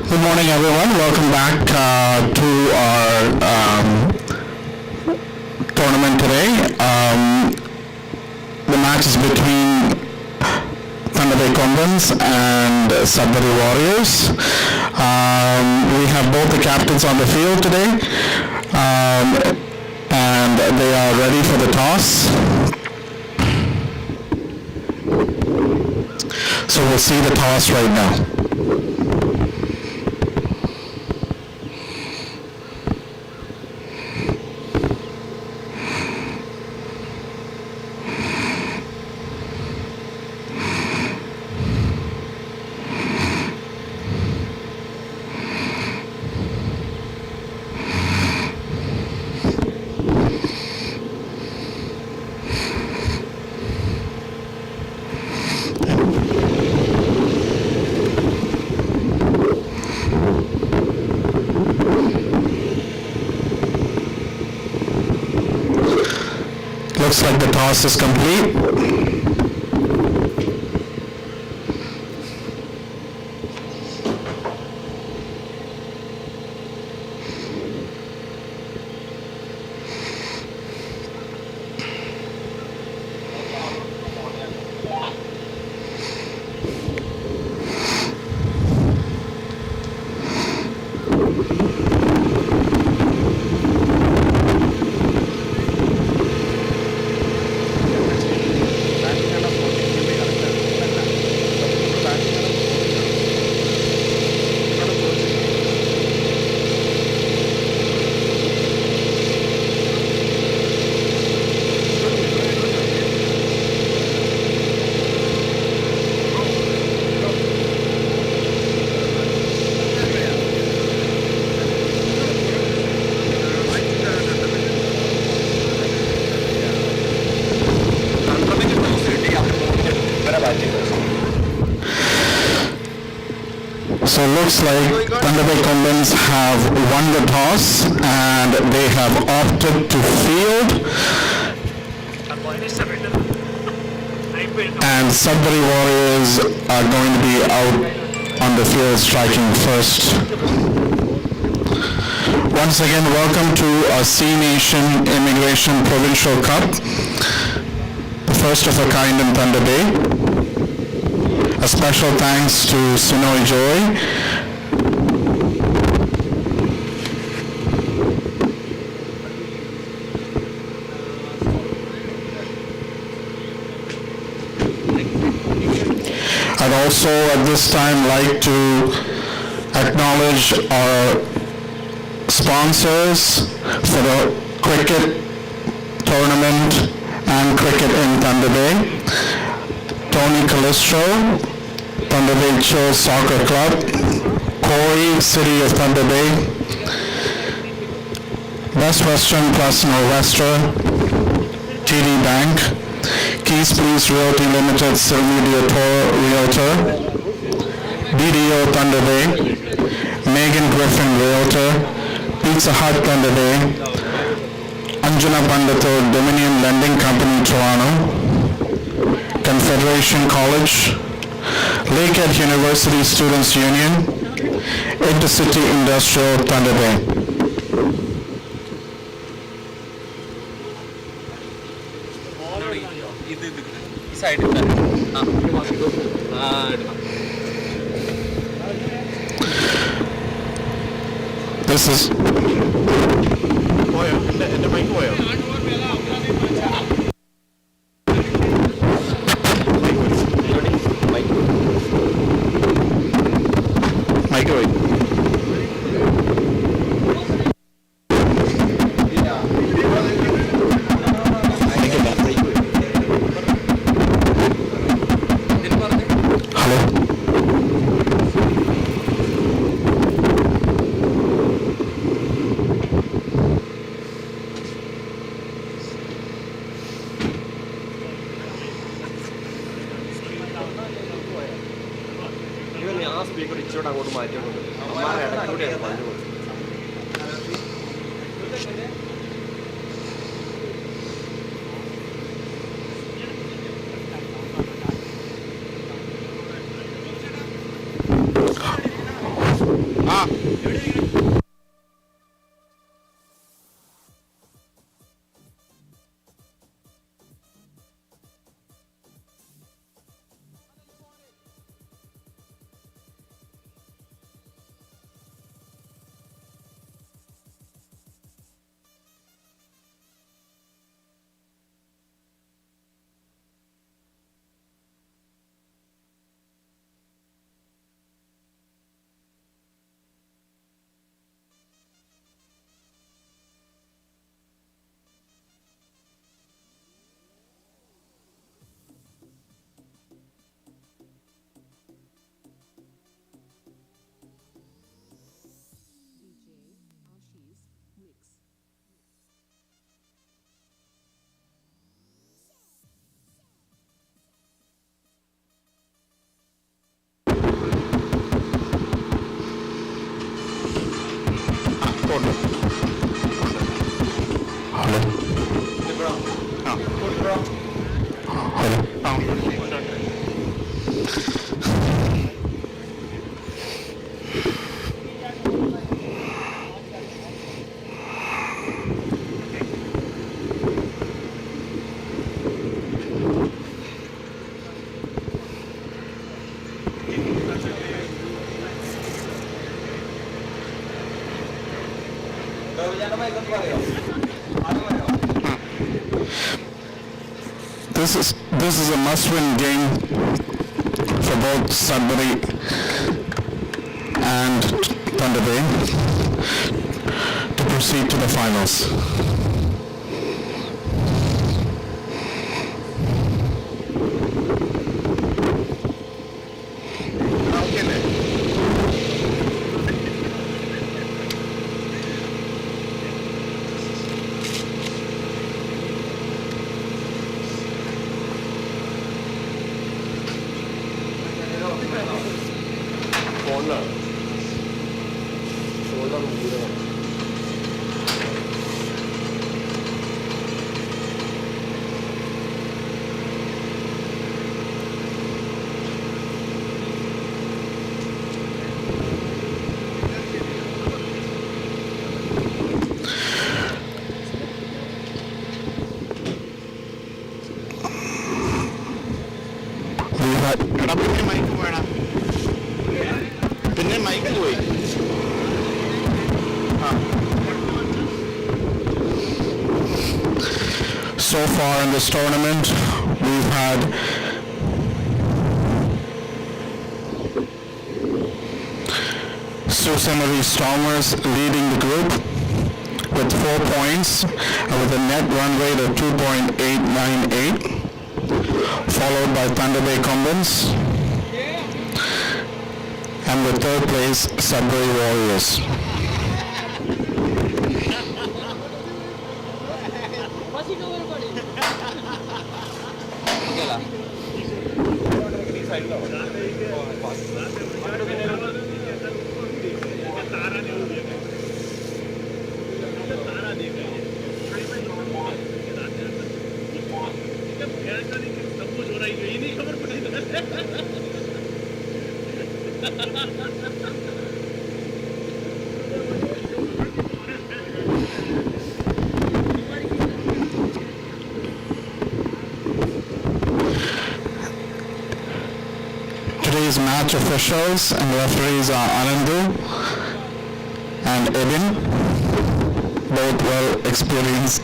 Good morning, everyone. Welcome back to our tournament today. The match is between Kombans and Sudbury Warriors. We have both the captains on the field today, and they are ready for the toss. So we'll see the toss right now. Looks like the toss is complete. So it looks like Kombans have won the toss and they have opted to field. And Sudbury Warriors are going to be out on the field striking first. Once again, welcome to our C-Nation Immigration Provincial Cup, the first of a kind in Thunder Bay. A special thanks to Sonoy Joy. I'd also at this time like to acknowledge our sponsors for the cricket tournament and cricket in Thunder Bay. Tony Calistro, Thunder Bay Chill Soccer Club, Corey, City of Thunder Bay, Best Western Plus Norwestra, TD Bank, Keys Police Realty Limited, Sylvie Diator Realtor, BDO Thunder Bay, Megan Griffin Realtor, Pizza Hut Thunder Bay, Anjana Pandito Dominion Lending Company Toronto, Confederation College, Lakehead University Students Union, Intercity Industrial Thunder Bay. This is This is a must-win game for both Sudbury and Thunder Bay to proceed to the finals. So far in this tournament, we've had Sudbury Stormers leading the group with 4 points and with a net run rate of 2.898, followed by Thunder Bay Kombans, and with third place Sudbury Warriors. Today's match officials and referees are Anandu and Ebin, both well experienced.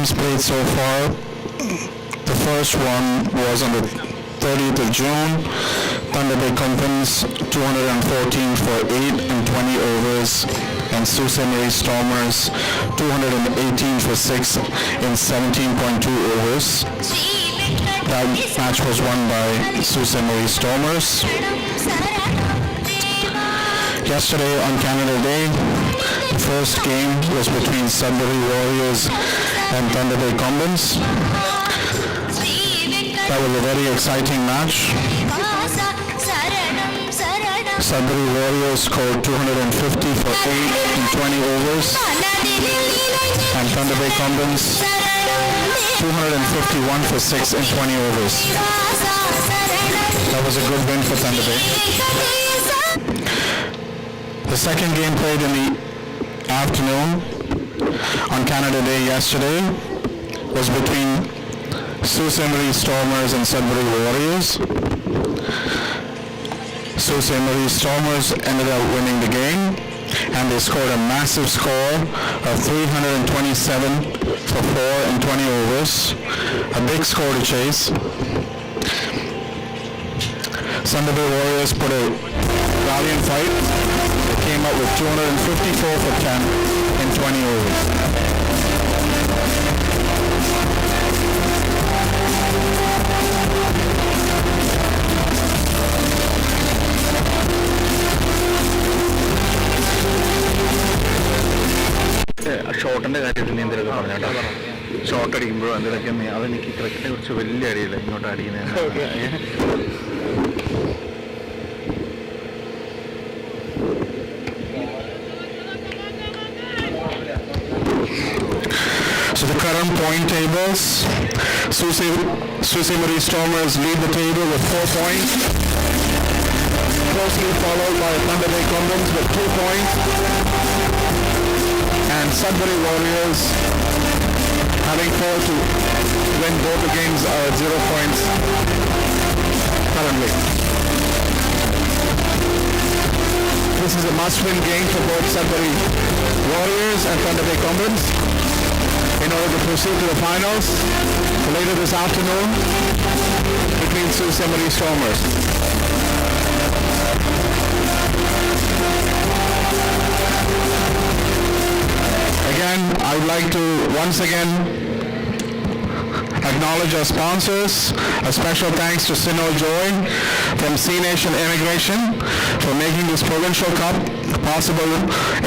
Played so far. The first one was on the 30th of June. Thunder Bay Kombans 214 for 8 and 20 overs, and Sudbury Stormers 218 for 6 in 17.2 overs. That match was won by Sudbury Stormers. Yesterday on Canada Day, the first game was between Sudbury Warriors and Thunder Bay Kombans. That was a very exciting match. Sudbury Warriors scored 250 for 8 in 20 overs. And Thunder Bay Kombans 251 for 6 in 20 overs. That was a good win for Thunder Bay. The second game played in the afternoon on Canada Day yesterday was between Sudbury Stormers and Sudbury Warriors. Sudbury Stormers ended up winning the game, and they scored a massive score of 327 for 4 in 20 overs. A big score to chase. Sudbury Warriors put a valiant fight. They came up with 254 for 10 in 20 overs. ഷോട്ടിൻ്റെ കാര്യത്തിൽ നീ എന്തെങ്കിലുമൊക്കെ പറഞ്ഞോട്ടോ. Shot അടിക്കുമ്പോഴോ എന്തെങ്കിലുമൊക്കെ അതെനിക്ക് ക്രിക്കറ്റിനെ കുറിച്ച് വലിയ അറിയില്ല, ഇങ്ങോട്ട് അടിക്കുന്നത്. So the current point tables, Sudbury Stormers lead the table with 4 points, closely followed by Thunder Bay Kombans with 2 points, and Sudbury Warriors, having failed to win both the games, are at 0 points currently. This is a must-win game for both Sudbury Warriors and Thunder Bay Kombans in order to proceed to the finals later this afternoon between Sudbury Stormers. Again, I would like to once again acknowledge our sponsors. A special thanks to Sino Joy from C Nation Immigration for making this Provincial Cup possible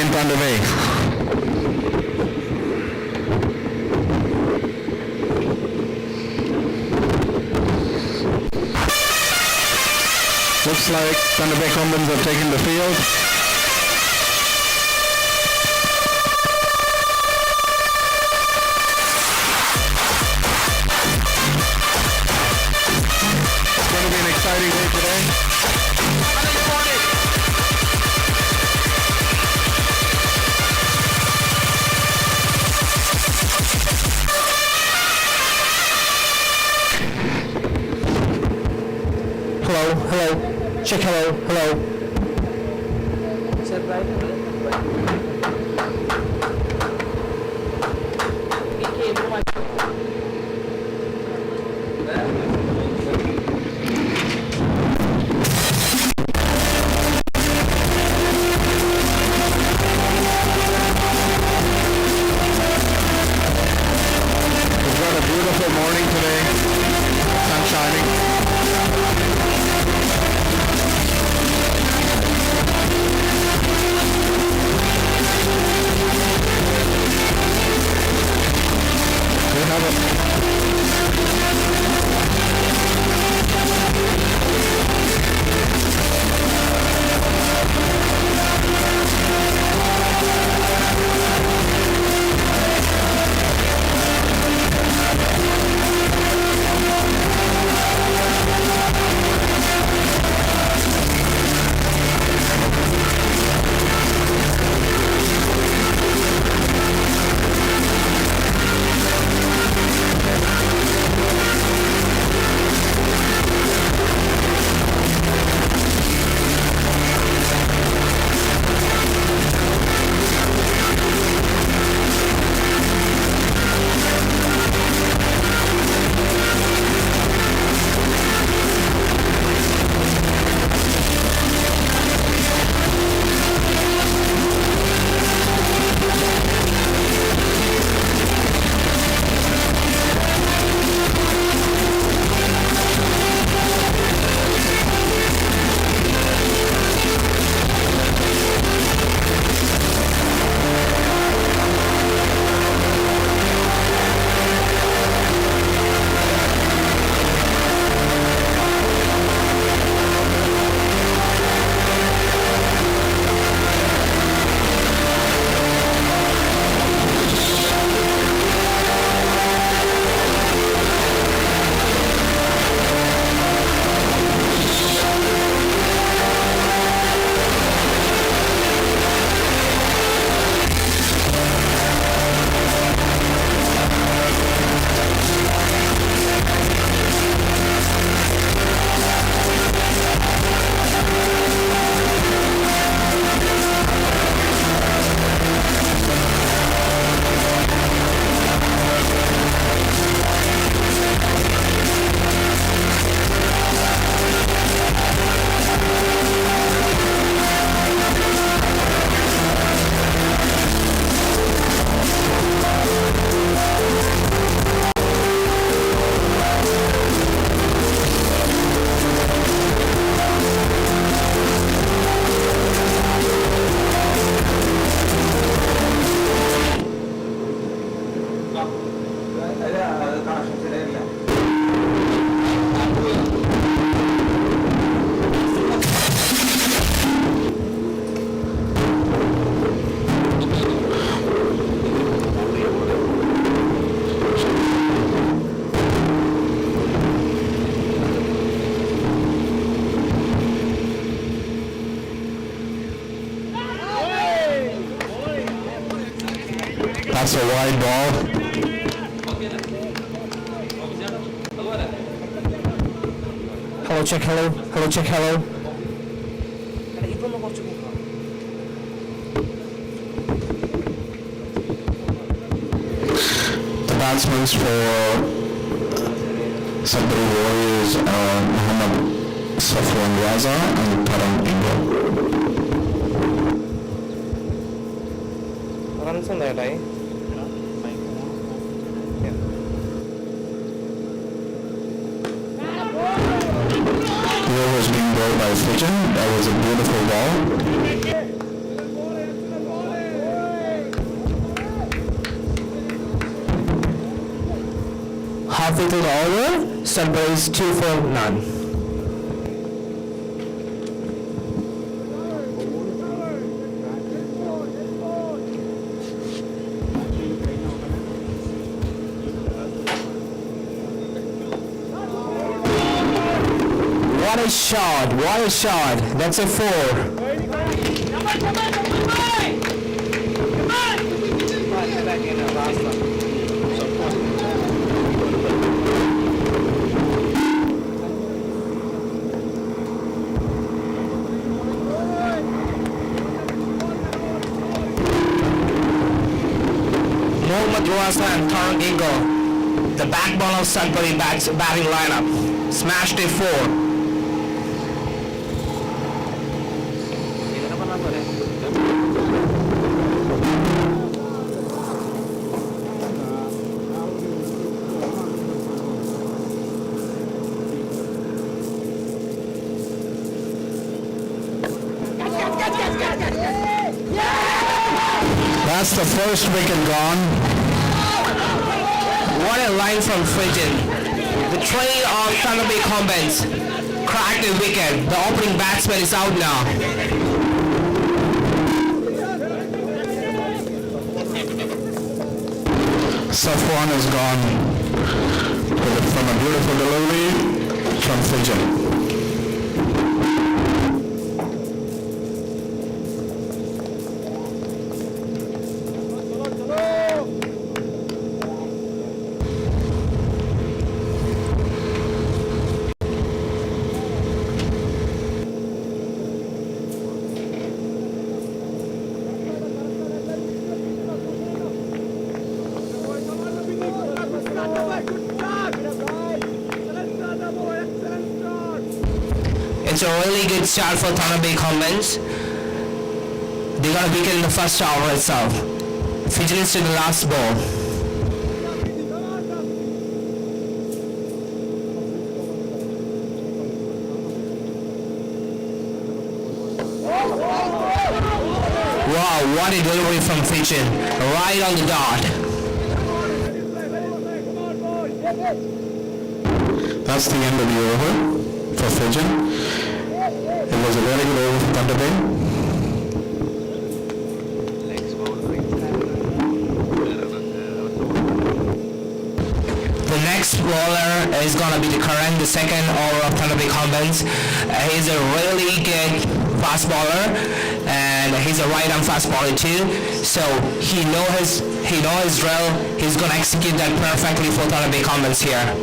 in Thunder Bay. Looks like Thunder Bay Kombans have taken the field. It's going to be an exciting day today. Hello, hello. Check hello, hello. Is that right? We've got a beautiful morning today. Sun shining. That's a wide ball. Hello, check, hello. Hello, check, hello. The batsmen for Sudbury Warriors are Muhammad Safwan Raza and Param Ingo. Runs on that, eh? The ball was being bowled by Fitchin. That was a beautiful ball. Halfway through the over, Sudbury's 2 for none. What a shot, what a shot. That's a 4. Mohammad Raza and Tarang Ingo, the backbone of Sudbury batting lineup, smashed a 4. That's the first wicket gone. What a line from Frigid. The train of Thunder Bay Kombans cracked the wicket. The opening batsman is out now. Safwan is gone from a beautiful delivery from Fitchin. It's a really good start for Thunder Bay Kombans. They got a wicket in the first over itself. Fidgeting to the last ball. Wow, what a delivery from Fidget. Right on the dot. That's the end of the over for Fitchin. It was a very good over for Thunder Bay. The next bowler is going to be the current, the second over of Thunder Bay Kombans. He's a really good fast bowler, and he's a right-arm fast bowler too. So he knows his drill. He's going to execute that perfectly for Thunder Bay Kombans here.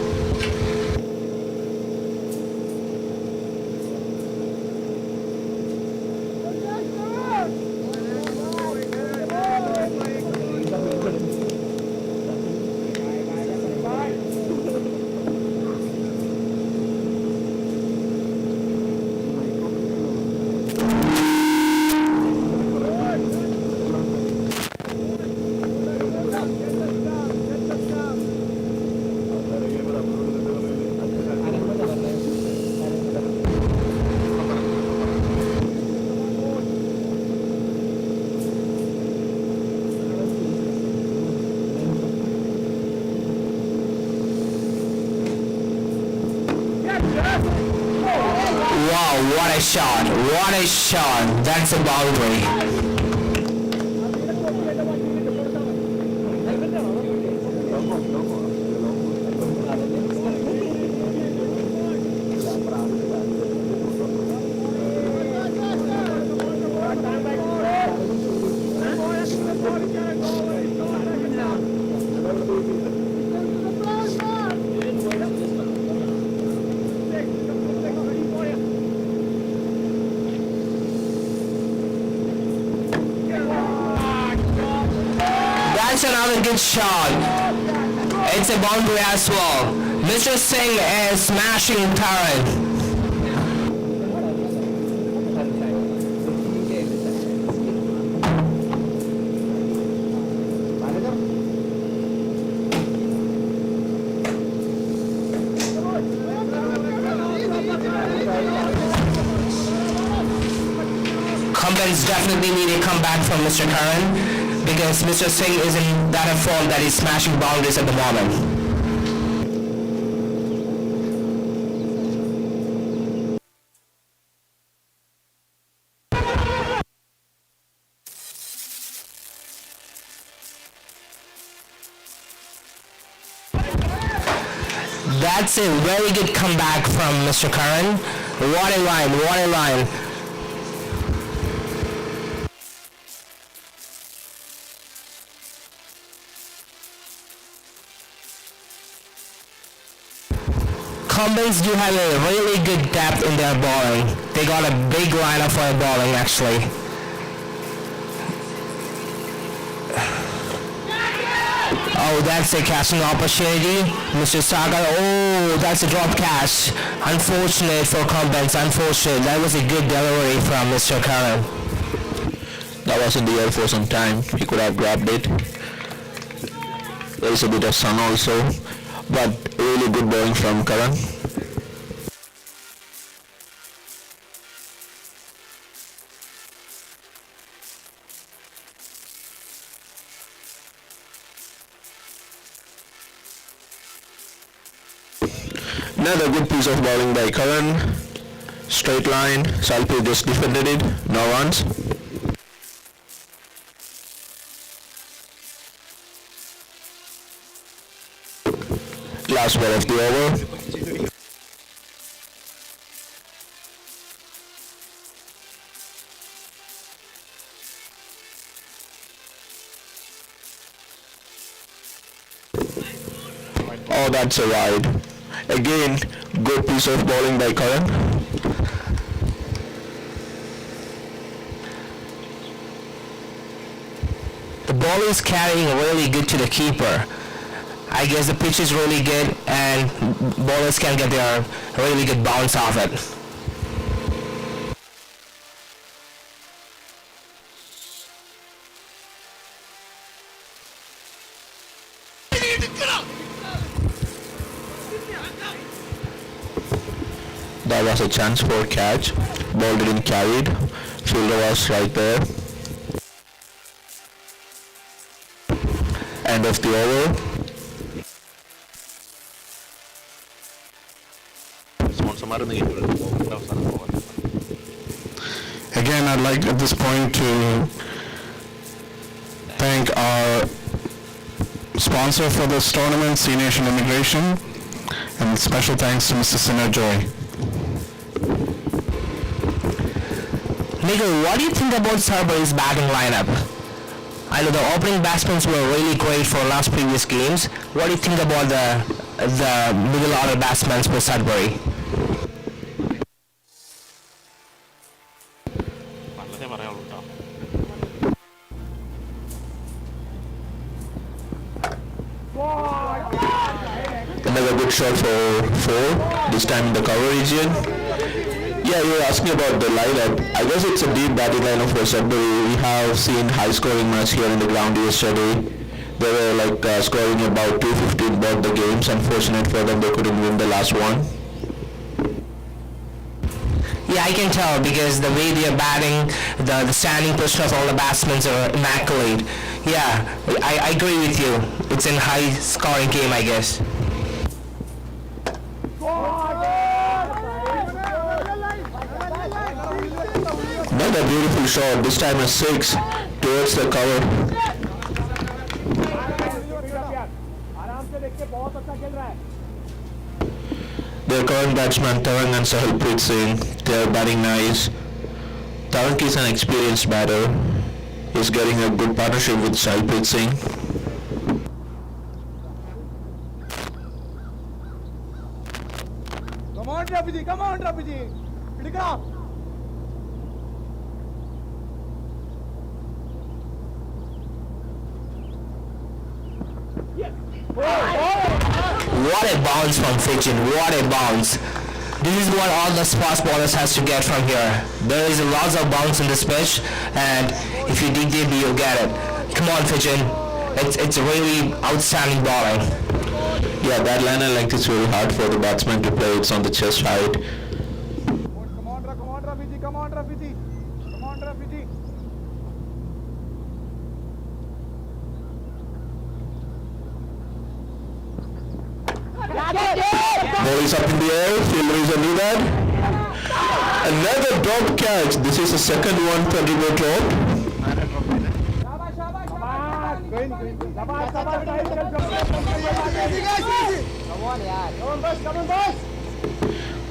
Wow, what a shot, what a shot. That's a boundary. That's another good shot. It's a boundary as well. Mr. Singh is smashing Taran. Kombans definitely need a comeback from Mr. Karan because Mr. Singh is in that form that he's smashing boundaries at the moment. That's a very good comeback from Mr. Karan. What a line, what a line. Kombans do have a really good depth in their bowling. They got a big lineup for their bowling actually. Oh, that's a catching opportunity. Mr. Sagar, oh, that's a drop catch. Unfortunate for Kombans, unfortunate. That was a good delivery from Mr. Karan. That was in the air for some time. He could have grabbed it. There is a bit of sun also, but really good bowling from Karan. Another good piece of bowling by Karan. Straight line. Salpi just defended it. No runs. Last ball of the over. Oh, that's a wide. Again, good piece of bowling by Karan. The ball is carrying really good to the keeper. I guess the pitch is really good and bowlers can get their really good bounce off it. That was a chance for a catch. Ball didn't carry it. Fielder was right there. End of the over. Again, I'd like at this point to thank our sponsor for this tournament, C Nation Immigration, and special thanks to Mr. Sinner Joy. Nigel, what do you think about Sudbury's batting lineup? I know the opening batsmen were really great for last previous games. What do you think about the middle order batsmen for Sudbury? Another good shot for 4, this time in the cover region. Yeah, you were asking about the lineup. I guess it's a deep batting lineup for Sudbury. We have seen high scoring match here in the ground yesterday. They were scoring about 250 in both the games. Unfortunate for them, they couldn't win the last one. Yeah, I can tell because the way they're batting, the standing position of all the batsmen are immaculate. Yeah, I agree with you. It's a high scoring game, I guess. Another beautiful shot, this time a 6 towards the cover. Their current batsman Tarang and Sahalpreet Singh, they are batting nice. Tarang is an experienced batter. He's getting a good partnership with Sahalpreet Singh. Come on, Rapiji, pick it up. what a bounce from Fitchin, what a bounce. This is what all the fast bowlers has to get from here. There is lots of bounce in this pitch, and if you dig deep, you'll get it. Come on, Fitchin. It's really outstanding bowling. Yeah, that line and length is really hard for the batsman to play. It's on the chest height. Come on, Rafi. Come on, Rafi. Ball is up in the air. Fielder is under that. Another drop catch. This is the second 120 drop. Come on, boys.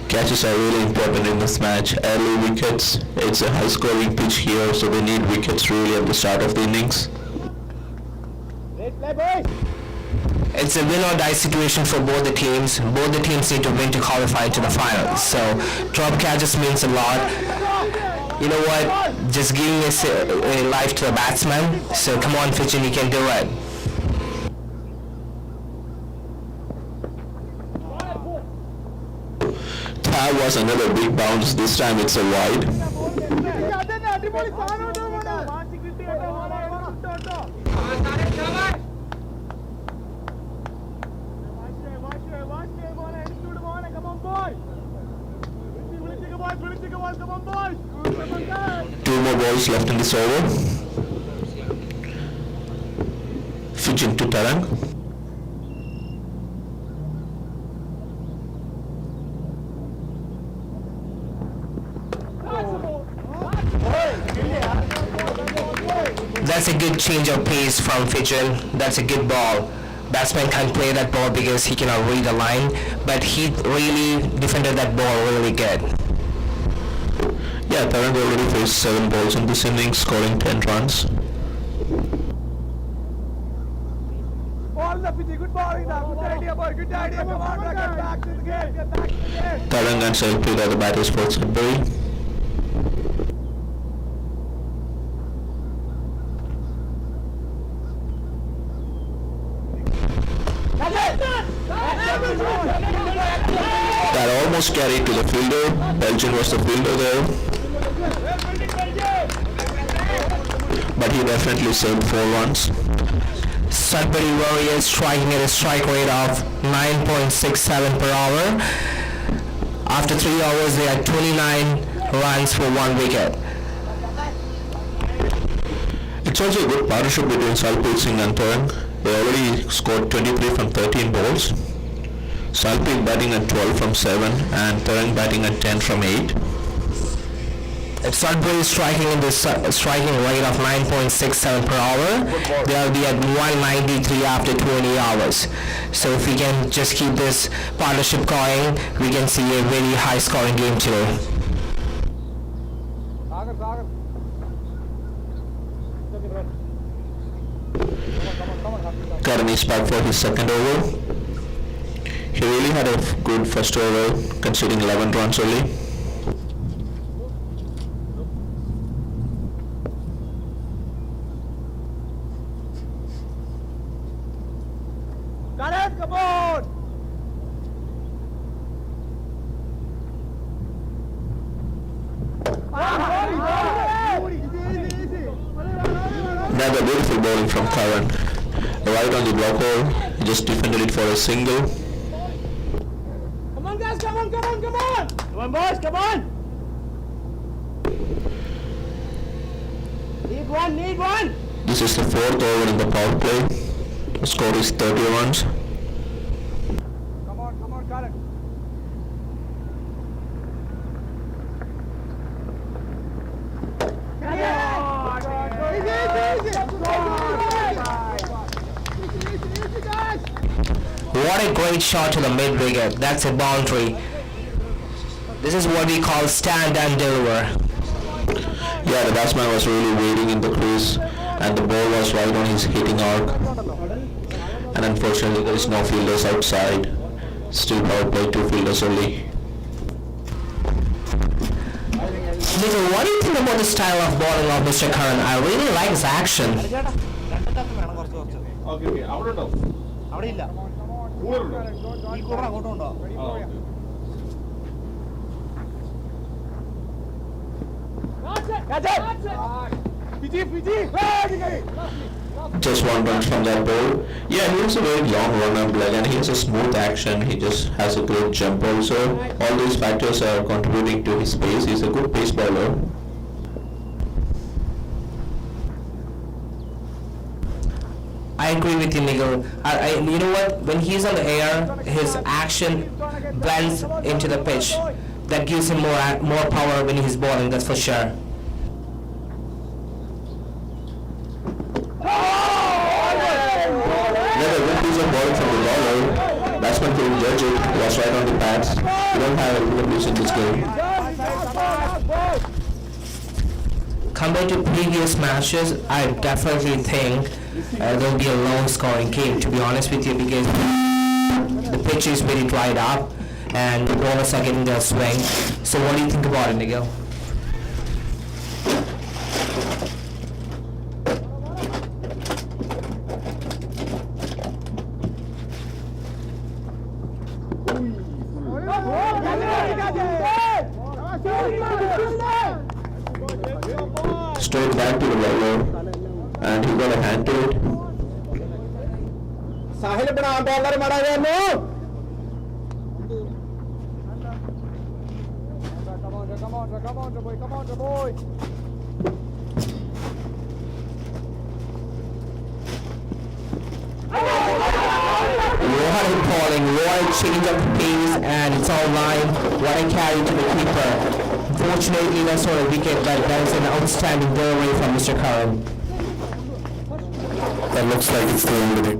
Catches are really important in this match. Early wickets. It's a high-scoring pitch here, so they need wickets really at the start of the innings. Let's play, boys. It's a win or die situation for both the teams. Both the teams need to win to qualify to the finals. So drop catches means a lot. You know what? Just giving a life to the batsman. So come on, Fitchin, you can do it. That was another big bounce. This time it's a wide. Two more balls left in this over. Fitchin to Tarang. That's a good change of pace from Fitchin. That's a good ball. Batsman can't play that ball because he cannot read the line, but he really defended that ball really good. Yeah, Tarang already faced 7 balls in this innings, scoring 10 runs. Ball, Rafi. Good bowling now. Good idea, boy. Good idea. Come on, get back to the game. Get back to the game. Tarang and Sudbury are the batters for Sudbury. That almost carried to the fielder. Belgian was the fielder there. But he definitely saved 4 runs. Sudbury Warriors striking at a strike rate of 9.67 per hour. After 3 hours, they had 29 runs for 1 wicket. It's also a good partnership between Salpreet Singh and Tarang. They already scored 23 from 13 balls. Salpreet batting at 12 from 7 and Tarang batting at 10 from 8. If Sudbury is striking in this striking rate of 9.67 per hour, they'll be at 193 after 20 hours. So if we can just keep this partnership going, we can see a very high scoring game today. Karan is back for his second over. He really had a good first over, conceding 11 runs only. Karan, come on! Another beautiful bowling from Karan. Right on the block hole, he just defended it for a single. Come on, guys, come on! Come on, boys, come on! Need one! This is the 4th over in the power play. The score is 30 runs. Come on, Karan. What a great shot to the mid-wicket. That's a boundary. This is what we call stand and deliver. Yeah, the batsman was really waiting in the crease and the ball was right on his hitting arc. And unfortunately there is no fielders outside. Still power play, 2 fielders only. Nikhil, what do you think about the style of bowling of Mr. Karan? I really like his action. Just one run from that ball. Yeah, he has a very long run-up leg and he has a smooth action. He just has a great jump also. All these factors are contributing to his pace. He's a good pace bowler. I agree with you, Nigel. You know what? When he's on the air, his action blends into the pitch. That gives him more power when he's bowling. That's for sure. Another good piece of bowling from the bowler. Batsman couldn't judge it. Was right on the pads. We don't have LBWs in this game. Compared to previous matches, I definitely think there'll be a low-scoring game, to be honest with you, because the pitch is very dried up and the bowlers are getting their swing. So what do you think about it, Nigel? Straight back to the bowler. And he got a hand to it. Sahil bana bowler mara gaya no. Come on, boy. Royal calling, Royal change of pace, and it's all line. What a carry to the keeper. Fortunately, that's not a wicket, but that is an outstanding delivery from Mr. Karan. That looks like it's the end of the...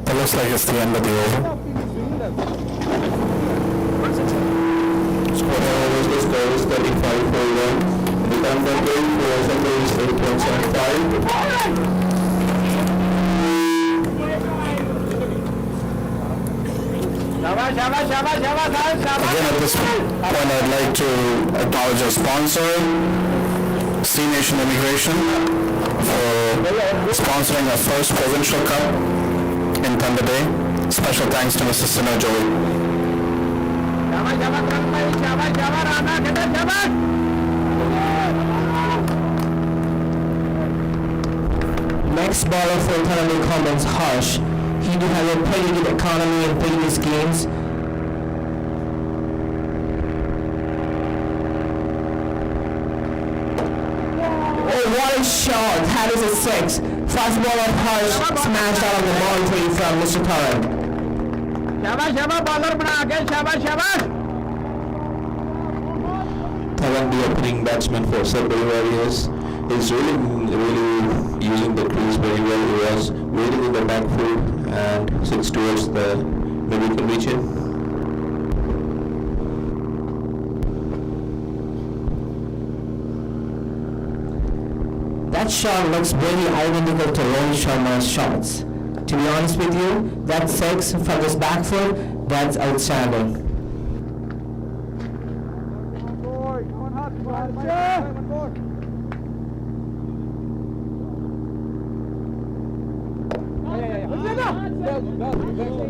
That looks like it's the end of the over. Score overs the score is 35 for 1. The countdown rate for Sudbury is 8.75. Again, at this point, I'd like to acknowledge our sponsor, C Nation Immigration, for sponsoring our first Provincial Cup in Thunder Bay. Special thanks to Mr. Sinha Joey. Next bowler for Thunder Kombans, Harsh. He do have a pretty good economy in previous games. Oh, what a shot! That is a 6. Fast bowler Harsh smashed out of the boundary from Mr. Karan. Tavan, the opening batsman for Sudbury Warriors, is really using the crease very well. He was waiting in the back foot and sits towards the medical region. That shot looks very identical to Rohit Sharma's shots. To be honest with you, that 6 from this back foot, that's outstanding.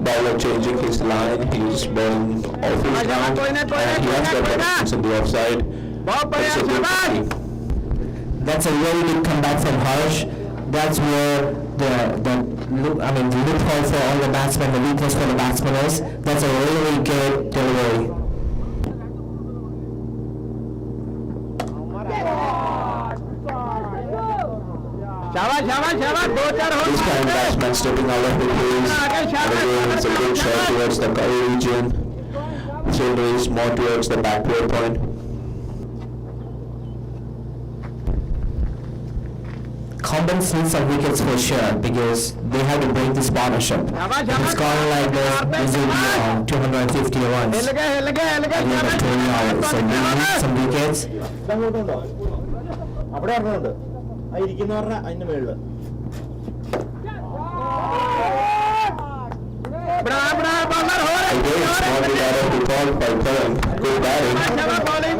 Bowler changing his line, he's bowling off his ground and he has got the in the offside. It's a good kick. That's a really good comeback from Harsh. That's where the loophole for all the batsmen, the weakness for the batsmen is. That's a really good delivery. This time batsman stepping out of the crease, and again it's a good shot towards the cover region. Shoulder is more towards the backward point. Kombans need some wickets for sure because they have to break this partnership. If it's gone like this, this will be around 250 runs at the end of 20 hours. So they need some wickets. Again, small bit out of the ball by Karan. Good batting.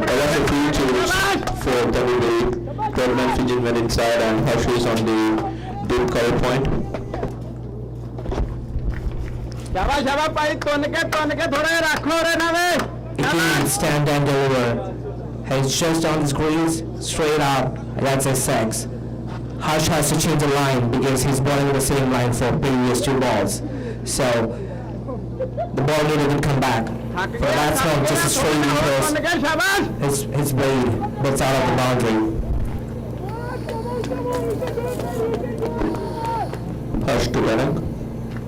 But that's a free choice for Thunder Bay. Third man Fijin went inside and Harsh is on the deep cover point. शाबाश शाबाश भाई तुन के थोड़ा रख लो रे ना वे Again, stand and deliver. He's just on his greens, straight up. That's a six. Harsh has to change the line because he's bowling the same line for previous 2 balls. So the ball didn't come back. For the batsman, just a straight cross. तुन के शाबाश His blade gets out of the boundary. Harsh to Venom.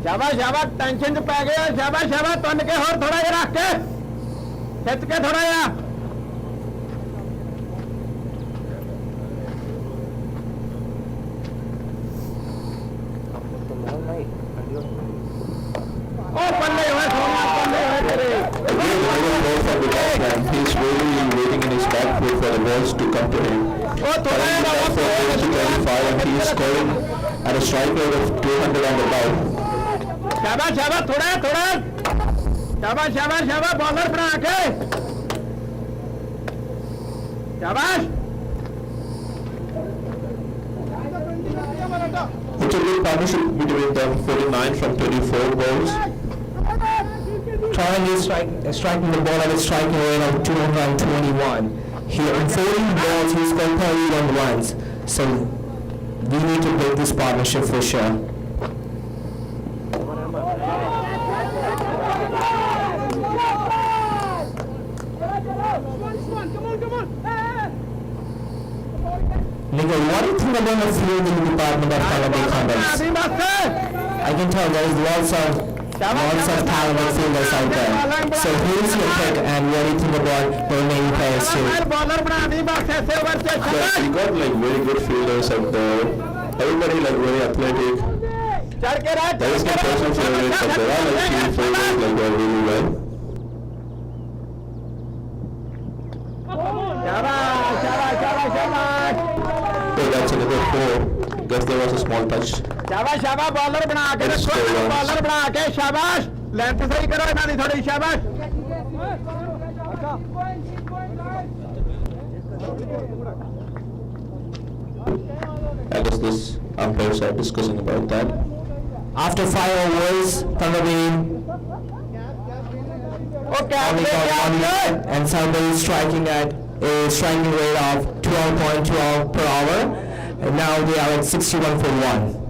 शाबाश शाबाश tension च पै गया शाबाश शाबाश तुन के और थोड़ा जिहा रख के खिच के थोड़ा जिहा ओ बल्ले होए सोना बल्ले होए तेरे Again, another ball from the batsman. He's really waiting in his back foot for the balls to come to him. ओ थोड़ा जिहा Currently रहो for 25 and he is scoring at a strike rate of 200 and above. शाबाश शाबाश थोड़ा थोड़ा शाबाश शाबाश शाबाश बॉलर बना के शाबाश It's a good partnership between them, 49 from 24 balls. Trying is striking the ball at a striking rate of 221. Here in 14 balls, he scored 31 runs. So we need to break this partnership for sure. Nigel, what do you think about the fielding department at Sudbury Warriors? अभी बस I can tell there is lots of talented fielders out there. So who is your pick and what do you think about the remaining players too? Bowler बना दी बस ऐसे over से But we got like very good fielders out there. Everybody like very athletic. चढ़ के रह There is no personal favorite, but there are like few fielders like that really well. शाबाश शाबाश शाबाश शाबाश So that's another 4. Guess there was a small touch. शाबाश शाबाश bowler बना के Let's रखो go, Lance. बॉलर बना के शाबाश लेंथ सही करो इन्हां दी थोड़ी शाबाश I guess this umpires are discussing about that. After 5 overs, Thunder Bay O cap only ले got के 1 आओ wicket and Sudbury is striking at a striking rate of 12.12 per hour. And now they are at 61 for 1.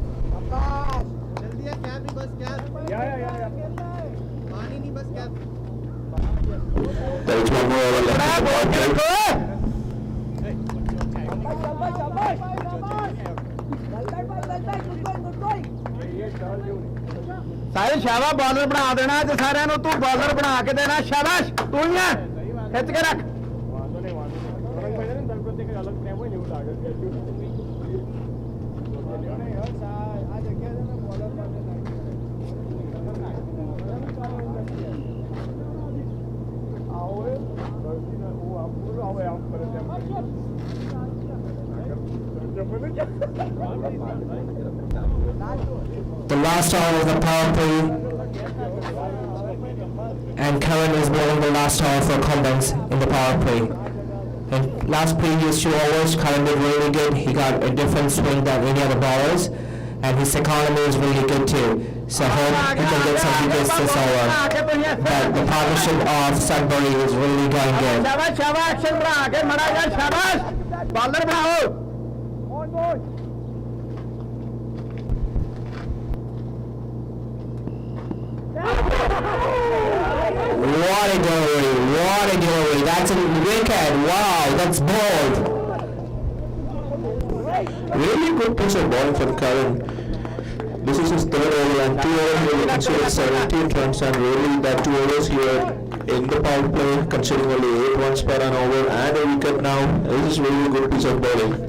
There is one more over left in the market. सारे शाबाश bowler बना देना ते सारे नु तू बॉलर बना के देना शाबाश तू ही है खिच के रख The last hour of the power play, and Karen is bowling the last hour for Kombans in the power play. In last previous 2 overs, Karen did really good. He got a different swing than any other bowlers, and his economy is really good too. So I hope he can get some wickets this over. But the partnership of Sudbury is really going good. शाबाश शाबाश action बना के मरा जा शाबाश bowler बनाओ What a delivery, that's a wicket, wow, that's bold. Really good piece of bowling from Karen. This is his 3rd over and 2 overs here, you can see it's 17 runs and really that 2 overs here in the power play, considering only 8 runs per an over and a wicket now. This is really good piece of bowling.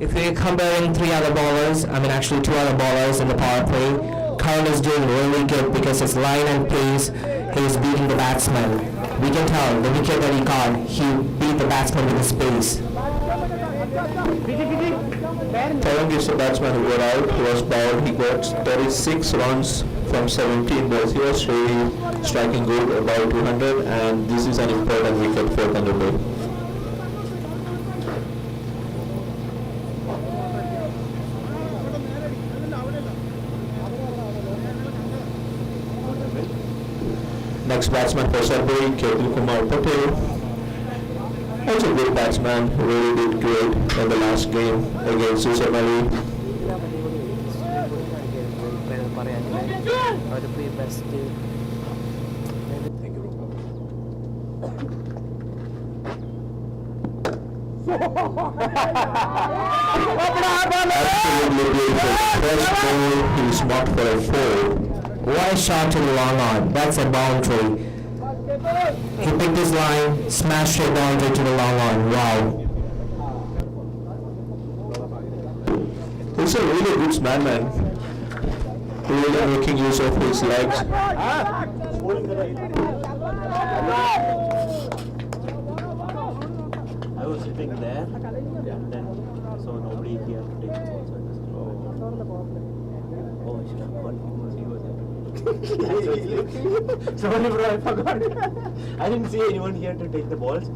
If we're comparing 3 other bowlers, actually 2 other bowlers in the power play, Karan is doing really good because his line and pace, he is beating the batsman. We can tell the wicket that he got, he beat the batsman with his pace. Karan gives the batsman who got out, he was bowled, he got 36 runs from 17 balls. He was really striking good, about 200, and this is an important wicket for Thunder Bay. Next batsman for Sudbury, Ketul Kumar Patel. Also good batsman, really did great in the last game against Sudbury. Absolutely beautiful. First ball, he marked for a 4. Wide shot to the long on. That's a boundary. He picked his line, smashed a boundary to the long on. Wow. He's a really good man. Really making use of his legs. I was sitting there, then so nobody here to take the balls. Oh, I should have called him. He was sorry bro, I forgot. I didn't see anyone here to take the balls.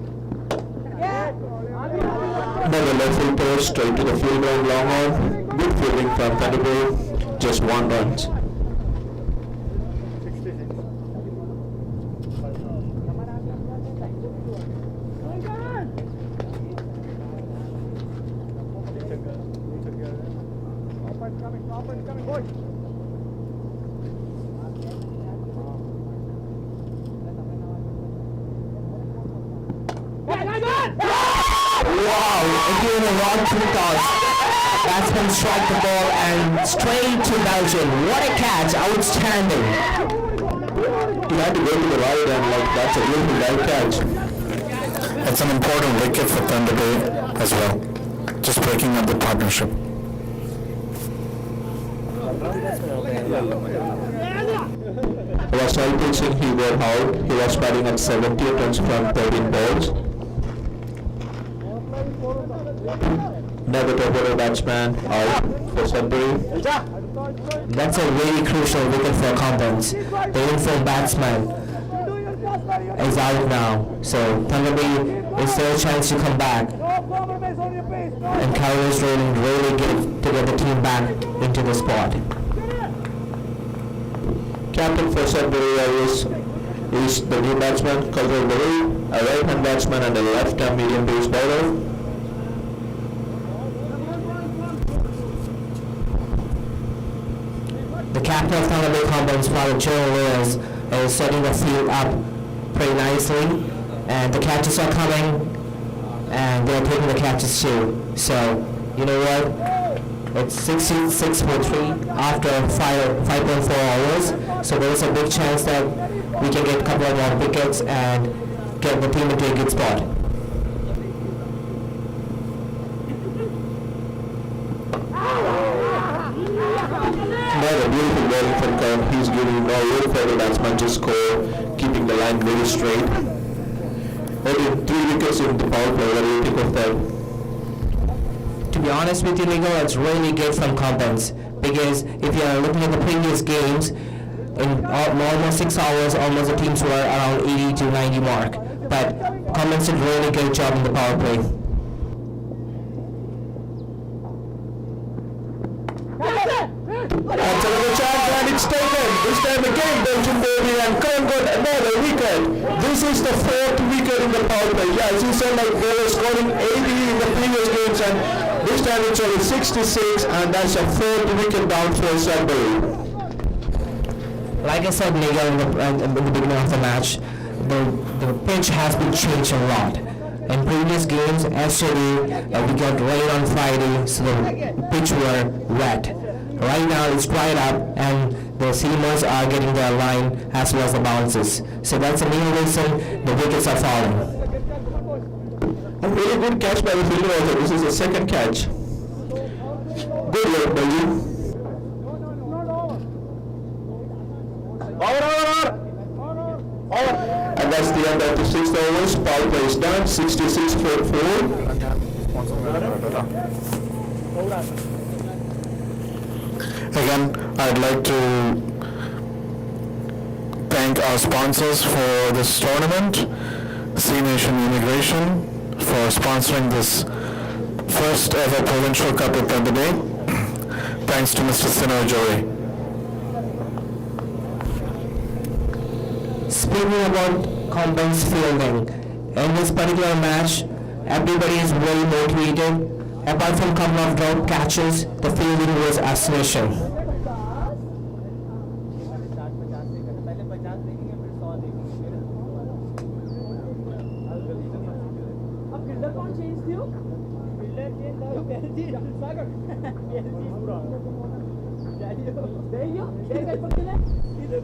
Another left field toss straight to the field ground long on. Good fielding from Thunderbird. Just 1 run. Coming, boy. Wow, again a wrong 2 toss. Batsman strike the ball and straight to Belgium. What a catch, outstanding. He had to go to the right and that's a beautiful right catch. It's an important wicket for Thunder Bay as well. Just breaking up the partnership. Russell pitching, he got out. He was batting at 70 runs from 13 balls. Never top order batsman out for Sudbury. That's a very crucial wicket for Kombans. The infield batsman is out now. So Thunder Bay is their chance to come back. And Carlos really good to get the team back into the spot. Captain for Sudbury Warriors is the new batsman, Kalra Barry, a right-hand batsman and a left-hand medium-pace bowler. The captain of Thunder Bay Kombans, Father Joe Lewis, is setting the field up pretty nicely. And the catches are coming, and they're taking the catches too. So, you know what? It's 66.3 after 5.4 hours. So there is a big chance that we can get a couple of more wickets and get the team into a good spot. Another beautiful bowling from Karan. He's giving no room for the batsman to score, keeping the line very straight. Only 3 wickets in the power play. What do you think of that? To be honest with you, Nico, it's really good from Kombans, because if you are looking at the previous games, in almost 6 hours, almost the teams were around 80 to 90 mark. But Kombans did a really good job in the power play. That's another chance and it's taken. This time again, Belgium Baby and Karan got another wicket. This is the 4th wicket in the power play. Yeah, as you said, they were scoring 80 in the previous games and this time it's only 66 and that's a 4th wicket down for Sudbury. Like I said, Nico, in the beginning of the match, the pitch has been changed a lot. In previous games, yesterday, we got rain on Friday, so the pitch were wet. Right now it's dried up and the seamers are getting their line as well as the bounces. So that's the main reason the wickets are falling. A really good catch by the fielder also. This is the 2nd catch. Good work by you. And that's the end of the 6th overs. Power play is done. 66-4. Again, I'd like to thank our sponsors for this tournament, C Nation Immigration, for sponsoring this first ever Provincial Cup at Thunder Bay. Thanks to Mr. Sinor Joey. Speaking about Kombans fielding, in this particular match, everybody is very motivated. Apart from couple of drop catches, the fielding was astonishing. पहले 50 देखेंगे फिर 100 देखेंगे अब fielder कौन change थी हो fielder change था penalty सागर penalty पूरा जाइयो देख पकड़े इधर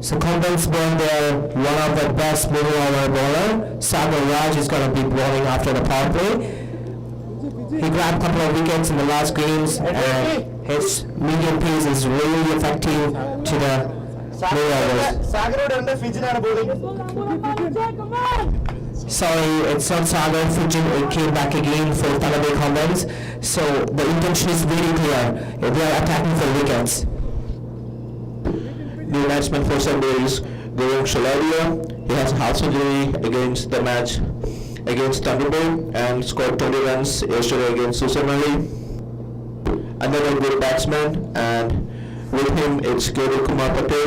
So Kombans bowling there, one of the best middle order bowler. Sagar Raj is going to be bowling after the power play. He grabbed a couple of wickets in the last games, and his medium pace is really effective to the middle orders. Sagar under Fijin are bowling Sorry, it's not Sagar. Fujin came back again for Thunder Bay Kombans. So the intention is very clear. They are attacking for wickets. New batsman for Sudbury is Provincial. He has half century against the match against Thunder Bay and scored 20 runs yesterday against Sudbury. Another good batsman, and with him it's Kumar Patel.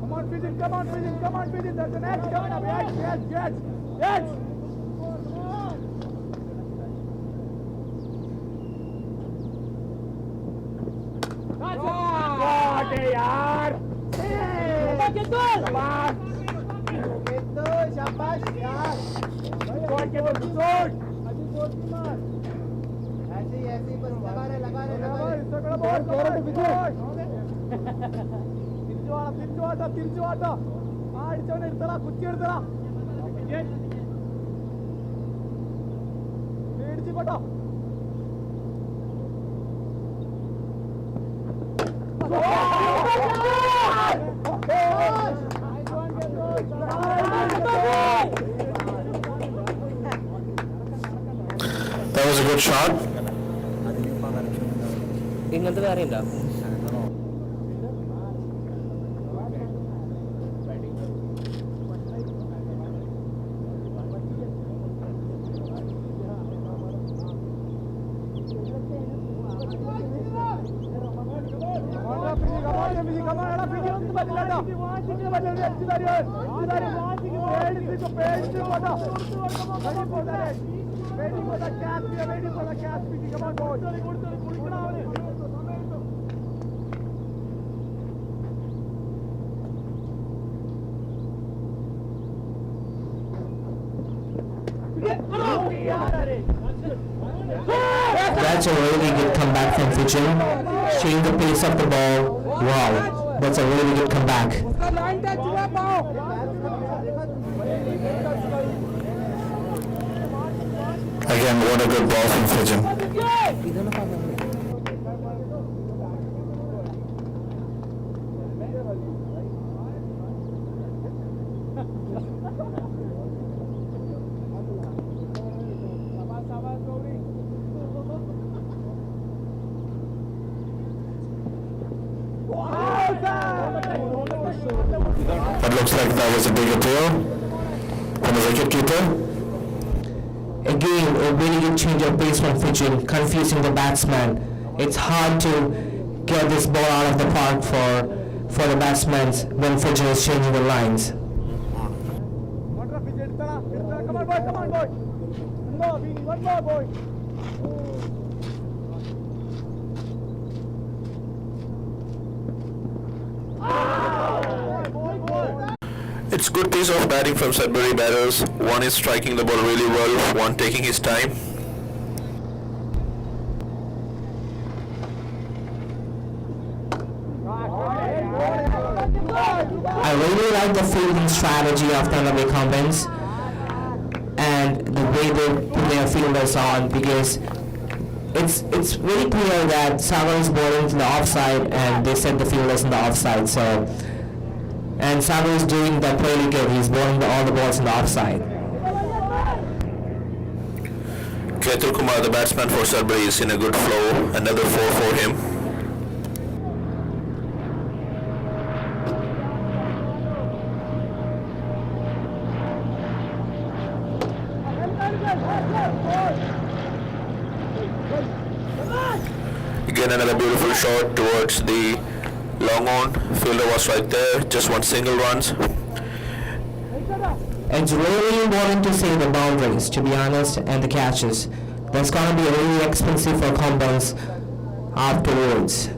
Come on, Fidget, come on, Fidget, come on, Fidget. There's an edge coming up. Yes. यार शाबाश यार ऐसे ही बस लगा रहे ತಿರ್ಚು ಆಟ ಆಡಿಸೋನೆ ಇರ್ತಾರ ಕುಚ್ಚಿ ಇರ್ತಾರ ಹಿಡ್ಸಿ but That was a good shot. ഇങ്ങനത്തെ വേറെ ഉണ്ടോ That's a really good comeback from Fujin. Changing the pace of the ball. Wow, that's a really good comeback. Again, what a good ball from Fujin. That looks like that was a big appeal from the wicketkeeper. Again, a really good change of pace from Fujin, confusing the batsman. It's hard to get this ball out of the park for the batsmen when Fujin is changing the lines. Come on, boy. One more, boy. It's good piece of batting from Sudbury batters. One is striking the ball really well, one taking his time. I really like the fielding strategy of the Thunder Bay Kombans and the way they put their fielders on, because it's really clear that Sagar is bowling to the offside and they set the fielders in the offside. So, and Sagar is doing that really good. He's bowling all the balls in the offside. Kumar, the batsman for Sudbury, is in a good flow. Another 4 for him. Again, another beautiful shot towards the long on. Fielder was right there, just one single runs. It's really important to see the boundaries, to be honest, and the catches. That's going to be really expensive for Kombans afterwards.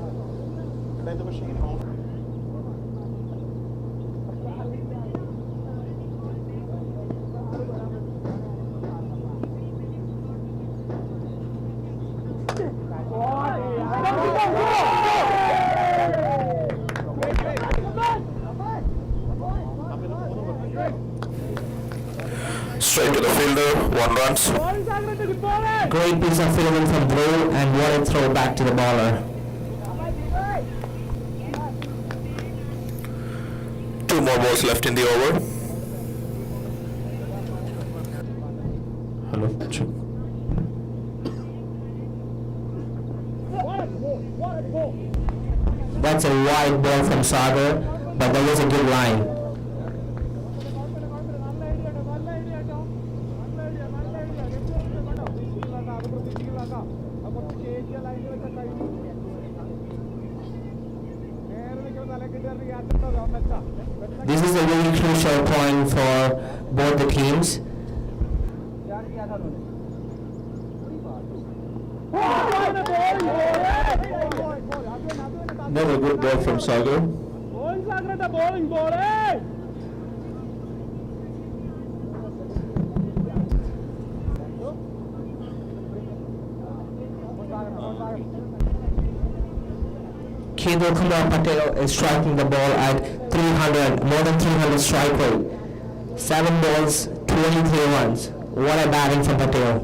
Straight to the fielder, one runs. Great piece of fielding from Blue, and what a throw back to the baller. Two more balls left in the over. Hello. That's a wide ball from Sagar, but that was a good line. This is a really crucial point for both the teams. Another good ball from Sagar. Kendall Kumar Patel is striking the ball at 300, more than 300 strike rate. 7 balls, 23 runs. What a batting from Patel.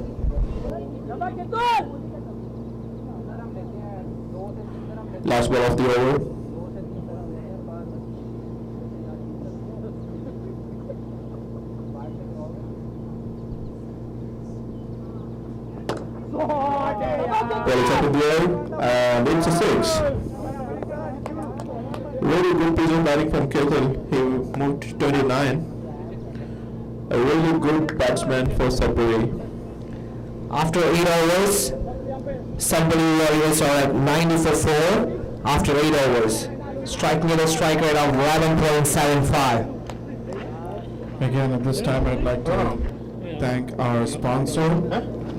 Last ball of the over. Well, it's up in the air, and it's a 6. Really good piece of batting from Kendall. He moved to 29. A really good batsman for Sudbury. After 8 overs, Sudbury Warriors are at 90 for 4 after 8 overs, striking at a strike rate of 11.75. Again, at this time, I'd like to thank our sponsor,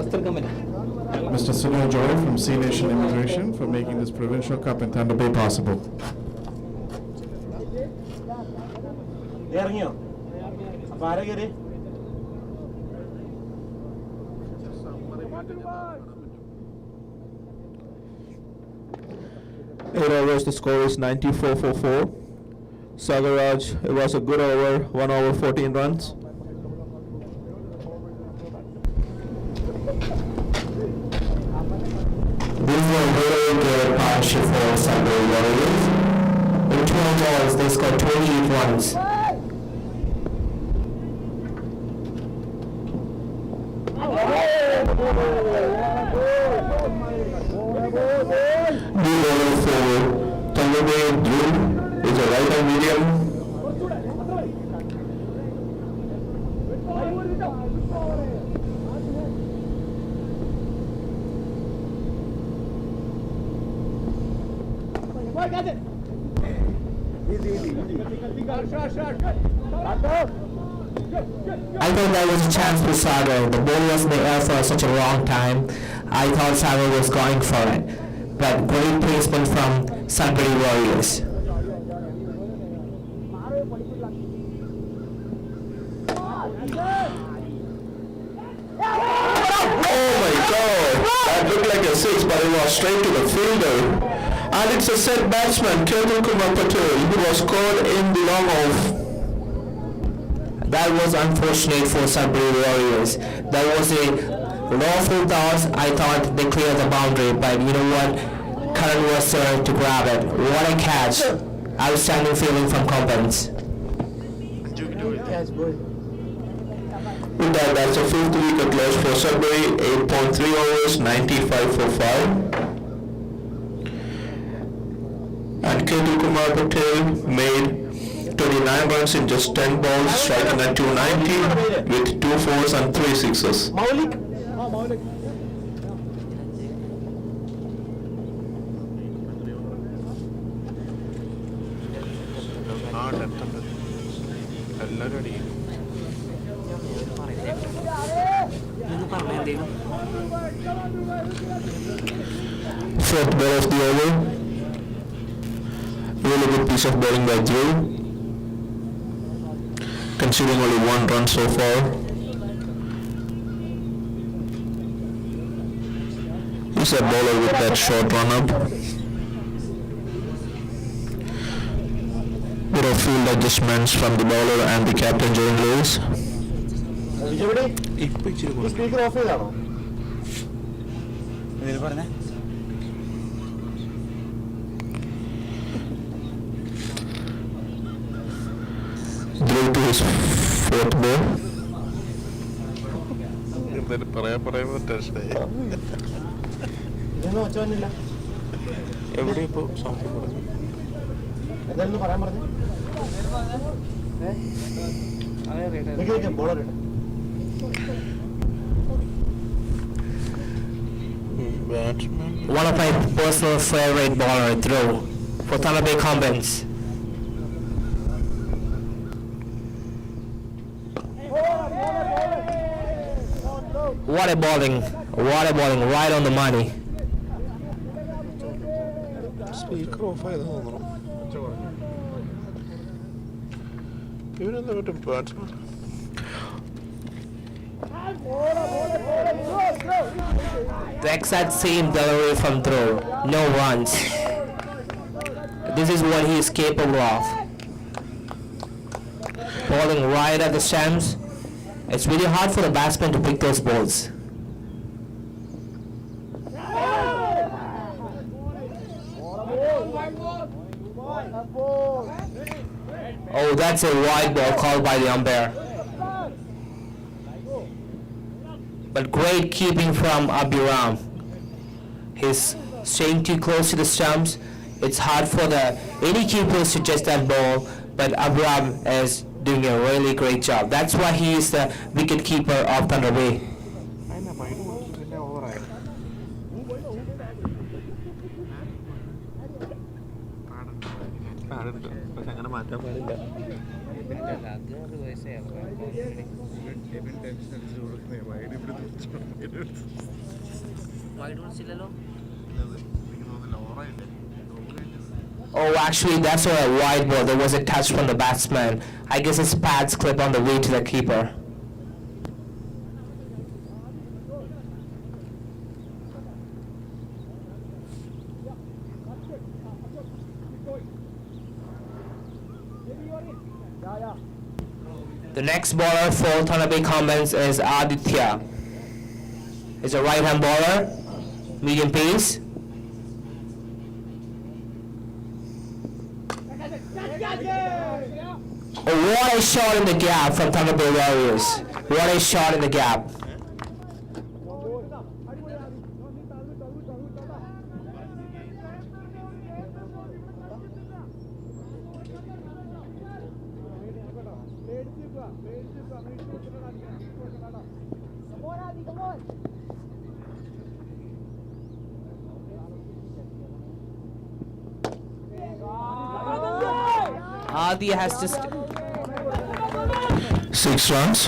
Mr. Sunil Joy from C Nation Immigration, for making this Provincial Cup in Thunder Bay possible. ഇറങ്ങിയോ അപ്പൊ ആരെ കയറി 8 overs, the score is 94 for 4. Sagaraj, it was a good over, 1 over 14 runs. This is a very good partnership for Sudbury Warriors. In 12 balls, they scored 28 runs. New bowler for Thunder Bay, Drew, is a right-hand medium. I thought that was a chance for Sagar. The ball was in the air for such a long time. I thought Sagar was going for it. But great placement from Sudbury Warriors. Oh my God! That looked like a 6, but it was straight to the fielder. And it's a set batsman, Ketan Kumar Patel, who was caught in the long off. That was unfortunate for Sudbury Warriors. That was a lawful toss. I thought they cleared the boundary, but you know what? Karan was there to grab it. What a catch. Outstanding fielding from Kombans. With that, that's a 5th wicket loss for Sudbury, 8.3 overs, 95 for 5. And Ketan Kumar Patel made 29 runs in just 10 balls, striking at 290 with 2 fours and 3 sixes. Maulik. എല്ലാവരും അടിക്കും. Fourth ball of the over. Really good piece of bowling by Drew. Conceding only 1 run so far. He's a bowler with that short run-up. Bit of field adjustments from the bowler and the captain Jordan Lewis. ഇപ്പൊ ഇച്ചിരി speaker of ചെയ്താണോ? പറഞ്ഞേ. Drew to his 4th ball. എന്തായാലും പറയാൻ ടെൻഷനായി. ഇതൊന്നും ഒച്ച വന്നില്ല. എവിടെ ഇപ്പോൾ സൗണ്ട് പറഞ്ഞു? എന്തായാലും പറയാൻ പറഞ്ഞു. ബോളർ ഇട്ടു. One of my personal favorite bowler throw for Tampa Bay Kombans. What a bowling, right on the money. Speaker of ആയത് തോന്നണം. ഇവരെന്താ പറ്റും batsman? The exact same delivery from throw, no runs. This is what he is capable of. Bowling right at the stumps. It's really hard for the batsman to pick those balls. Oh, that's a wide ball called by the umpire. But great keeping from Abhiram. He's staying too close to the stumps. It's hard for any keepers to just that ball, but Abhiram is doing a really great job. That's why he is the wicket keeper of Thunder Bay. പക്ഷെ അങ്ങനെ മാറ്റാൻ പാടില്ല. Oh, actually, that's not a wide ball. There was a touch from the batsman. I guess his pads clip on the way to the keeper. The next bowler for Thunder Bay Kombans is Aditya. He's a right-hand bowler, medium pace. Oh, what a shot in the gap from Thunder Bay Warriors. What a shot in the gap. Adi has just 6 runs.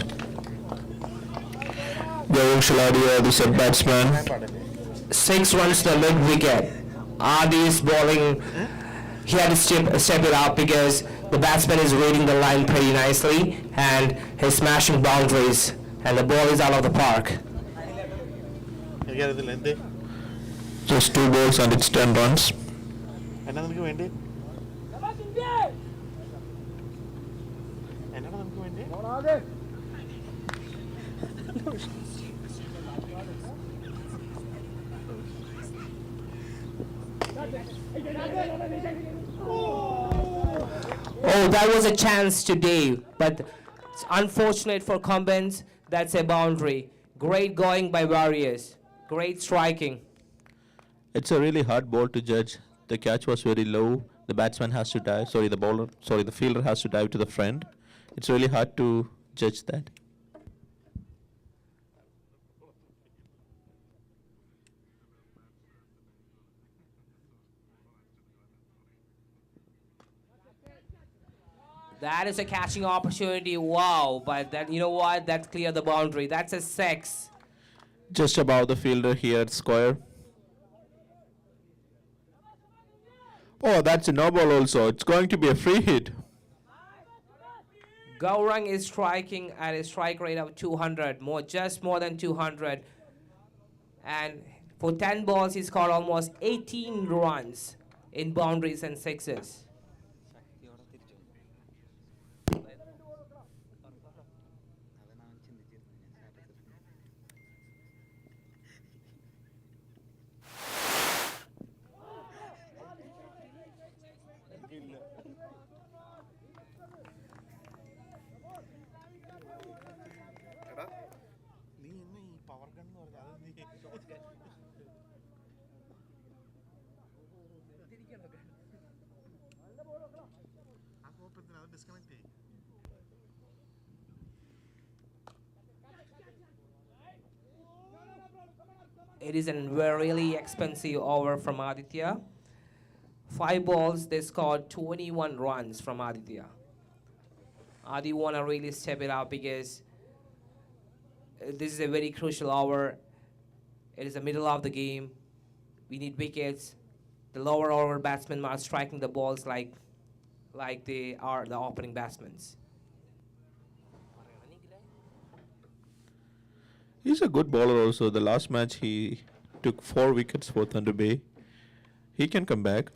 Provincial Adi, the set batsman. 6 runs to the mid wicket. Adi is bowling. He had to step it up because the batsman is reading the line pretty nicely and he's smashing boundaries and the ball is out of the park. എനിക്കറിയത്തില്ല എന്തേ Just 2 balls and it's 10 runs. എന്നാ നമുക്ക് വേണ്ടി എന്നാ നമുക്ക് വേണ്ടി Oh, that was a chance today, but it's unfortunate for Kombans. That's a boundary. Great going by Warriors. Great striking. It's a really hard ball to judge. The catch was very low, the batsman has to dive, the fielder has to dive to the front. It's really hard to judge that. That is a catching opportunity. Wow, but that, you know what? That's clear the boundary. That's a 6. Just above the fielder here at square. Oh, that's a no ball also. It's going to be a free hit. Gaurang is striking at a strike rate of 200, just more than 200. And for 10 balls, he scored almost 18 runs in boundaries and sixes. It is a really expensive over from Aditya. 5 balls, they scored 21 runs from Aditya. Adi want to really step it up because this is a very crucial over. It is the middle of the game. We need wickets. The lower order batsmen are striking the balls like they are the opening batsmen. He's a good bowler also. The last match he took 4 wickets for Thunder Bay. He can come back.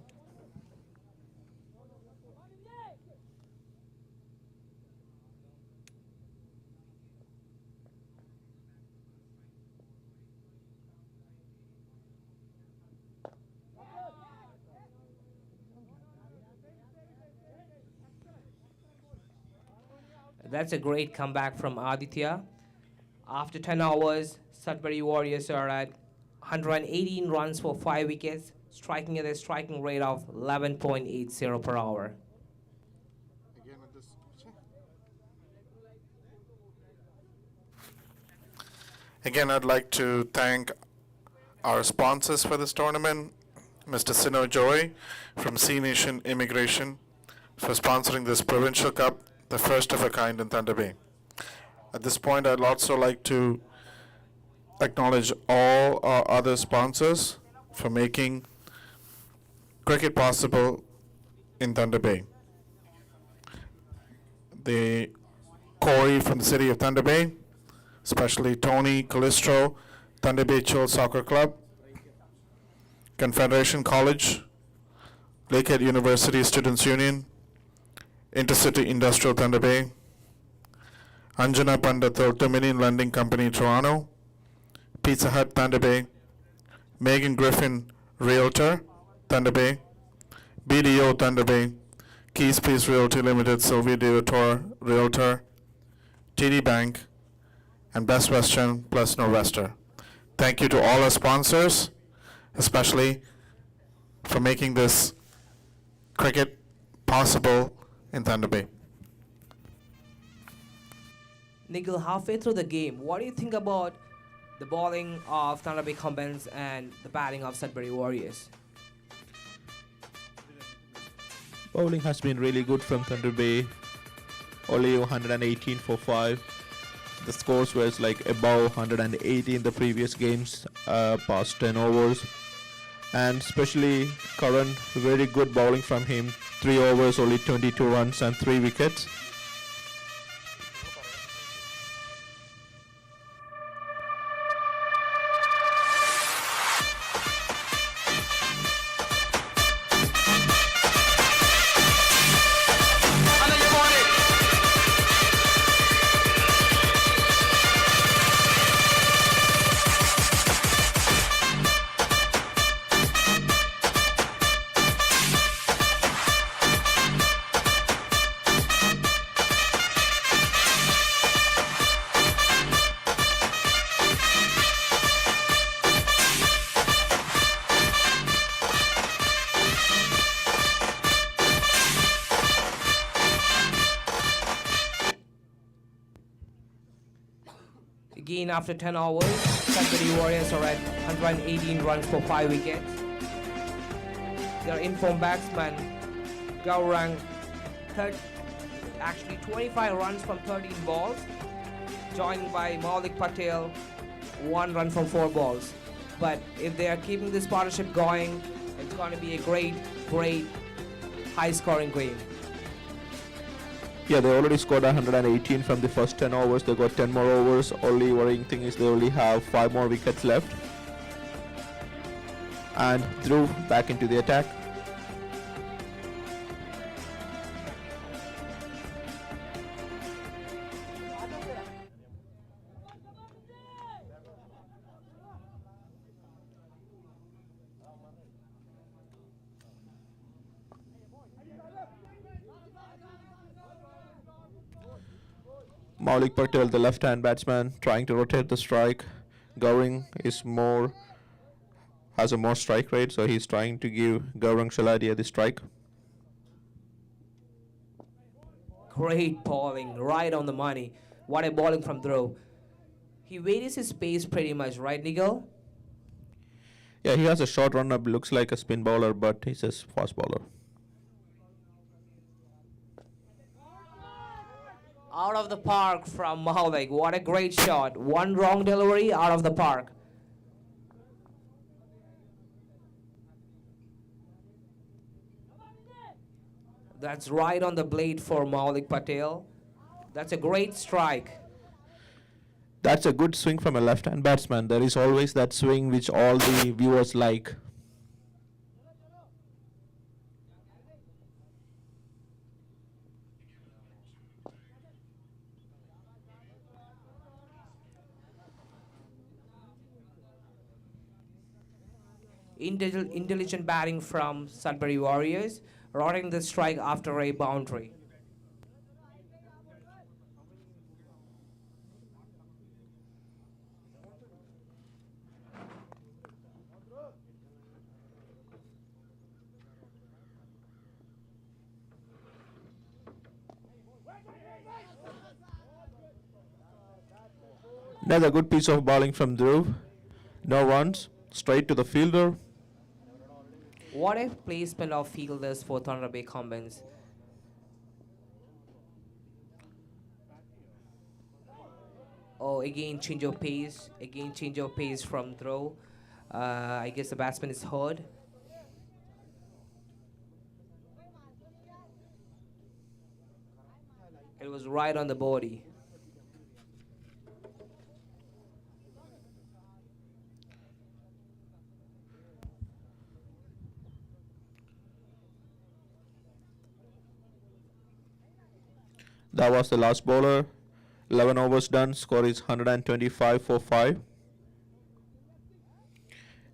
That's a great comeback from Aditya. After 10 overs, Sudbury Warriors are at 118 runs for 5 wickets, striking at a striking rate of 11.80 per hour. Again, I'd like to thank our sponsors for this tournament, Mr. Sino Joy from C Nation Immigration, for sponsoring this Provincial Cup, the first of a kind in Thunder Bay. At this point, I'd also like to acknowledge all our other sponsors for making cricket possible in Thunder Bay. The Corey from the city of Thunder Bay, especially Tony Calistro, Thunder Bay Children's Soccer Club, Confederation College, Lakehead University Students Union, Intercity Industrial Thunder Bay, Anjana Pandathur Dominion Lending Company Toronto, Pizza Hut Thunder Bay, Megan Griffin Realtor Thunder Bay, BDO Thunder Bay, Keys Peace Realty Limited, Sylvia DeVitor Realtor, TD Bank, and Best Western plus Norvester. Thank you to all our sponsors, especially for making this cricket possible in Thunder Bay. Nikhil, halfway through the game, what do you think about the bowling of Thunder Bay Kombans and the batting of Sudbury Warriors? Bowling has been really good from Thunder Bay. Only 118 for 5. The scores were like above 180 in the previous games, past 10 overs. And especially Karan, very good bowling from him. 3 overs, only 22 runs and 3 wickets. Again, after 10 overs, Sudbury Warriors are at 118 runs for 5 wickets. Their informed batsman, Gaurang, 25 runs from 13 balls, joined by Maulik Patel, 1 run from 4 balls. But if they are keeping this partnership going, it's going to be a great, high-scoring game. Yeah, they already scored 118 from the first 10 overs. They got 10 more overs. Only worrying thing is they only have 5 more wickets left. And Dhruv back into the attack. Maulik Patel, the left-hand batsman, trying to rotate the strike. Gaurang has a more strike rate, so he's trying to give Gaurang Shaladia the strike. Great bowling, right on the money. What a bowling from Dhruv. He varies his pace pretty much, right, Nigel? Yeah, he has a short run-up, looks like a spin bowler, but he's a fast bowler. Out of the park from Maulik. What a great shot. One wrong delivery, out of the park. That's right on the blade for Maulik Patel. That's a great strike. That's a good swing from a left-hand batsman. There is always that swing which all the viewers like. Intelligent batting from Sudbury Warriors, rotating the strike after a boundary. Another good piece of bowling from Dhruv. No runs, straight to the fielder. What a placement of fielders for Thunder Bay Kombans. Oh, again change of pace. Again change of pace from Dhruv. I guess the batsman is hurt. It was right on the body. That was the last bowler. 11 overs done. Score is 125 for 5.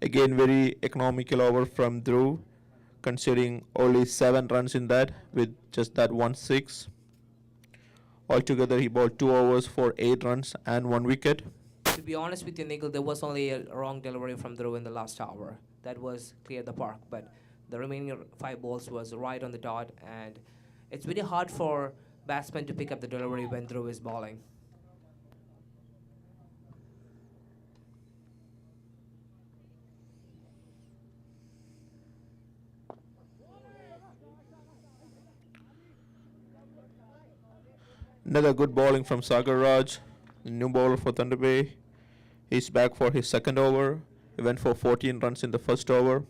Again, very economical over from Dhruv, considering only 7 runs in that with just that 1 6. Altogether, he bowled 2 overs for 8 runs and 1 wicket. To be honest with you, Nigel, there was only a wrong delivery from Dhruv in the last hour. That was clear the park, but the remaining 5 balls was right on the dot, and it's very hard for batsmen to pick up the delivery when Dhruv is bowling. Another good bowling from Sagar Raj, the new bowler for Thunder Bay. He's back for his second over. He went for 14 runs in the first over.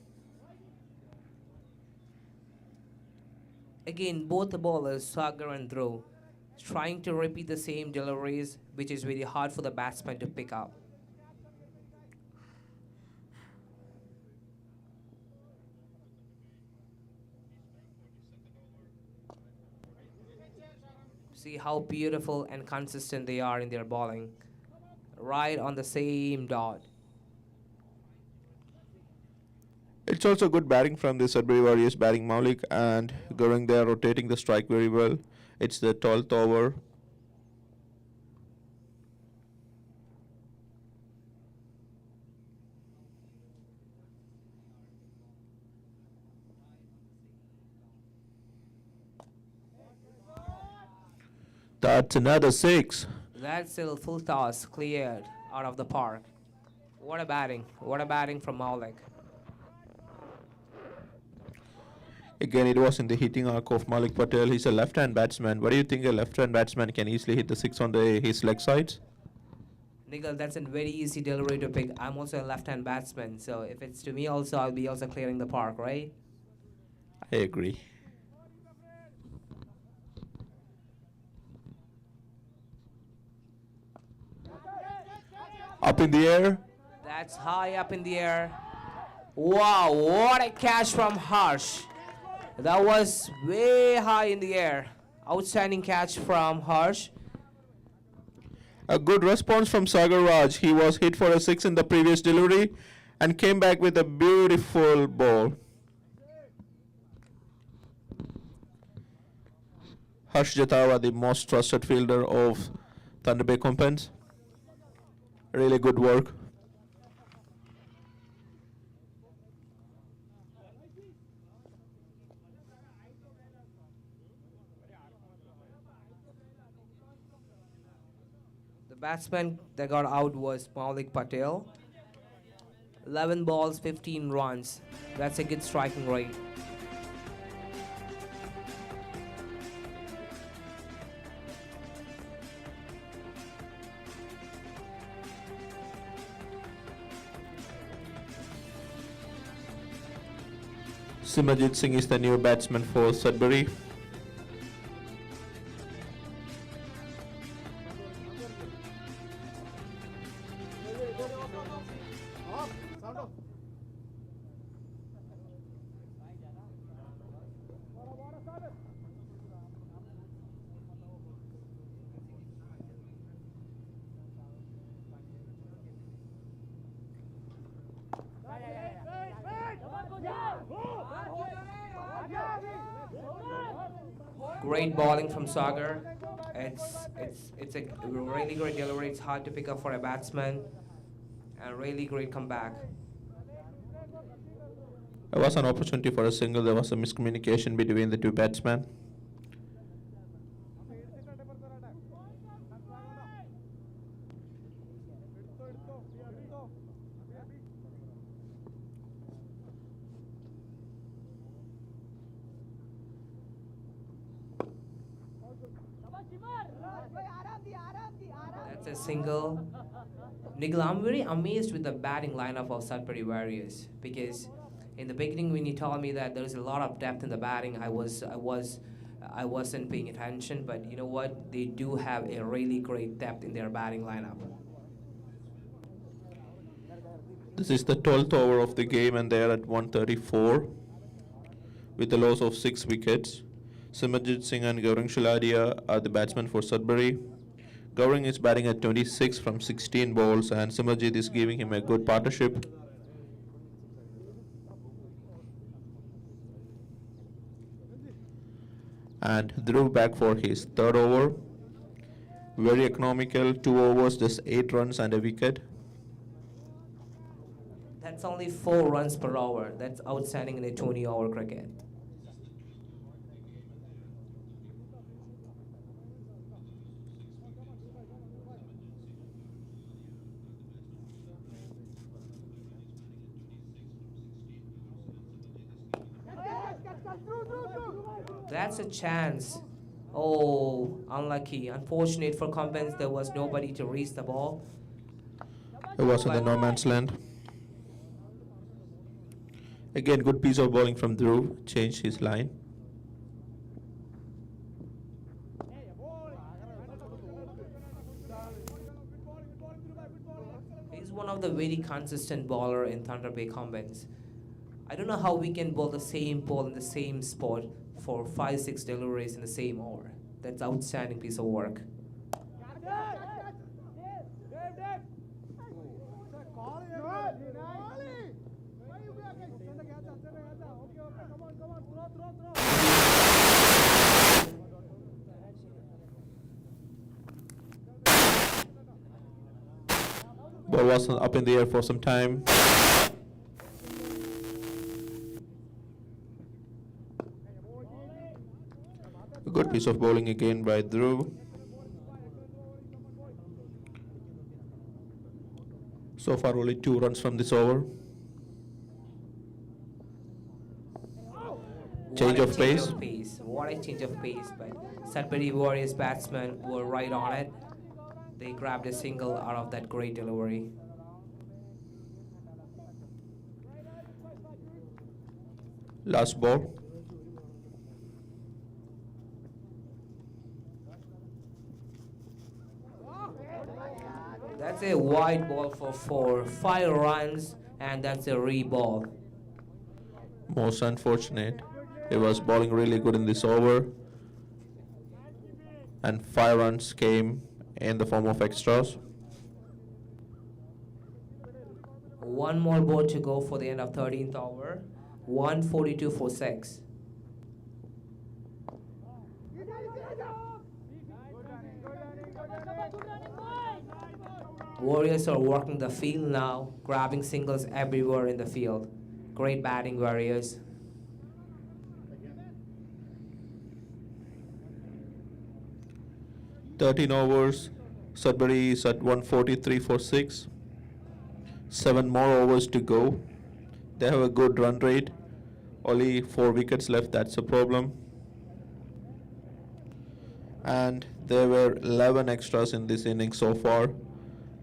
Again, both the bowlers, Sagar and Dhruv, trying to repeat the same deliveries, which is very hard for the batsman to pick up. See how beautiful and consistent they are in their bowling. Right on the same dot. It's also good batting from the Sudbury Warriors, batting Maulik and Gaurang there, rotating the strike very well. It's the 12th over. That's another 6. That's a full toss cleared out of the park. What a batting. What a batting from Malik. Again, it was in the hitting arc of Malik Patel. He's a left-hand batsman. What do you think a left-hand batsman can easily hit the six on his leg sides? Nigel, that's a very easy delivery to pick. I'm also a left-hand batsman, so if it's to me also, I'll be also clearing the park, right? I agree. Up in the air. That's high up in the air. Wow, what a catch from Harsh. That was way high in the air. Outstanding catch from Harsh. A good response from Sagar Raj. He was hit for a six in the previous delivery and came back with a beautiful ball. Harsh Jatawa, the most trusted fielder of Thunder Bay Kombans. Really good work. The batsman that got out was Malik Patel. 11 balls, 15 runs. That's a good striking rate. Simajit Singh is the new batsman for Sudbury. Great bowling from Sagar. It's a really great delivery. It's hard to pick up for a batsman. And really great comeback. There was an opportunity for a single. There was a miscommunication between the two batsmen. That's a single. Nikhil, I'm very amazed with the batting lineup of Sudbury Warriors because in the beginning when you told me that there's a lot of depth in the batting, I wasn't paying attention. But you know what? They do have a really great depth in their batting lineup. This is the 12th over of the game and they are at 134 with a loss of 6 wickets. Simajit Singh and Gaurang Shiladia are the batsmen for Sudbury. Gaurang is batting at 26 from 16 balls and Simajit is giving him a good partnership. And Dhruv back for his third over. Very economical, 2 overs, just 8 runs and a wicket. That's only 4 runs per over. That's outstanding in a 20-over cricket. That's a chance. Oh, unlucky. Unfortunate for Kombans, there was nobody to reach the ball. It was in the no man's land. Again, good piece of bowling from Dhruv, changed his line. He's one of the very consistent bowler in Thunder Bay Kombans. I don't know how we can bowl the same ball in the same spot for 5-6 deliveries in the same over. That's outstanding piece of work. Ball was up in the air for some time. A good piece of bowling again by Dhruv. So far only 2 runs from this over. Change of pace. What a change of pace. But Sudbury Warriors batsmen were right on it. They grabbed a single out of that great delivery. Last ball. That's a wide ball for 4, 5 runs, and that's a re-ball. Most unfortunate. He was bowling really good in this over. And 5 runs came in the form of extras. One more ball to go for the end of 13th over. 142 for 6. Warriors are working the field now, grabbing singles everywhere in the field. Great batting, Warriors. "13 overs, Sudbury is at 143 for 6. 7 more overs to go. They have a good run rate. Only 4 wickets left, that's a problem. And there were 11 extras in this inning so far.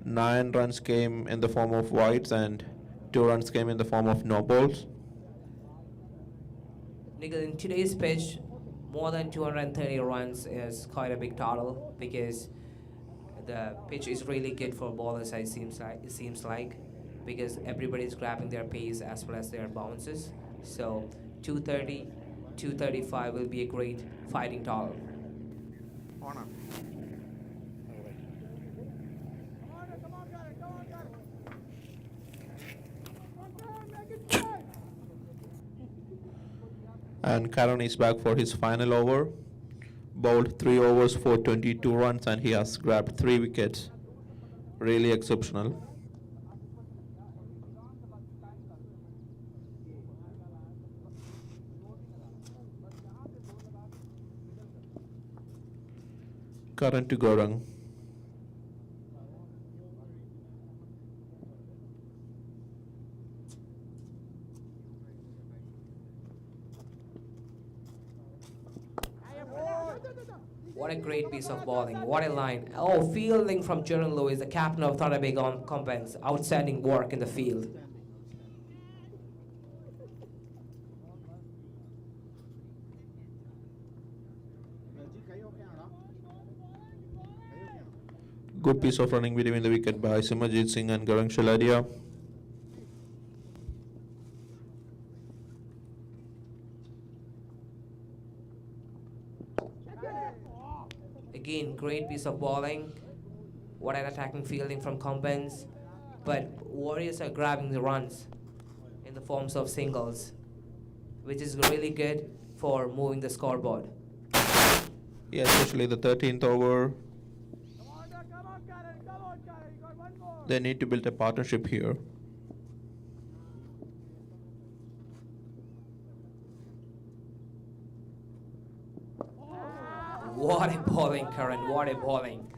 9 runs came in the form of wides and 2 runs came in the form of no balls. Nikhil, in today's pitch, more than 230 runs is quite a big total because the pitch is really good for bowlers, it seems like, because everybody's grabbing their pace as well as their bounces. So 230, 235 will be a great fighting total. And Karan is back for his final over. Bowled 3 overs for 22 runs and he has grabbed 3 wickets. Really exceptional. Karan to Gaurang. What a great piece of bowling. What a line. Oh, fielding from Jerome Lewis, the captain of Sudbury Kombans. Outstanding work in the field. Good piece of running between the wicket by Simajit Singh and Garang Shaladia. Again, great piece of bowling. What an attacking fielding from Kombans. But Warriors are grabbing the runs in the forms of singles, which is really good for moving the scoreboard. Yeah, especially the 13th over. They need to build a partnership here. What a bowling, Karan. What a bowling.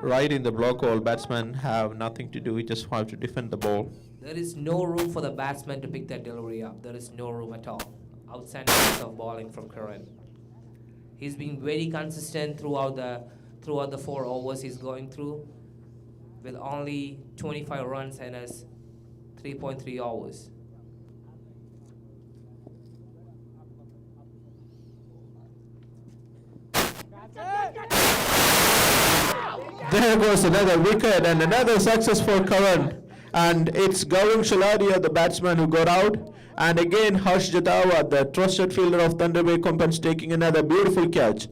Right in the block hole, batsmen have nothing to do. We just have to defend the ball. There is no room for the batsman to pick that delivery up. There is no room at all. Outstanding piece of bowling from Karan. He's been very consistent throughout the 4 overs he's going through, with only 25 runs and his 3.3 overs. There goes another wicket and another success for Karan. And it's Gaurang Shaladia, the batsman, who got out. And again, Harsh Jatawa, the trusted fielder of Thunder Bay Kombans, taking another beautiful catch.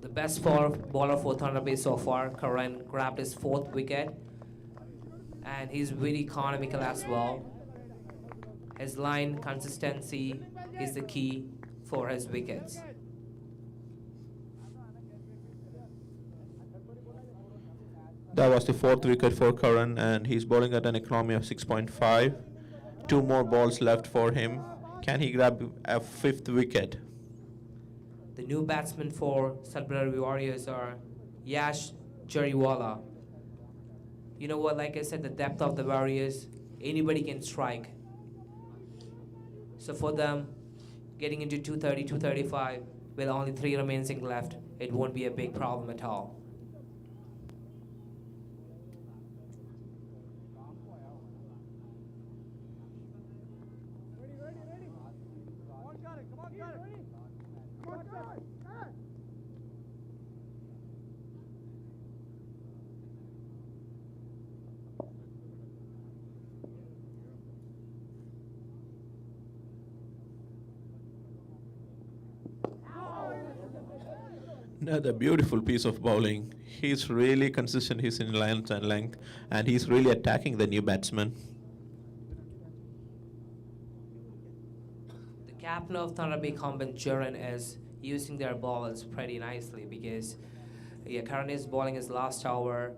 The best bowler for Thunder Bay so far, Karan, grabbed his 4th wicket. And he's very economical as well. His line consistency is the key for his wickets. That was the 4th wicket for Karan, and he's bowling at an economy of 6.5. 2 more balls left for him. Can he grab a 5th wicket? The new batsmen for Sudbury Warriors are Yash Jariwala. You know what, like I said, the depth of the Warriors, anybody can strike. So for them, getting into 230, 235, with only 3 remaining left, it won't be a big problem at all. Another beautiful piece of bowling. He's really consistent. He's in length and length, and he's really attacking the new batsman. The captain of Thunder Bay Kombans, Jaron, is using their balls pretty nicely because Karan is bowling his last over.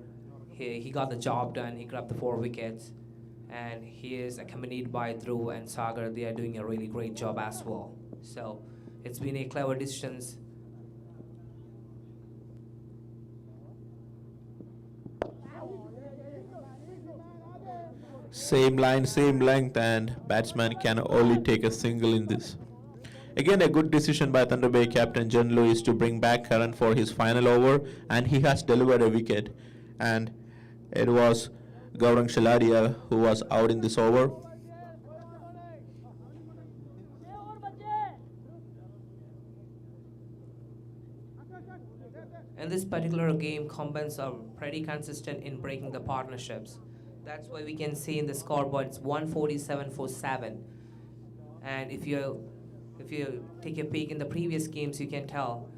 He got the job done. He grabbed the 4 wickets, and he is accompanied by Dhruv and Sagar. They are doing a really great job as well. So it's been a clever decision. Same line, same length, and batsman can only take a single in this. Again, a good decision by Thunder Bay captain John Lewis to bring back Karan for his final over, and he has delivered a wicket. And it was Gaurang Shaladia who was out in this over. In this particular game, Kombans are pretty consistent in breaking the partnerships. That's why we can see in the scoreboard it's 147 for 7. And if you take a peek in the previous games, you can tell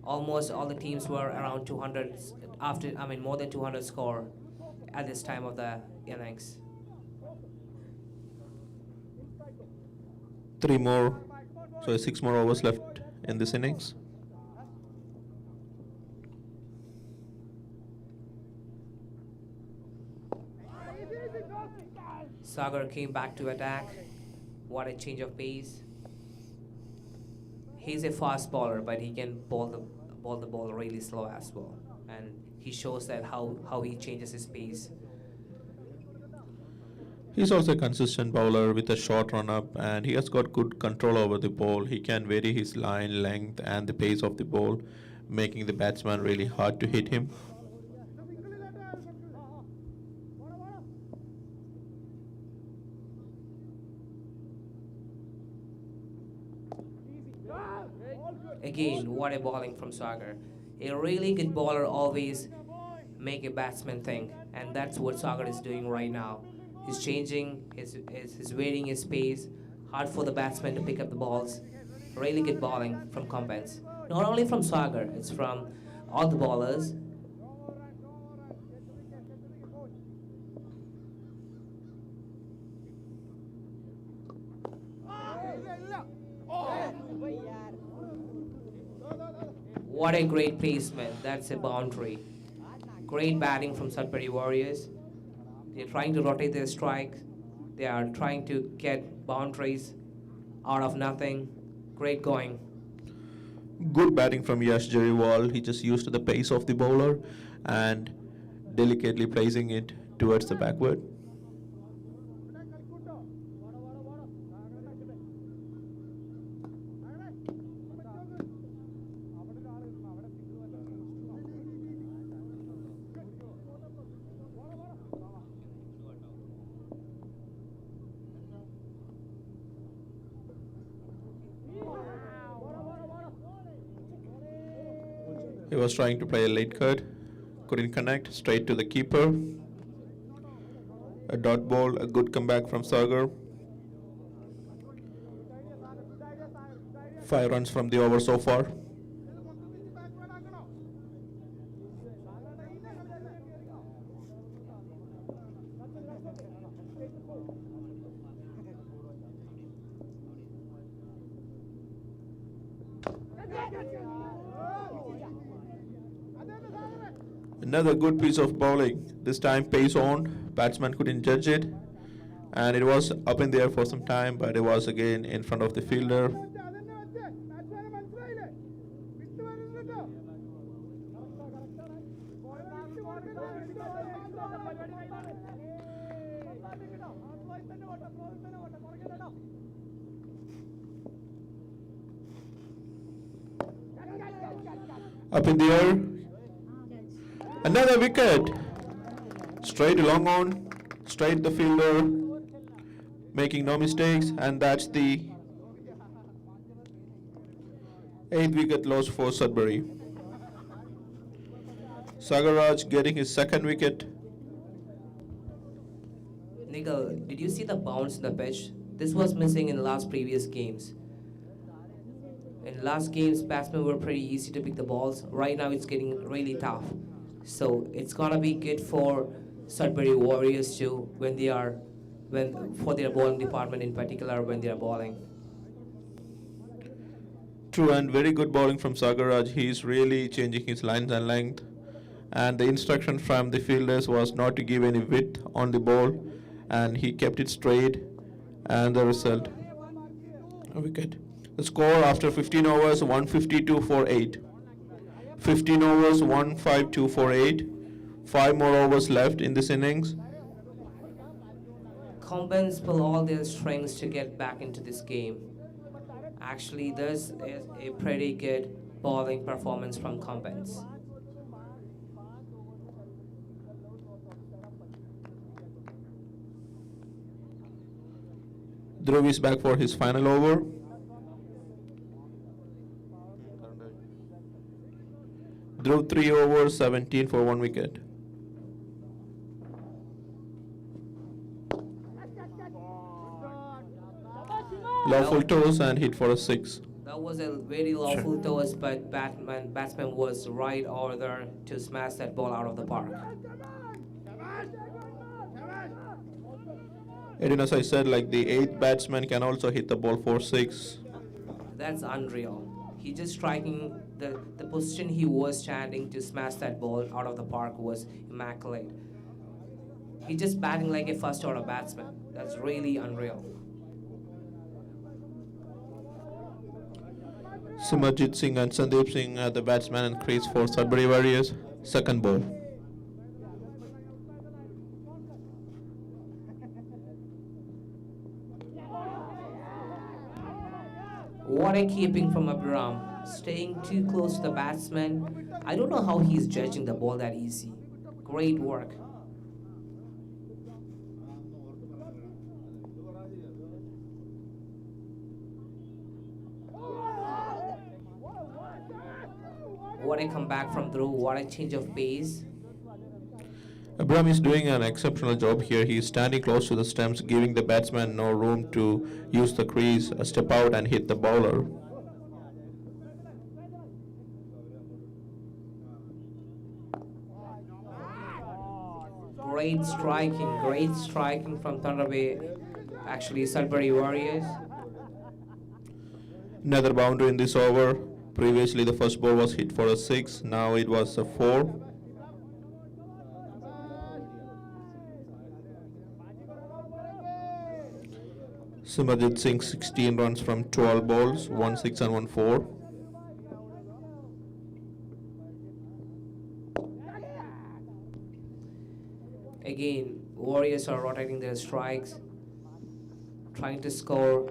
almost all the teams were around 200 more than 200 score at this time of the innings. 6 more overs left in this innings. Sagar came back to attack. What a change of pace. He's a fast bowler, but he can bowl the ball really slow as well. And he shows that how he changes his pace. He's also a consistent bowler with a short run-up, and he has got good control over the ball. He can vary his line, length, and the pace of the ball, making the batsman really hard to hit him. Again, what a bowling from Sagar. A really good bowler always make a batsman think, and that's what Sagar is doing right now. He's changing, he's varying his pace, hard for the batsman to pick up the balls. Really good bowling from Kombans. Not only from Sagar, it's from all the bowlers. What a great placement. That's a boundary. Great batting from Sudbury Warriors. They're trying to rotate their strike. They are trying to get boundaries out of nothing. Great going. Good batting from Yash Jariwal. He just used the pace of the bowler and delicately placing it towards the backward. He was trying to play a late cut, couldn't connect, straight to the keeper. A dot ball, a good comeback from Sagar. 5 runs from the over so far. Another good piece of bowling. This time pace on. Batsman couldn't judge it. And it was up in the air for some time, but it was again in front of the fielder. Up in the air. Another wicket. Straight long on. Straight the fielder. Making no mistakes. And that's the 8th wicket loss for Sudbury. Sagaraj getting his 2nd wicket. Nigel, did you see the bounce in the pitch? This was missing in last previous games. In last games, batsmen were pretty easy to pick the balls. Right now, it's getting really tough. So it's gonna be good for Sudbury Warriors too for their bowling department in particular when they are bowling. True, and very good bowling from Sagaraj. He's really changing his lines and length. And the instruction from the fielders was not to give any width on the ball. And he kept it straight. And the result, a wicket. The score after 15 overs, 152 for 8. 15 overs, 152 for 8. 5 more overs left in this innings. Kombans pull all their strengths to get back into this game. Actually, this is a pretty good bowling performance from Kombans. Dhruv is back for his final over. Dhruv 3 overs, 17 for 1 wicket. Lawful toss and hit for a 6. That was a very lawful toss, but batsman was right over there to smash that ball out of the park. And as I said, like the 8th batsman can also hit the ball for 6. That's unreal. He just striking the position he was standing to smash that ball out of the park was immaculate. He just batting like a first order batsman. That's really unreal. Simarjit Singh and Sandeep Singh are the batsman and crease for Sudbury Warriors. 2nd ball. What a keeping from Abhiram. Staying too close to the batsman. I don't know how he's judging the ball that easy. Great work. What a comeback from Dhruv. What a change of pace. Abram is doing an exceptional job here. He is standing close to the stumps, giving the batsman no room to use the crease, step out and hit the bowler. Great striking from Thunder Bay, actually Sudbury Warriors. Another boundary in this over. Previously the first ball was hit for a 6, now it was a 4. Simarjit Singh 16 runs from 12 balls, 1 6 and 1 4. Again, Warriors are rotating their strikes, trying to score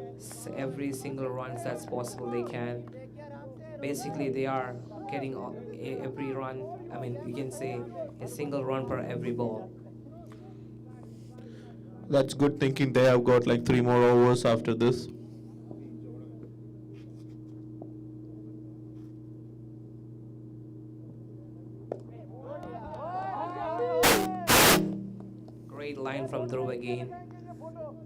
every single runs that's possible they can. Basically, they are getting every run, I mean, you can say a single run per every ball. That's good thinking. They have got like 3 more overs after this. Great line from Dhruv again.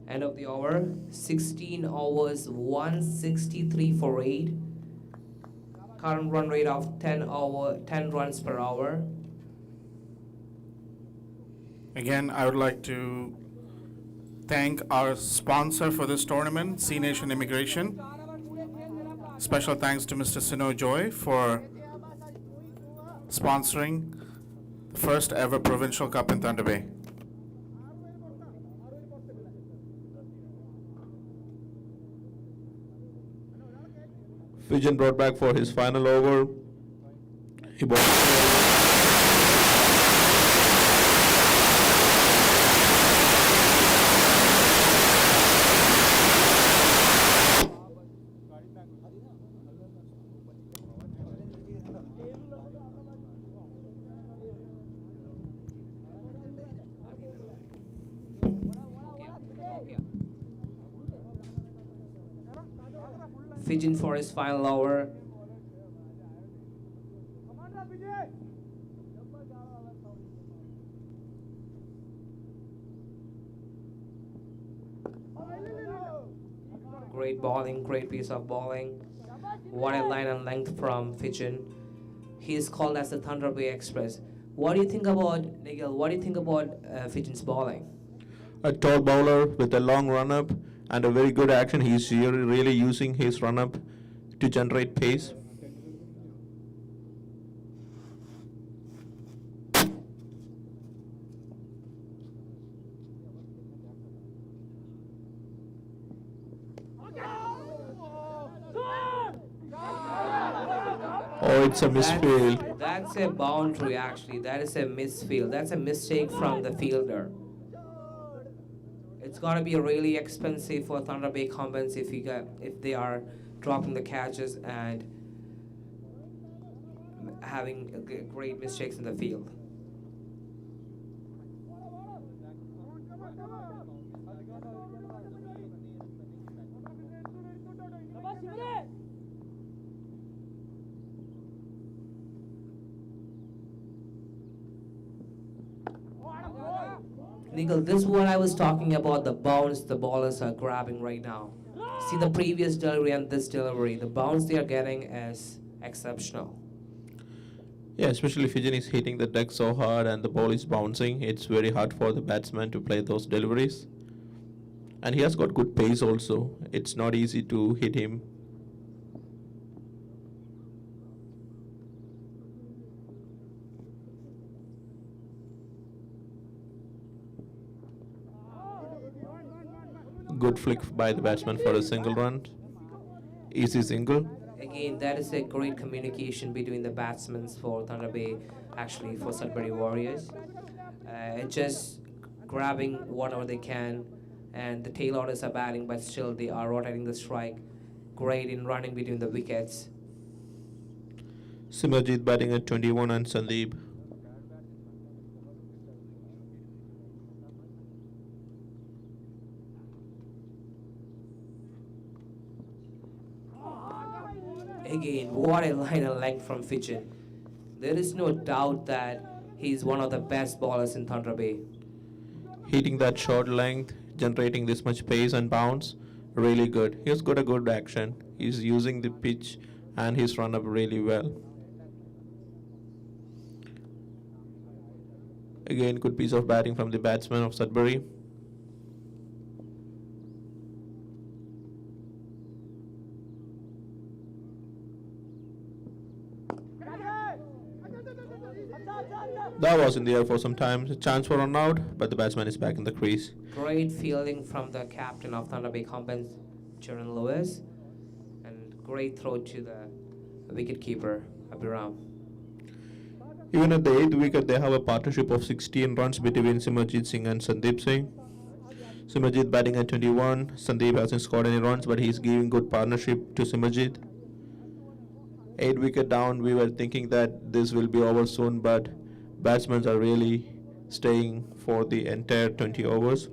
End of the over. 16 overs, 163 for 8. Current run rate of 10 runs per hour. Again, I would like to thank our sponsor for this tournament, C Nation Immigration. Special thanks to Mr. Sino Joy for sponsoring the first ever Provincial Cup in Thunder Bay. Fijan brought back for his final over. He bowled Fijin for his final over. Great bowling, great piece of bowling. What a line and length from Fijin. He is called as the Thunder Bay Express. What do you think about, Nigel, what do you think about Fijin's bowling? A tall bowler with a long run-up and a very good action. He's really using his run-up to generate pace. Oh, it's a misfield. That's a boundary actually. That is a misfield. That's a mistake from the fielder. It's gonna be really expensive for Thunder Bay Kombans if they are dropping the catches and having great mistakes in the field. Nicole, this is what I was talking about, the bounce the ballers are grabbing right now. See the previous delivery and this delivery, the bounce they are getting is exceptional. Yeah, especially Fijin is hitting the deck so hard and the ball is bouncing. It's very hard for the batsman to play those deliveries. And he has got good pace also. It's not easy to hit him. Good flick by the batsman for a single run. Easy single. Again, that is a great communication between the batsmen for Thunder Bay, actually for Sudbury Warriors. Just grabbing whatever they can, and the tail orders are batting, but still they are rotating the strike. Great in running between the wickets. Simarjit batting at 21 and Sandeep. Again, what a line and length from Fijin. There is no doubt that he's one of the best bowlers in Thunder Bay. Hitting that short length, generating this much pace and bounce, really good. He's got a good action. He's using the pitch and his run up really well. Again, good piece of batting from the batsman of Sudbury. That was in the air for some time. A chance for run out, but the batsman is back in the crease. Great fielding from the captain of Thunder Bay Kombans, Jaron Lewis, and great throw to the wicketkeeper, Abhiram. Even at the 8th wicket, they have a partnership of 16 runs between Simarjit Singh and Sandeep Singh. Simarjit batting at 21. Sandeep hasn't scored any runs, but he's giving good partnership to Simarjit. 8 wicket down, we were thinking that this will be over soon, but batsmen are really staying for the entire 20 overs.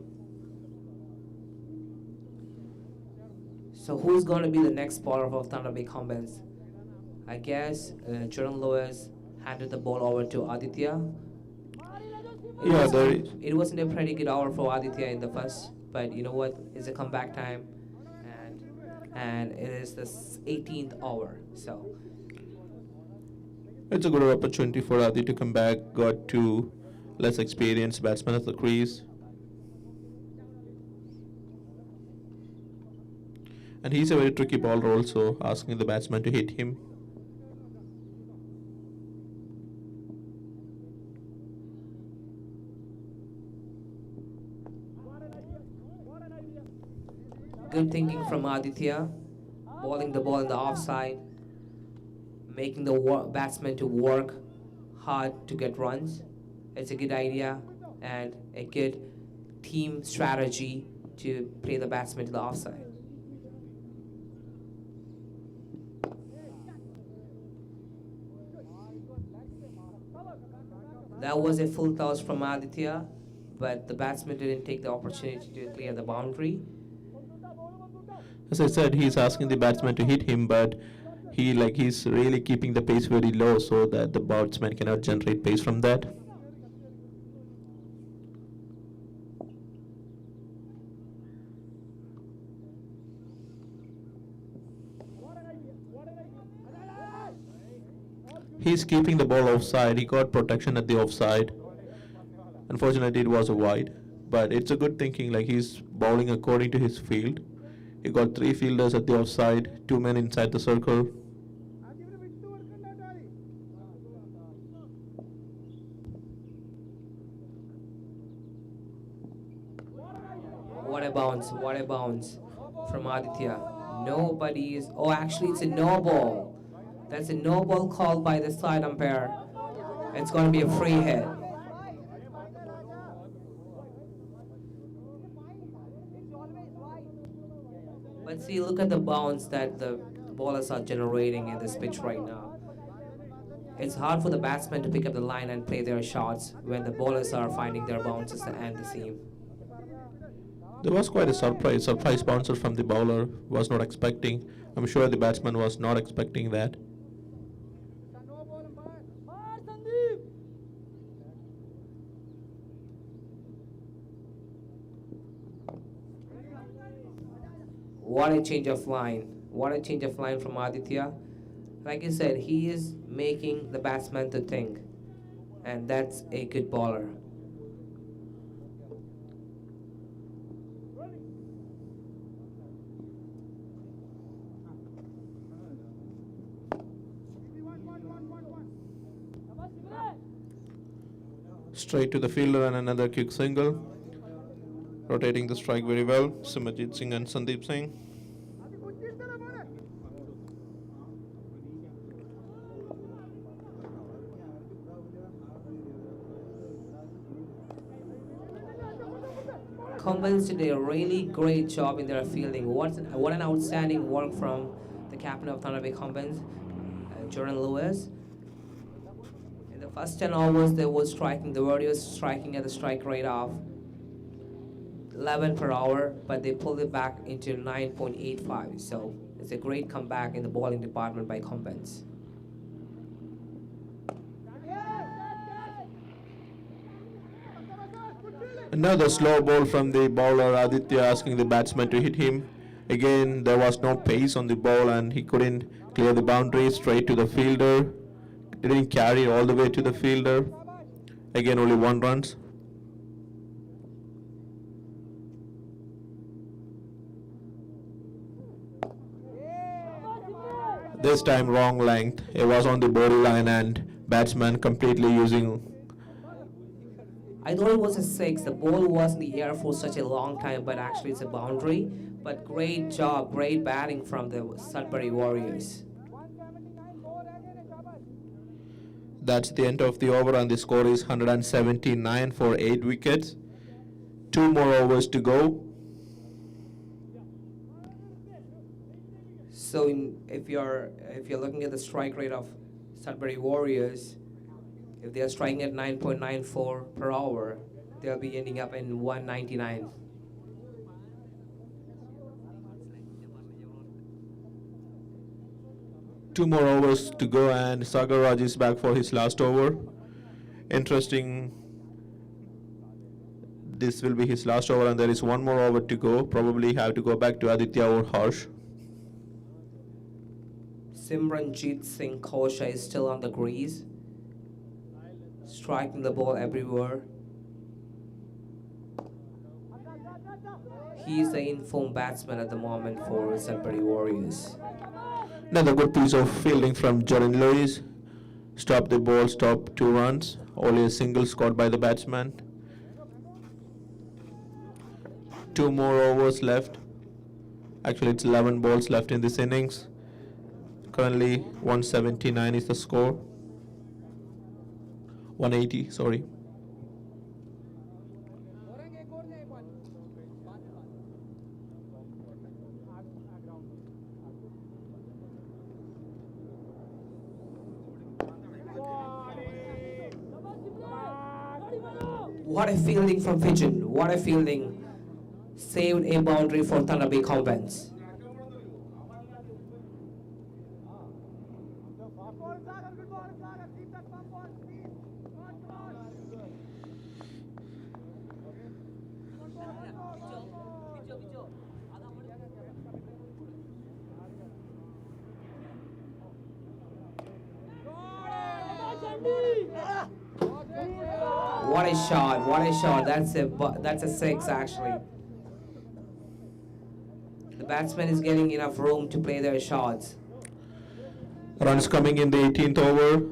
So who's going to be the next bowler for Thunder Bay Kombans? I guess Jaron Lewis handed the ball over to Aditya. It wasn't a pretty good hour for Aditya in the first, but you know what? It's a comeback time, and it is the 18th hour. So it's a good opportunity for Adi to come back. Got two less experienced batsmen at the crease. And he's a very tricky bowler also, asking the batsman to hit him. good thinking from Aditya, bowling the ball in the offside, making the batsman to work hard to get runs. It's a good idea and a good team strategy to play the batsman to the offside. That was a full toss from Aditya, but the batsman didn't take the opportunity to clear the boundary. As I said, he's asking the batsman to hit him, but he's really keeping the pace very low so that the batsman cannot generate pace from that. He's keeping the ball offside. He got protection at the offside. Unfortunately, it was a wide, but it's a good thinking. Like, he's bowling according to his field. He got 3 fielders at the offside, 2 men inside the circle. What a bounce, what a bounce from Aditya. Nobody is, oh actually it's a no ball. That's a no ball called by the side umpire. It's going to be a free hit. But see, look at the bounce that the bowlers are generating in this pitch right now. It's hard for the batsmen to pick up the line and play their shots when the bowlers are finding their bounces and the seam. There was quite a surprise bouncer from the bowler. Was not expecting. I'm sure the batsman was not expecting that. What a change of line. What a change of line from Aditya. Like I said, he is making the batsman to think. And that's a good bowler. Straight to the fielder and another quick single. Rotating the strike very well. Simajit Singh and Sandeep Singh. Kombans did a really great job in their fielding. What an outstanding work from the captain of Thunder Bay Kombans, Jordan Lewis. In the first 10 overs, they were striking. The Warriors striking at the strike rate of 11 per hour, but they pulled it back into 9.85. So it's a great comeback in the bowling department by Kombans. Another slow ball from the bowler Aditya, asking the batsman to hit him. Again, there was no pace on the ball and he couldn't clear the boundary. Straight to the fielder. Didn't carry all the way to the fielder. Again, only 1 run. This time wrong length. It was on the borderline and batsman completely using. I thought it was a 6. The ball was in the air for such a long time, but actually it's a boundary. But great job, great batting from the Sudbury Warriors. That's the end of the over and the score is 179 for 8 wickets. 2 more overs to go. So if you're looking at the strike rate of Sudbury Warriors, if they are striking at 9.94 per hour, they'll be ending up in 199. Two more overs to go and Sagar Raj is back for his last over. Interesting. This will be his last over and there is 1 more over to go. Probably have to go back to Aditya or Harsh. Simranjit Singh Kosha is still on the crease, striking the ball everywhere. He is the informed batsman at the moment for Sudbury Warriors. Another good piece of fielding from Jordan Lewis. Stop the ball, stop 2 runs. Only a single scored by the batsman. 2 more overs left. Actually, it's 11 balls left in this innings. Currently, 179 is the score. 180, sorry. What a fielding from Pigeon. What a fielding. Saved a boundary for Thunder Bay Kombans. What a shot! What a shot! That's a six actually. The batsman is getting enough room to play their shots. Runs coming in the 18th over.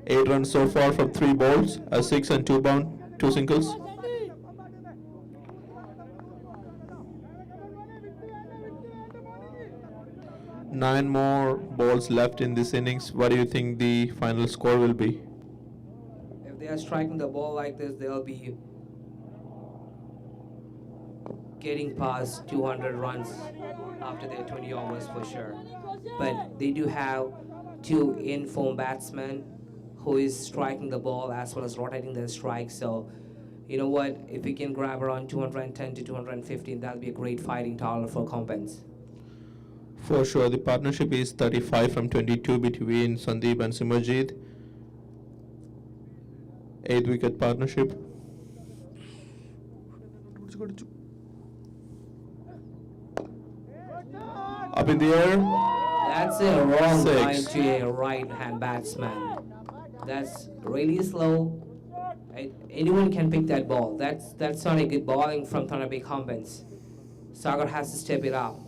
8 runs so far from 3 balls. A 6 and 2 bound, 2 singles. Nine more balls left in this innings. What do you think the final score will be? If they are striking the ball like this, they'll be getting past 200 runs after their 20 overs for sure. But they do have 2 in-form batsmen who is striking the ball as well as rotating their strike. So, you know what? If we can grab around 210 to 215, that'll be a great fighting total for Kombans. For sure, the partnership is 35 from 22 between Sandeep and Simarjeet. 8th wicket partnership. Up in the air. That's a wrong Six. line to a right-hand batsman. That's really slow. Anyone can pick that ball. That's not a good bowling from Thunder Bay Kombans. Sagar has to step it up.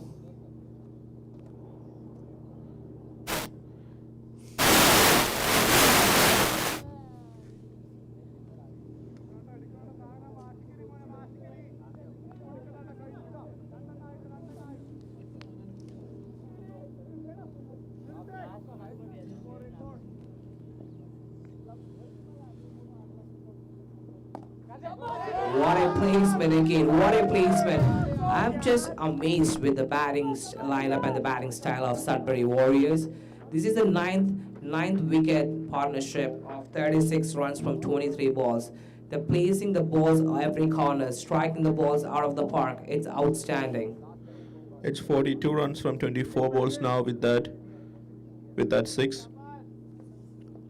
What a placement again, what a placement. I'm just amazed with the batting lineup and the batting style of Sudbury Warriors. This is the ninth wicket partnership of 36 runs from 23 balls. They're placing the balls every corner, striking the balls out of the park. It's outstanding. It's 42 runs from 24 balls now with that 6.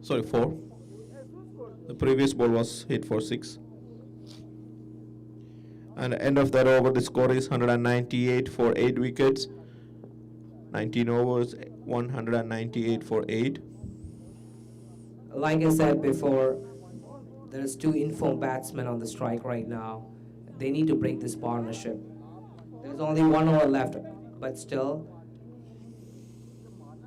Sorry, 4. The previous ball was hit for 6. And at the end of that over, the score is 198 for 8 wickets. 19 overs, 198 for 8. Like I said before, there's 2 informed batsmen on the strike right now. They need to break this partnership. There's only 1 over left, but still,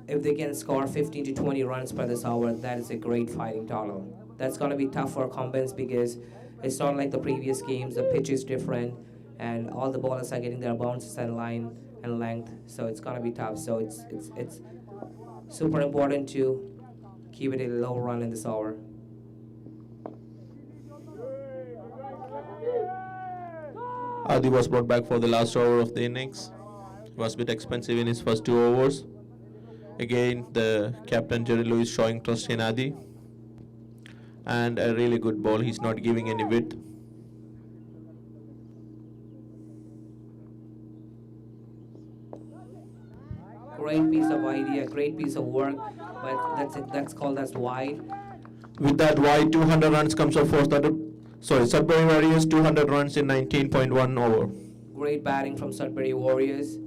if they can score 15 to 20 runs per this hour, that is a great fighting total. That's going to be tough for Kombans because it's not like the previous games. The pitch is different, and all the bowlers are getting their bounces and line and length, so it's going to be tough. So it's super important to keep it a low run in this hour. Adi was brought back for the last over of the innings. He was a bit expensive in his first 2 overs. Again, the captain Jerry Lewis showing trust in Adi. And a really good ball. He's not giving any width. Great piece of idea, great piece of work, but that's called as wide. With that wide, 200 runs comes up for Sudbury Warriors, 200 runs in 19.1 over. Great batting from Sudbury Warriors.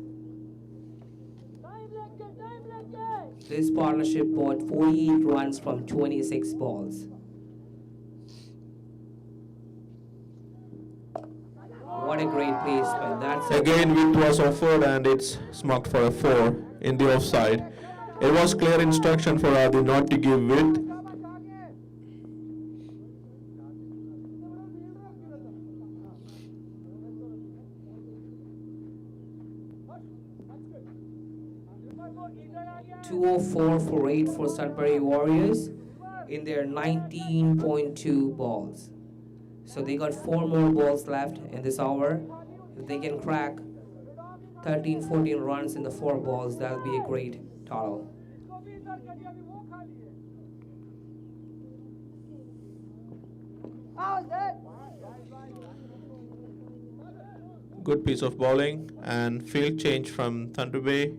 This partnership bought 48 runs from 26 balls. What a great placement. That's Again, width was offered and it's marked for a 4 in the offside. It was clear instruction for Adi not to give width. .204 for 8 for Sudbury Warriors in their 19.2 balls. So they got 4 more balls left in this hour. If they can crack 13-14 runs in the 4 balls, that'll be a great total. Good piece of bowling and field change from Thunder Bay.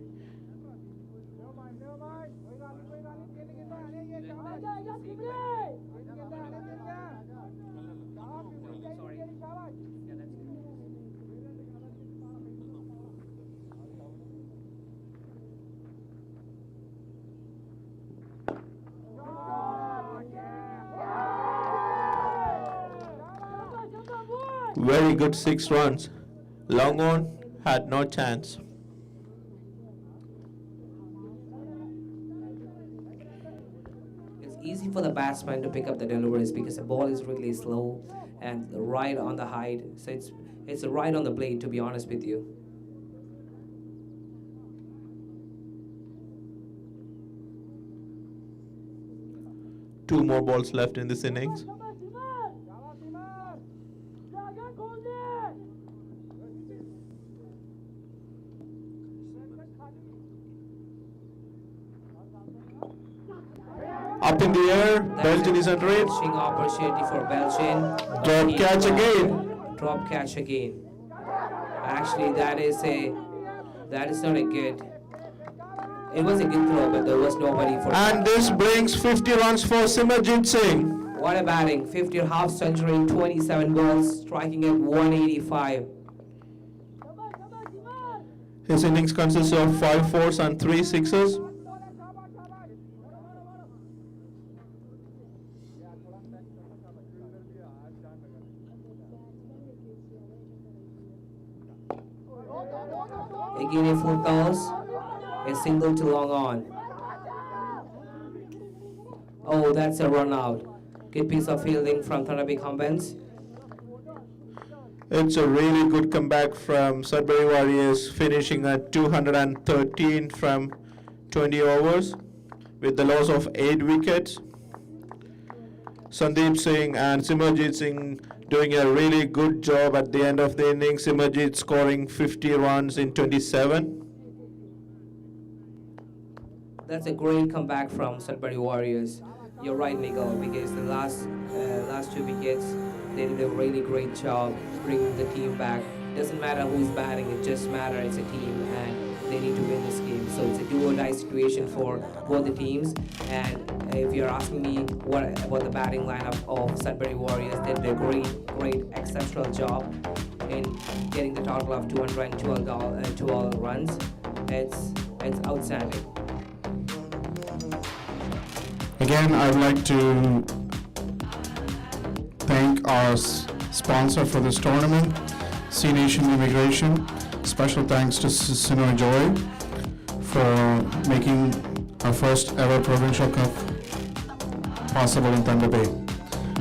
Very good 6 runs. Long on had no chance. It's easy for the batsman to pick up the deliveries because the ball is really slow and right on the height. So it's right on the blade, to be honest with you. Two more balls left in this innings. Up in the air, Belgian is under it. Catching opportunity for Belgian. Drop catch again. Drop catch again. Actually, that is not a good. It was a good throw, but there was nobody for. And this brings 50 runs for Simarjit Singh. What a batting! 50 half century, 27 balls, striking at 185. His innings consists of 5 fours and 3 sixes. Again, a full toss, a single to long on. Oh, that's a run out. Good piece of fielding from Thunder Bay Kombans. It's a really good comeback from Sudbury Warriors, finishing at 213 from 20 overs with the loss of 8 wickets. Sandeep Singh and Simarjit Singh doing a really good job at the end of the innings. Simarjit scoring 50 runs in 27. That's a great comeback from Sudbury Warriors. You're right, Miguel, because the last 2 wickets, they did a really great job bringing the team back. Doesn't matter who's batting, it just matters it's a team and they need to win this game. So it's a do-or-die situation for both the temes. And if you're asking me what about the batting lineup of Sudbury Warriors, they did a great, exceptional job in getting the total of 212 runs. It's outstanding. Again, I'd like to thank our sponsor for this tournament, C Nation Immigration. Special thanks to Sinoy Joy for making our first ever Provincial Cup possible in Thunder Bay.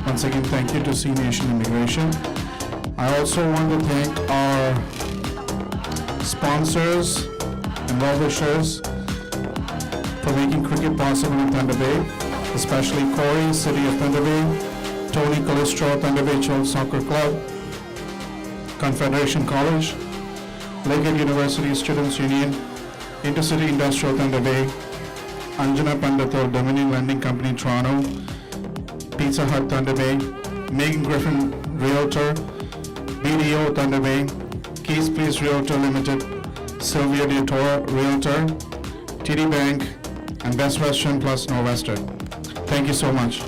Once again, thank you to C Nation Immigration. I also want to thank our sponsors and well-wishers for making cricket possible in Thunder Bay, especially Corey, City of Thunder Bay, Tony Calistro, Thunder Bay Children's Soccer Club, Confederation College, Lakehead University Students Union, Intercity Industrial Thunder Bay, Anjana Pandathur, Dominion Lending Company Toronto, Pizza Hut Thunder Bay, Megan Griffin Realtor, BDO Thunder Bay, Keys Place Realtor Limited, Sylvia Diatora Realtor, TD Bank, and Best Western plus Norwestern. Thank you so much.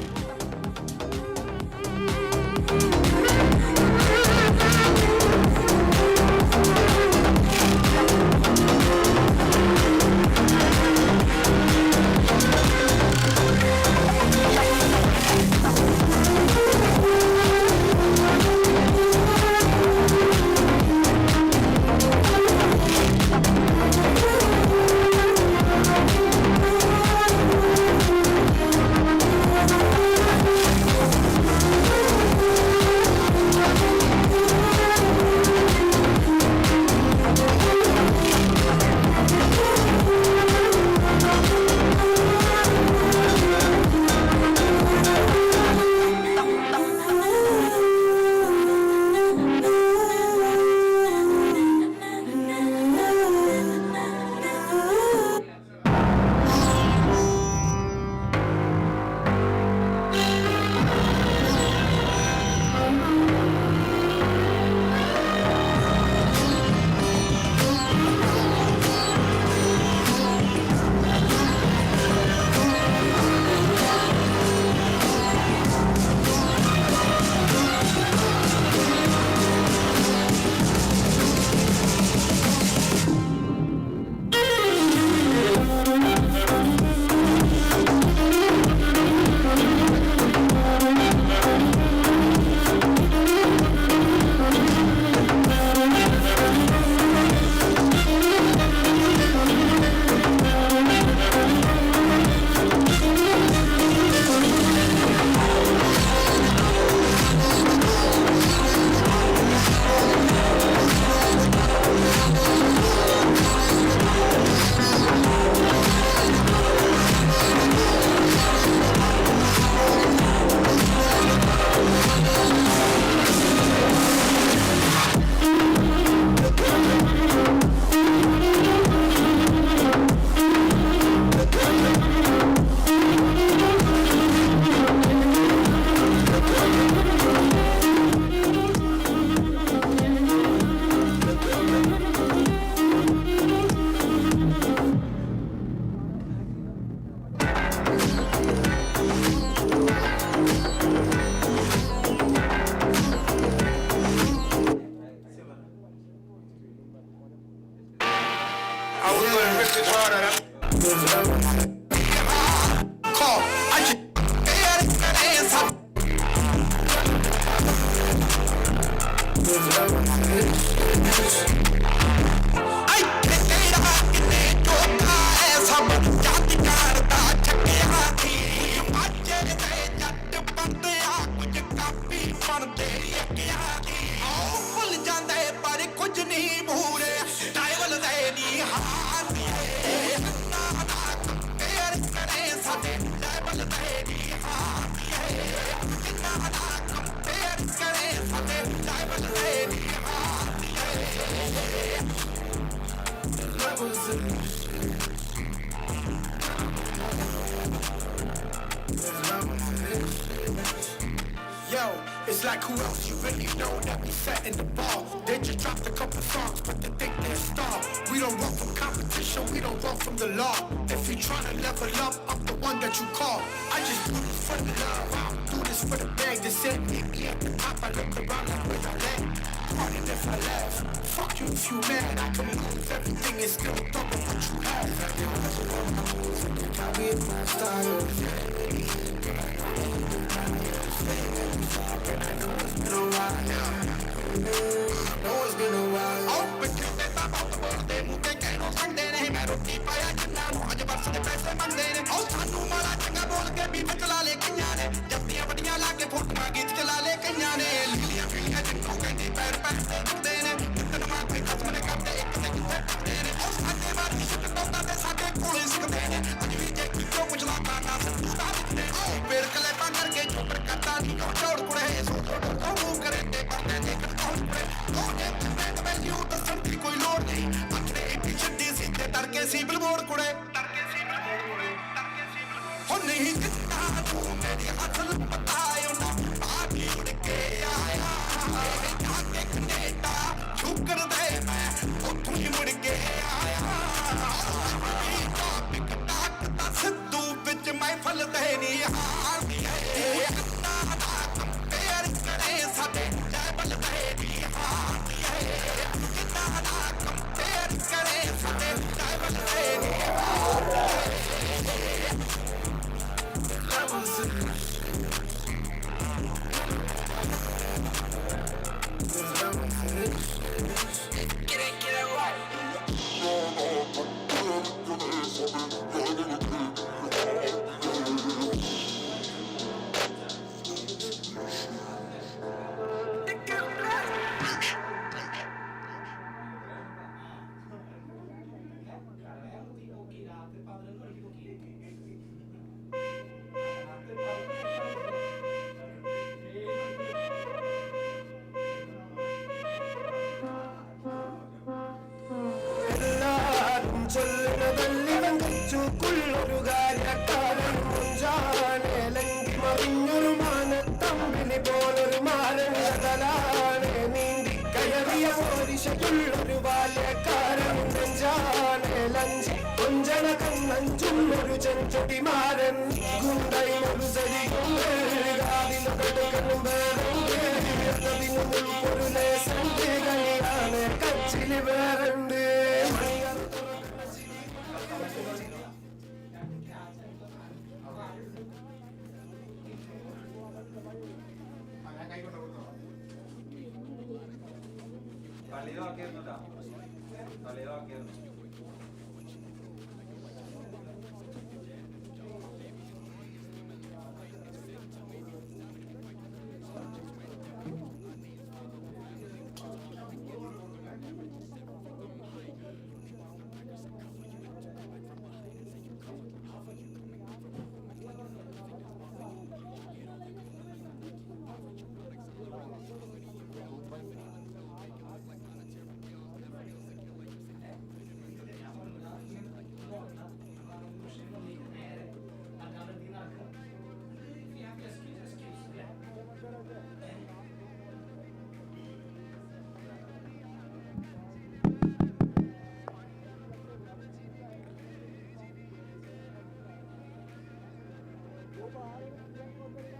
Yo, it's like who else you really know that be setting the ball. They just dropped a couple songs, but they think they're a star. We don't run from competition, we don't run from the law. If you tryna level up, I'm the one that you call. I just do this for the love, I don't do this for the bag. They said meet me at the top, I look around like where y'all at. Pardon if I laugh, fuck you if you mad. I can move everything and still double what you have. I with my style.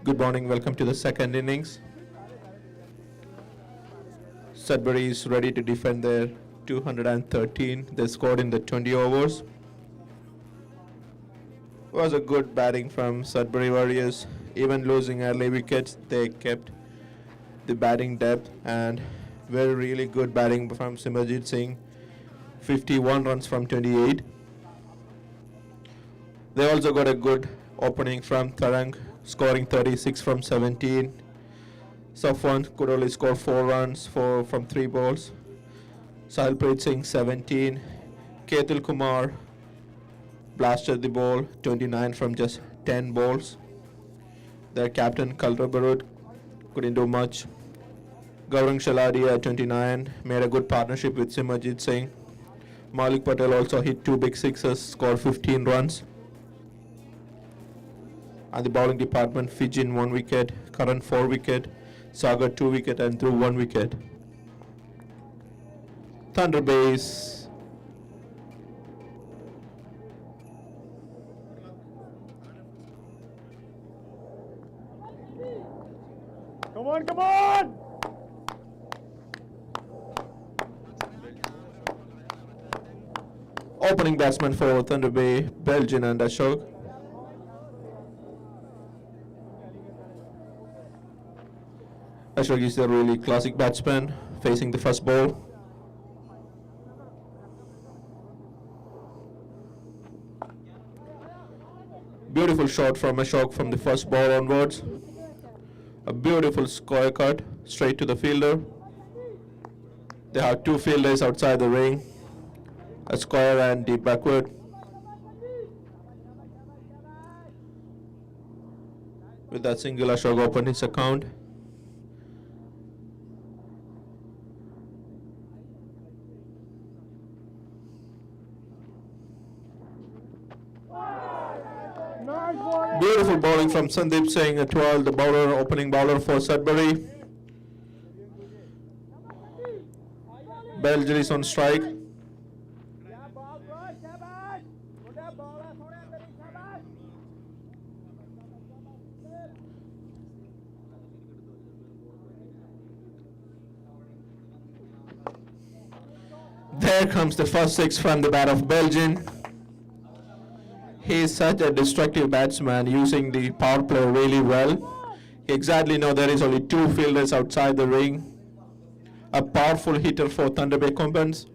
Good morning, welcome to the second innings. Sudbury is ready to defend their 213 they scored in the 20 overs. It was a good batting from Sudbury Warriors. Even losing early wickets, they kept the batting depth and Really good batting from Simranjit Singh. 51 runs from 28. They also got a good opening from Tarang, scoring 36 from 17. Safwan could only score 4 runs from 3 balls. Sahilpreet Singh 17. Ketul Kumar blasted the ball 29 from just 10 balls. Their captain Kalra Barut couldn't do much. Gaurang Shaladi at 29 made a good partnership with Simranjit Singh. Malik Patel also hit 2 big sixes, scored 15 runs. And the bowling department, Fijin 1 wicket, Karan 4 wicket, Sagar 2 wicket and Dhruv 1 wicket. Thunder Bays. Come on, come on! Opening batsman for Thunder Bay, Belgian and Ashok. Ashok is a really classic batsman facing the first ball. Beautiful shot from Ashok from the first ball onwards. A beautiful square cut straight to the fielder. They have 2 fielders outside the ring, a square and deep backward. With that single, Ashok opened his account. Beautiful bowling from Sandeep Singh at 12, the bowler, opening bowler for Sudbury. Belgium is on strike. There comes the first 6 from the bat of Belgium. He is such a destructive batsman, using the power play really well. He exactly know there is only 2 fielders outside the ring. A powerful hitter for Thunder Bay Kombans.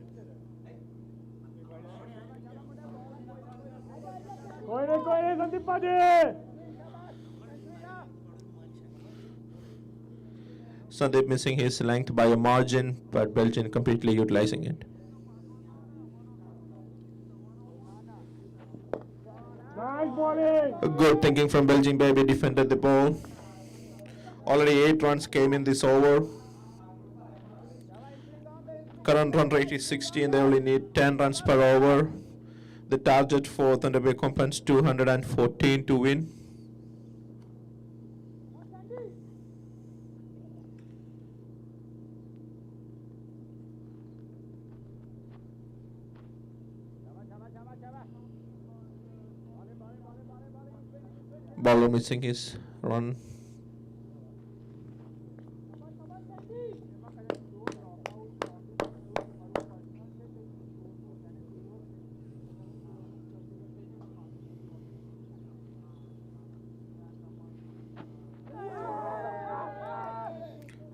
Sandeep missing his length by a margin, but Belgium completely utilizing it. A good thinking from Belgium baby, defended the ball. Already 8 runs came in this over. Current run rate is 60 and they only need 10 runs per over. The target for Thunder Bay Kombans 214 to win. Bowler missing his run.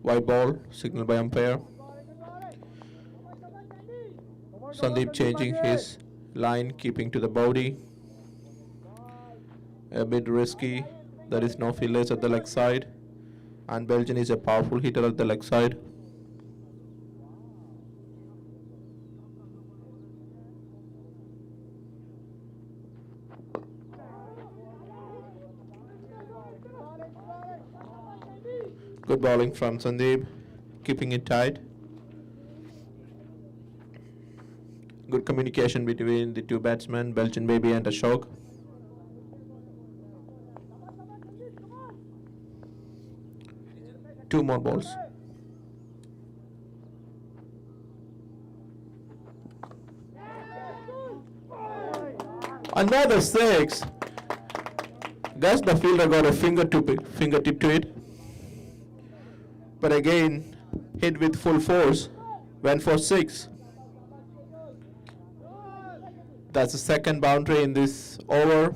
White ball, signal by umpire. Sandeep changing his line, keeping to the body. A bit risky. There is no fielders at the leg side, and Belgium is a powerful hitter at the leg side. Good bowling from Sandeep, keeping it tight. Good communication between the 2 batsmen, Belgian baby and Ashok. Two more balls. Another 6. Guess the fielder got a fingertip to it. But again, hit with full force. Went for 6. That's the second boundary in this over.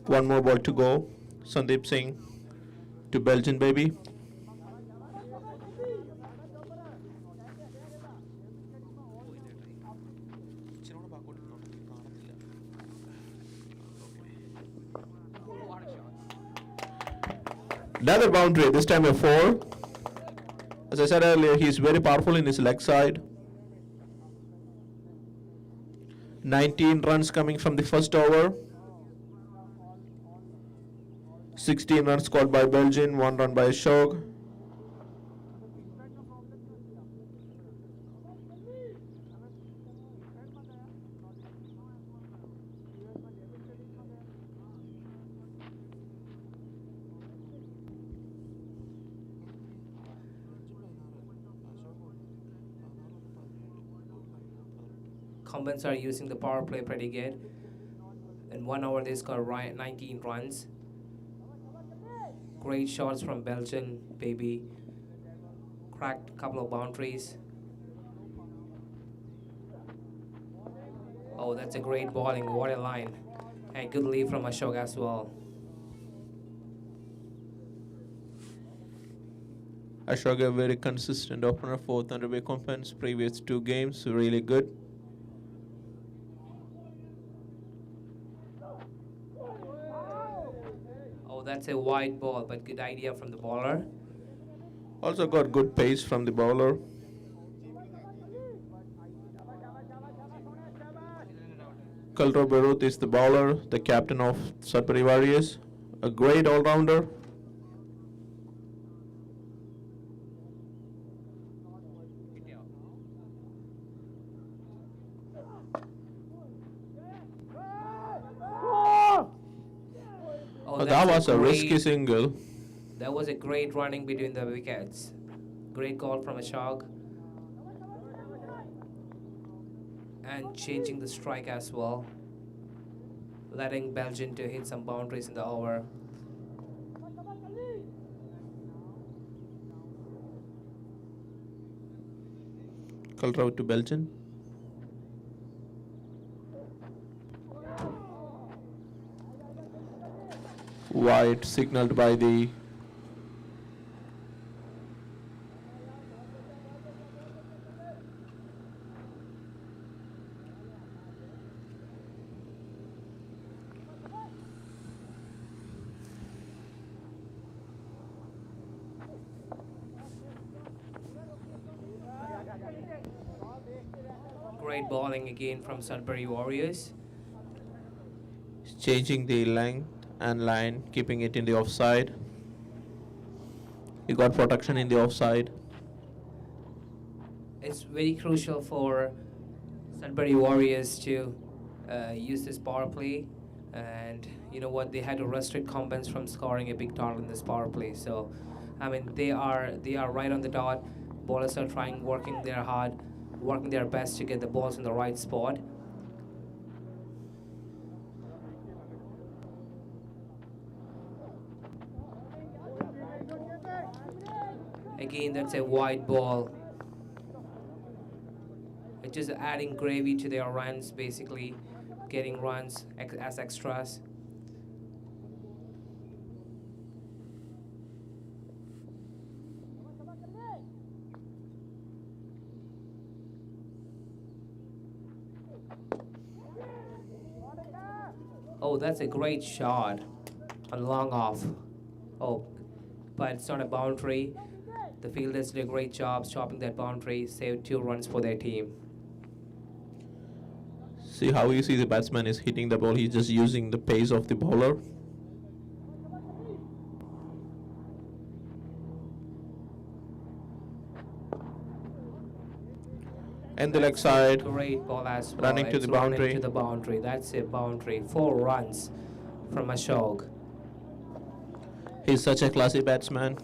One more ball to go. Sandeep Singh to Belgian baby. Another boundary, this time a 4. As I said earlier, he's very powerful in his leg side. 19 runs coming from the first over. 16 runs scored by Belgian, 1 run by Ashok. Kombans are using the power play pretty good. In 1 hour, they scored 19 runs. Great shots from Belgian baby. Cracked a couple of boundaries. Oh, that's a great bowling. What a line. And good lead from Ashok as well. Ashok, a very consistent opener for Thunder Bay Kombans. Previous 2 games, really good. Oh, that's a wide ball, but good idea from the bowler. Also got good pace from the bowler. Kalro Beruth is the bowler, the captain of Sudbury Warriors. A great all-rounder. Oh, That that's was a risky single. That was a great running between the wickets. Great call from Ashok. And changing the strike as well. Letting Belgian to hit some boundaries in the over. Kalro to Belgian. Wide signaled by the Great bowling again from Sudbury Warriors. changing the length and line, keeping it in the offside. He got protection in the offside. It's very crucial for Sudbury Warriors to use this power play, and you know what, they had to restrict Kombans from scoring a big total in this power play. So I mean, they are right on the dot. Bowlers are working their hard, working their best to get the balls in the right spot. Again, that's a wide ball. It's just adding gravy to their runs, basically getting runs as extras. Oh, that's a great shot on long off. Oh, but it's not a boundary. The fielders did a great job stopping that boundary, saved 2 runs for their team. See how easy the batsman is hitting the ball. He's just using the pace of the bowler. And the leg side. Great ball as well. Running to It's the running boundary. to the boundary. That's a boundary. 4 runs from Ashok. He's such a classy batsman.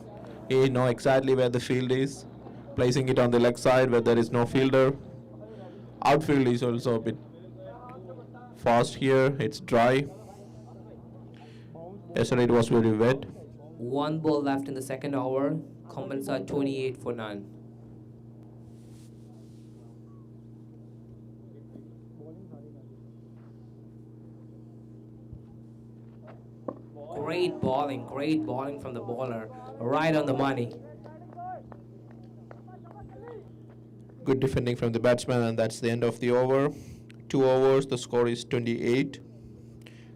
He knows exactly where the field is, placing it on the leg side where there is no fielder. Outfield is also a bit fast here. It's dry. Yesterday it was very wet. 1 ball left in the second over. Kombans are 28 for none. great bowling from the bowler, right on the money. Good defending from the batsman, and that's the end of the over. 2 overs, the score is 28.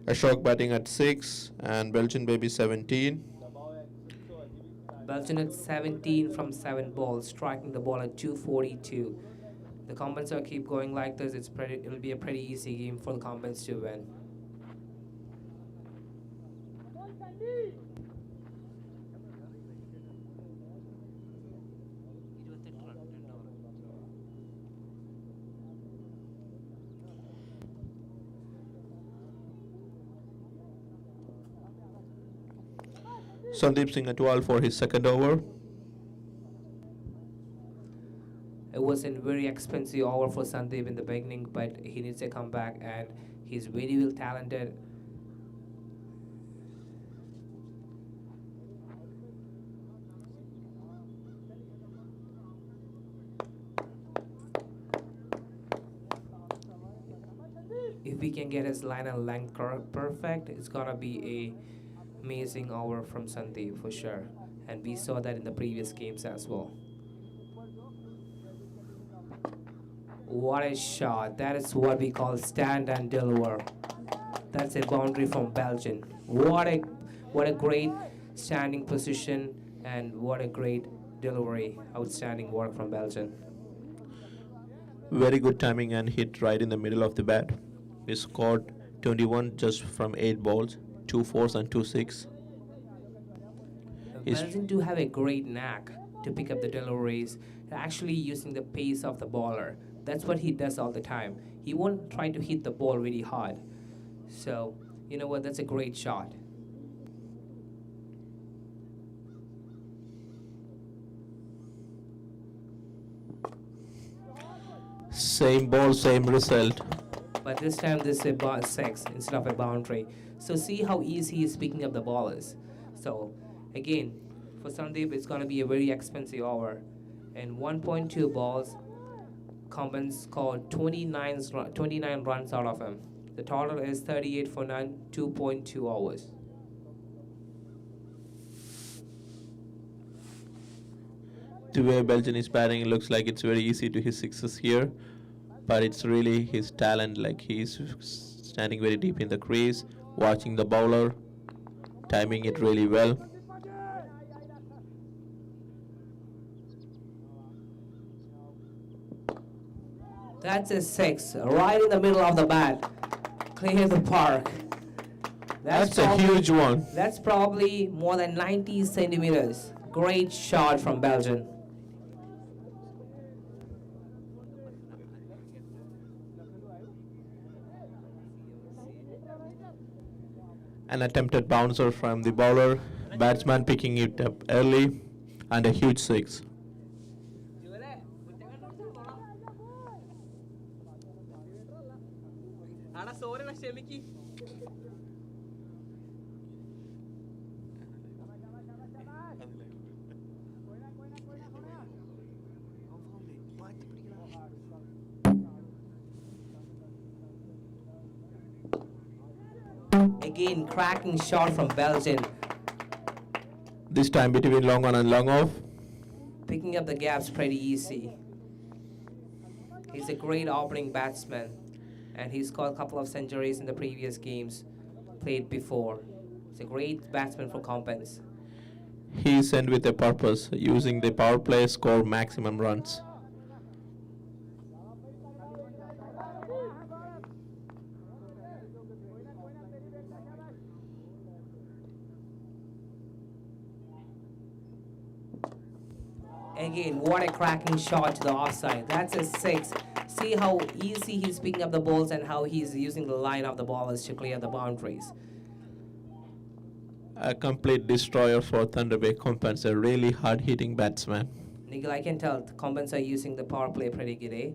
Ashok batting at 6 and Belgian baby 17. Belgian at 17 from 7 balls, striking the ball at 242. The Kombans will keep going like this. It'll be a pretty easy game for the Kombans to win. Sandeep Singh at 12 for his second over. It was a very expensive over for Sandeep in the beginning, but he needs to come back, and he's very well talented. If we can get his line and length perfect, it's gonna be a amazing over from Sandeep for sure, and we saw that in the previous games as well. What a shot! That is what we call stand and deliver. That's a boundary from Belgium. What a great standing position, and what a great delivery. Outstanding work from Belgium. Very good timing and hit right in the middle of the bat. He scored 21 just from 8 balls, 2 fours and 2 6. Belgium do have a great knack to pick up the deliveries, actually using the pace of the bowler. That's what he does all the time. He won't try to hit the ball really hard. So, you know what, that's a great shot. Same ball, same result. But this time this is a 6 instead of a boundary. So see how easy he's picking up the ballers. So again, for Sandeep, it's going to be a very expensive over. And 1.2 balls, Kombans scored 29 runs out of him. The total is 38 for 9, 2.2 overs. The way Belgian is batting, it looks like it's very easy to hit sixes here, but it's really his talent. Like, he's standing very deep in the crease, watching the bowler, timing it really well. That's a 6, right in the middle of the bat. Clear the park. That's a huge one. That's probably more than 90 centimeters. Great shot from Belgium. An attempted bouncer from the bowler, batsman picking it up early, and a huge 6. Again, cracking shot from Belgium. This time between long on and long off. Picking up the gaps pretty easy. He's a great opening batsman, and he's got a couple of centuries in the previous games played before. He's a great batsman for Kombans. He sent with a purpose, using the power play score maximum runs. Again, what a cracking shot to the offside. That's a 6. See how easy he's picking up the balls and how he's using the line of the ballers to clear the boundaries. A complete destroyer for Thunder Bay Kombans, a really hard-hitting batsman. Nikhil, I can tell the Kombans are using the power play pretty good, eh?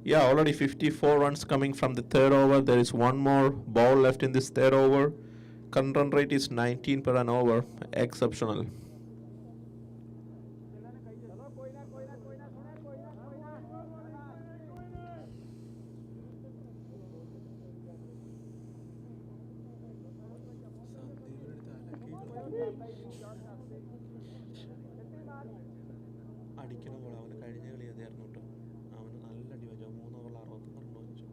Yeah, already 54 runs coming from the third over. There is one more ball left in this third over. Current run rate is 19 per an over. Exceptional. അടിക്കണ പോലെ അവന് കഴിഞ്ഞ കളി അതായിരുന്നു കേട്ടോ. അവന് നല്ല അടി വെച്ചു. 3 ഓവറിൽ 61 റൺ വെച്ചു.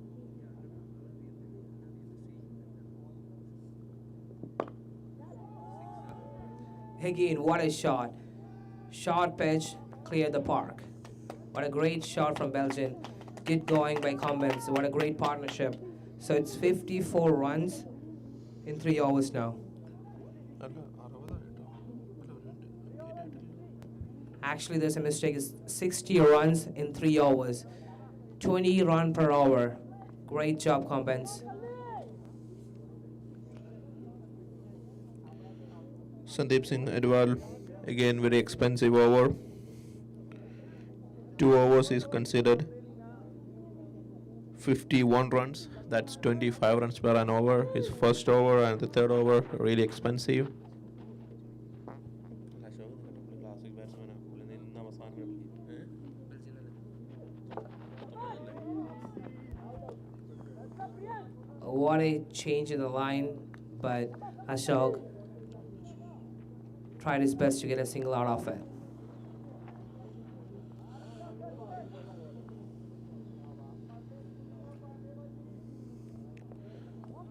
Again, what a shot. Short pitch, clear the park. What a great shot from Belgium. Good going by Kombans. What a great partnership. So it's 54 runs in 3 overs now. അല്ല 60 കേട്ടോ. അല്ല ഒരു minute. Actually, there's a mistake. It's 60 runs in 3 overs. 20 run per hour. Great job, Kombans. Sandeep Singh Edwal, again very expensive over. 2 overs is considered 51 runs. That's 25 runs per an over. His first over and the third over really expensive. What a change in the line, but Ashok tried his best to get a single out of it.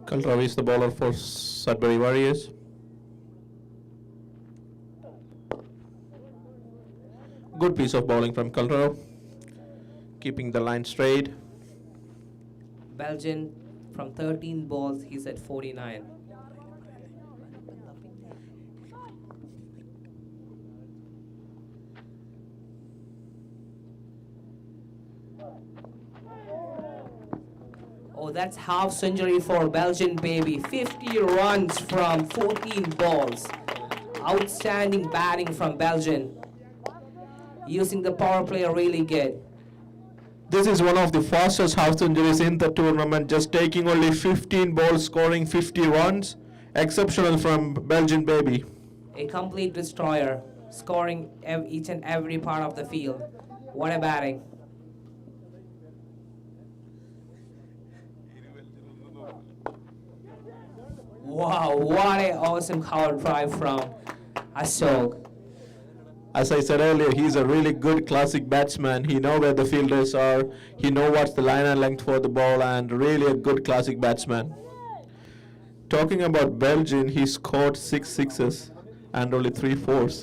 Kalravi is the bowler for Sudbury Warriors. Good piece of bowling from Kalrav, keeping the line straight. Belgian, from 13 balls, he's at 49. Oh, that's half century for Belgian, baby. 50 runs from 14 balls. Outstanding batting from Belgian. Using the power play really good. This is one of the fastest half centuries in the tournament, just taking only 15 balls, scoring 50 runs. Exceptional from Belgian baby. A complete destroyer, scoring each and every part of the field. What a batting. Wow, what an awesome cover drive from Ashok. As I said earlier, he's a really good classic batsman. He knows where the fielders are. He knows what's the line and length for the ball, and really a good classic batsman. Talking about Belgian, he scored 6 sixes and only 3 fours.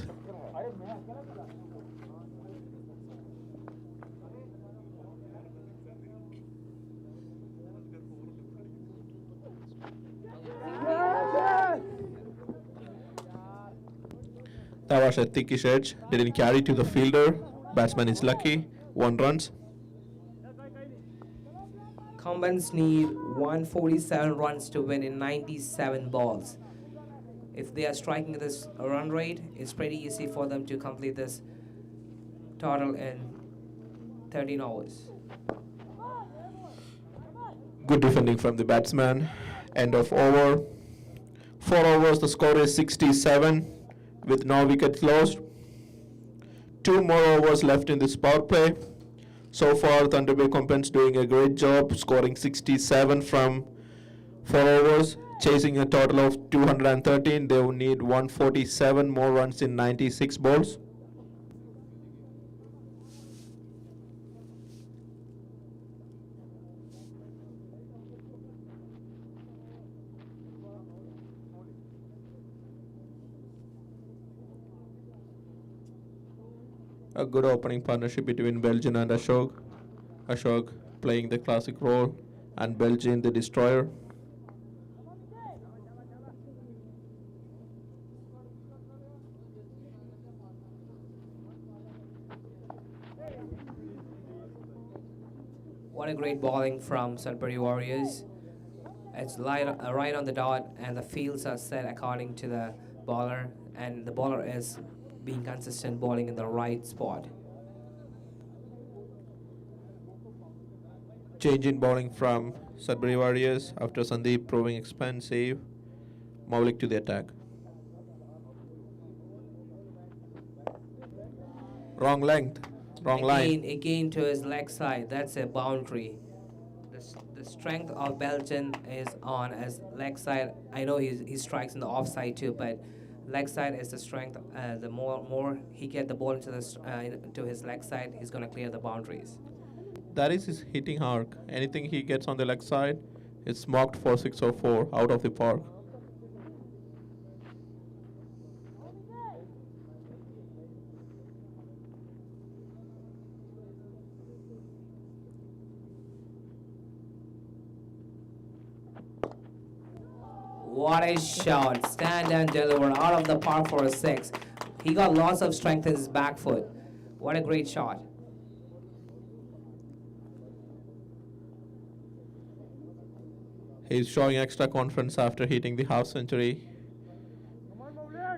That was a thickish edge. Didn't carry to the fielder. Batsman is lucky. 1 runs. Kombans need 147 runs to win in 97 balls. If they are striking this run rate, it's pretty easy for them to complete this total in 13 overs. Good defending from the batsman. End of over. 4 overs, the score is 67 with no wickets lost. 2 more overs left in this power play. So far, Thunder Bay Kombans doing a great job, scoring 67 from 4 overs, chasing a total of 213. They will need 147 more runs in 96 balls. A good opening partnership between Belgian and Ashok. Ashok playing the classic role and Belgian the destroyer. What a great bowling from Sudbury Warriors. It's right on the dot, and the fields are set according to the bowler, and the bowler is being consistent, bowling in the right spot. Change in bowling from Sudbury Warriors after Sandeep proving expensive. Maulik to the attack. Wrong length, wrong line. Again to his leg side. That's a boundary. The strength of Belgian is on his leg side. I know he strikes in the offside too, but leg side is the strength. The more he get the ball into his leg side, he's gonna clear the boundaries. That is his hitting arc. Anything he gets on the leg side, it's marked for 6 or 4 out of the park. What a shot! Stand and deliver out of the park for a 6. He got lots of strength in his back foot. What a great shot! He's showing extra confidence after hitting the half century.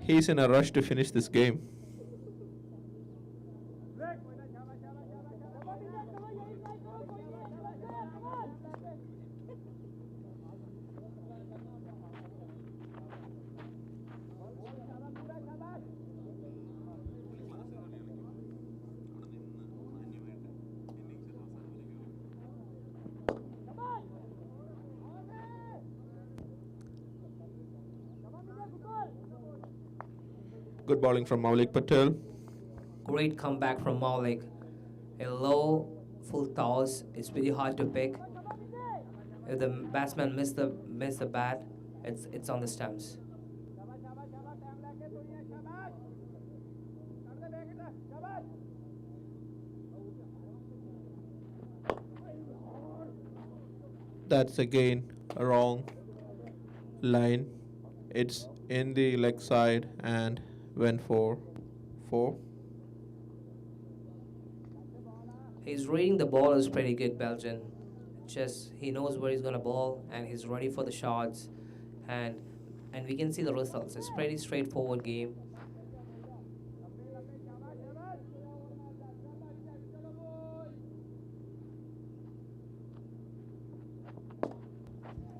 He's in a rush to finish this game. Good bowling from Maulik Patel. Great comeback from Maulik. A low full toss is very hard to pick. If the batsman miss the bat, it's on the stumps. That's again a wrong line. It's in the leg side and went for 4. He's reading the ball is pretty good, Belgian. Just he knows where he's gonna bowl and he's ready for the shots, and we can see the results. It's pretty straightforward game.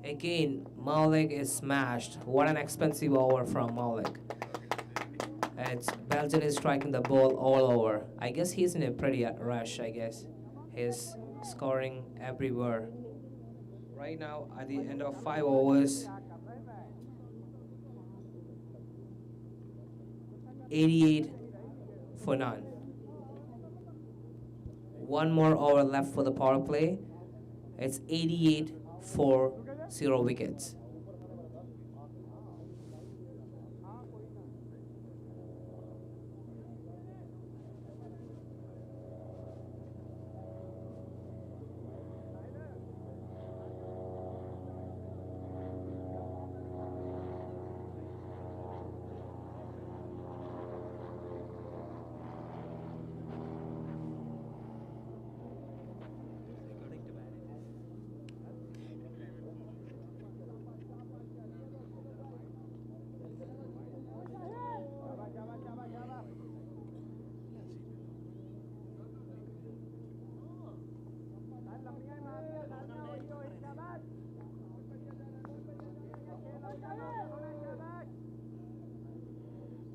Again, Maulik is smashed. What an expensive over from Maulik. It's Belgian is striking the ball all over. I guess he's in a pretty rush, I guess. He's scoring everywhere. Right now, at the end of 5 overs, 88 for none. One more over left for the power play. It's 88 for 0 wickets.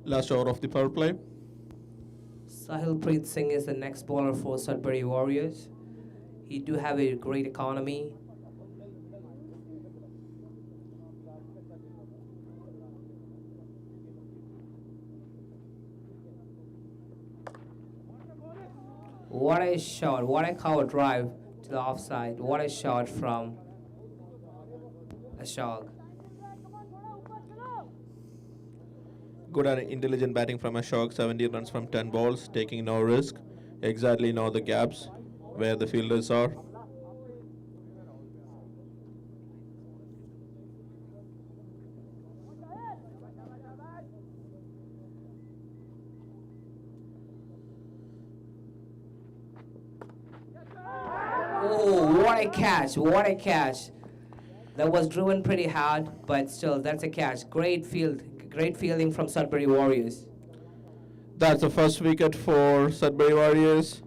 Last over of the power play. Sahilpreet Singh is the next bowler for Sudbury Warriors. He do have a great economy. What a shot, what a cover drive to the offside. What a shot from Ashok. Good and intelligent batting from Ashok. 70 runs from 10 balls, taking no risk. Exactly know the gaps where the fielders are. Oh, what a catch, what a catch. That was driven pretty hard, but still, that's a catch. Great fielding from Sudbury Warriors. That's the first wicket for Sudbury Warriors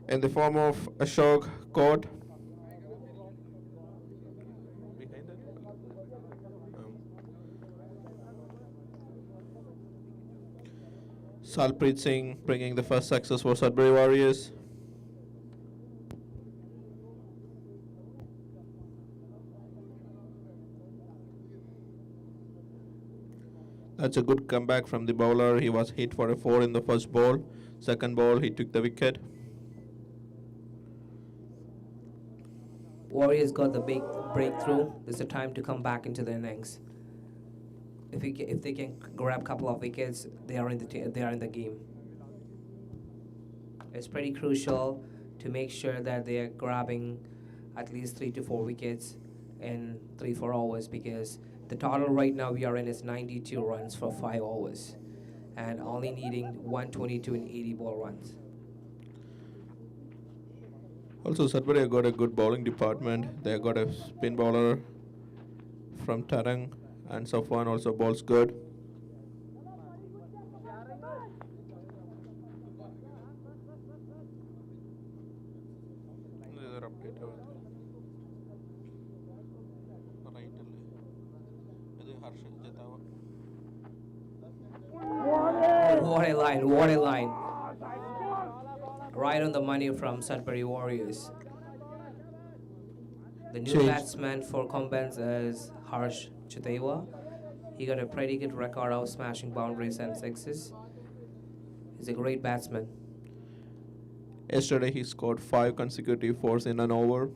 in the form of Ashok caught. Salpreet Singh bringing the first success for Sudbury Warriors. That's a good comeback from the bowler. He was hit for a 4 in the first ball. Second ball, he took the wicket. Warriors got the big breakthrough. This is the time to come back into the innings. If they can grab a couple of wickets, they are in the game. It's pretty crucial to make sure that they are grabbing at least 3 to 4 wickets in 3-4 overs, because the total right now we are in is 92 runs for 5 overs and only needing 122 and 80 ball runs. Also, Sudbury got a good bowling department. They got a spin bowler from Tarang, and Safwan also bowls good. What a line. Right on the money from Sudbury Warriors. The new Change. batsman for Kombans is Harsh Chatewa. He got a pretty good record of smashing boundaries and sixes. He's a great batsman. Yesterday, he scored 5 consecutive 4s in an over.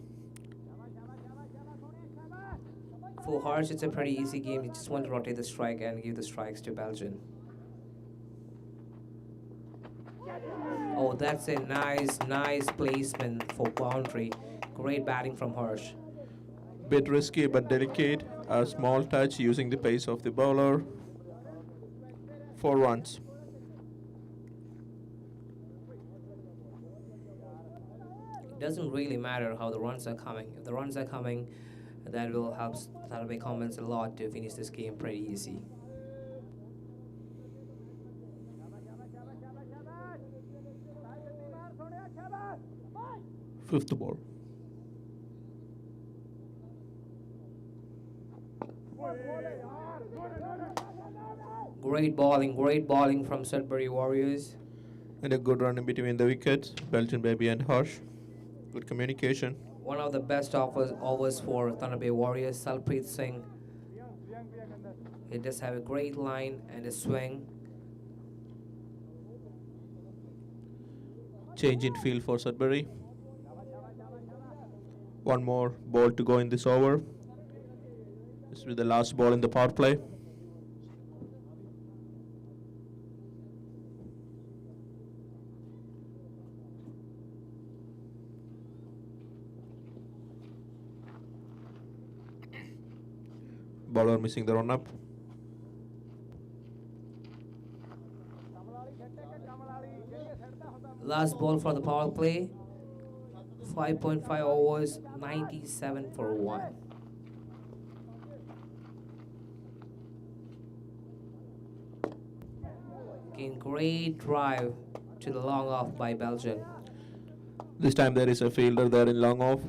For Harsh, it's a pretty easy game. You just want to rotate the strike and give the strikes to Belgian. Oh, that's a nice placement for boundary. Great batting from Harsh. Bit risky but delicate. A small touch using the pace of the bowler. 4 runs. It doesn't really matter how the runs are coming. If the runs are coming, that will help Sudbury Kombans a lot to finish this game pretty easy. Fifth ball. Great bowling from Sudbury Warriors. And a good run in between the wickets. Belgian Baby and Harsh. Good communication. One of the best overs for Thunder Bay Warriors, Salpreet Singh. He does have a great line and a swing. Change in field for Sudbury. One more ball to go in this over. This will be the last ball in the power play. Bowler missing the run-up. Last ball for the power play. 5.5 overs, 97 for 1. Again, great drive to the long off by Belgian. This time there is a fielder there in long off.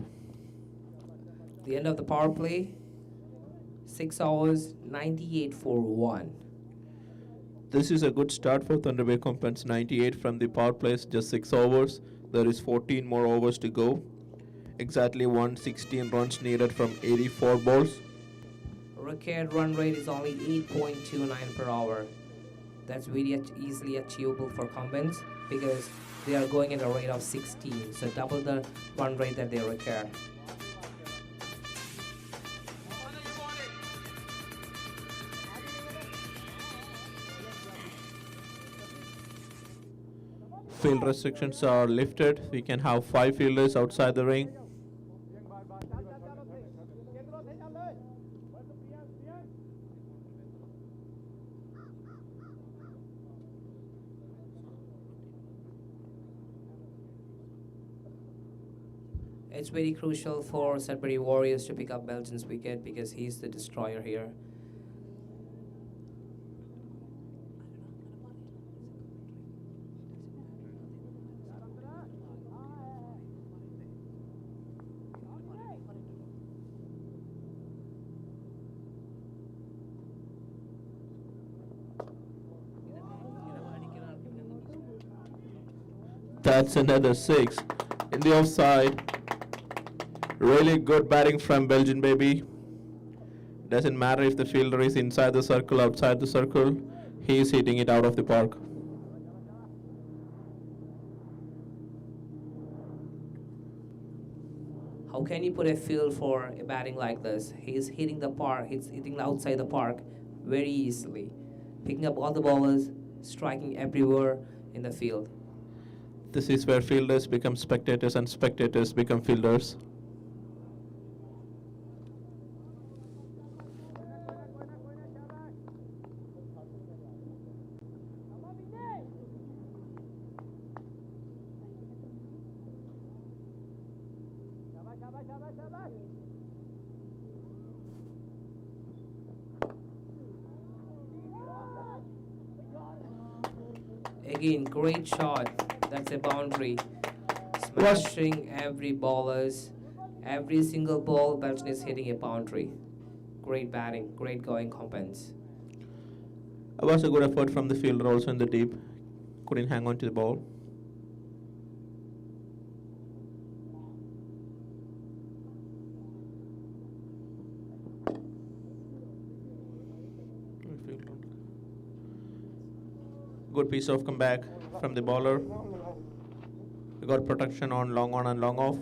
The end of the power play. 6 overs, 98 for 1. This is a good start for Thunder Bay Kombans. 98 from the power plays, just 6 overs. There is 14 more overs to go. Exactly 116 runs needed from 84 balls. Required run rate is only 8.29 per hour. That's really easily achievable for Kombans because they are going at a rate of 16, so double the run rate that they require. Field restrictions are lifted. We can have 5 fielders outside the ring. It's very crucial for Sudbury Warriors to pick up Belgian's wicket because he's the destroyer here. That's another 6. In the offside. Really good batting from Belgian Baby. Doesn't matter if the fielder is inside the circle, outside the circle, he is hitting it out of the park. How can you put a feel for a batting like this? He's hitting the park, he's hitting outside the park very easily, picking up all the ballers, striking everywhere in the field. This is where fielders become spectators and spectators become fielders. Again, great shot. That's a boundary. Smashing every ballers. Every single ball, Belgium is hitting a boundary. Great batting, great going, Kombans. It was a good effort from the fielder also in the deep. Couldn't hang on to the ball. Good piece of comeback from the bowler. We got protection on long on and long off.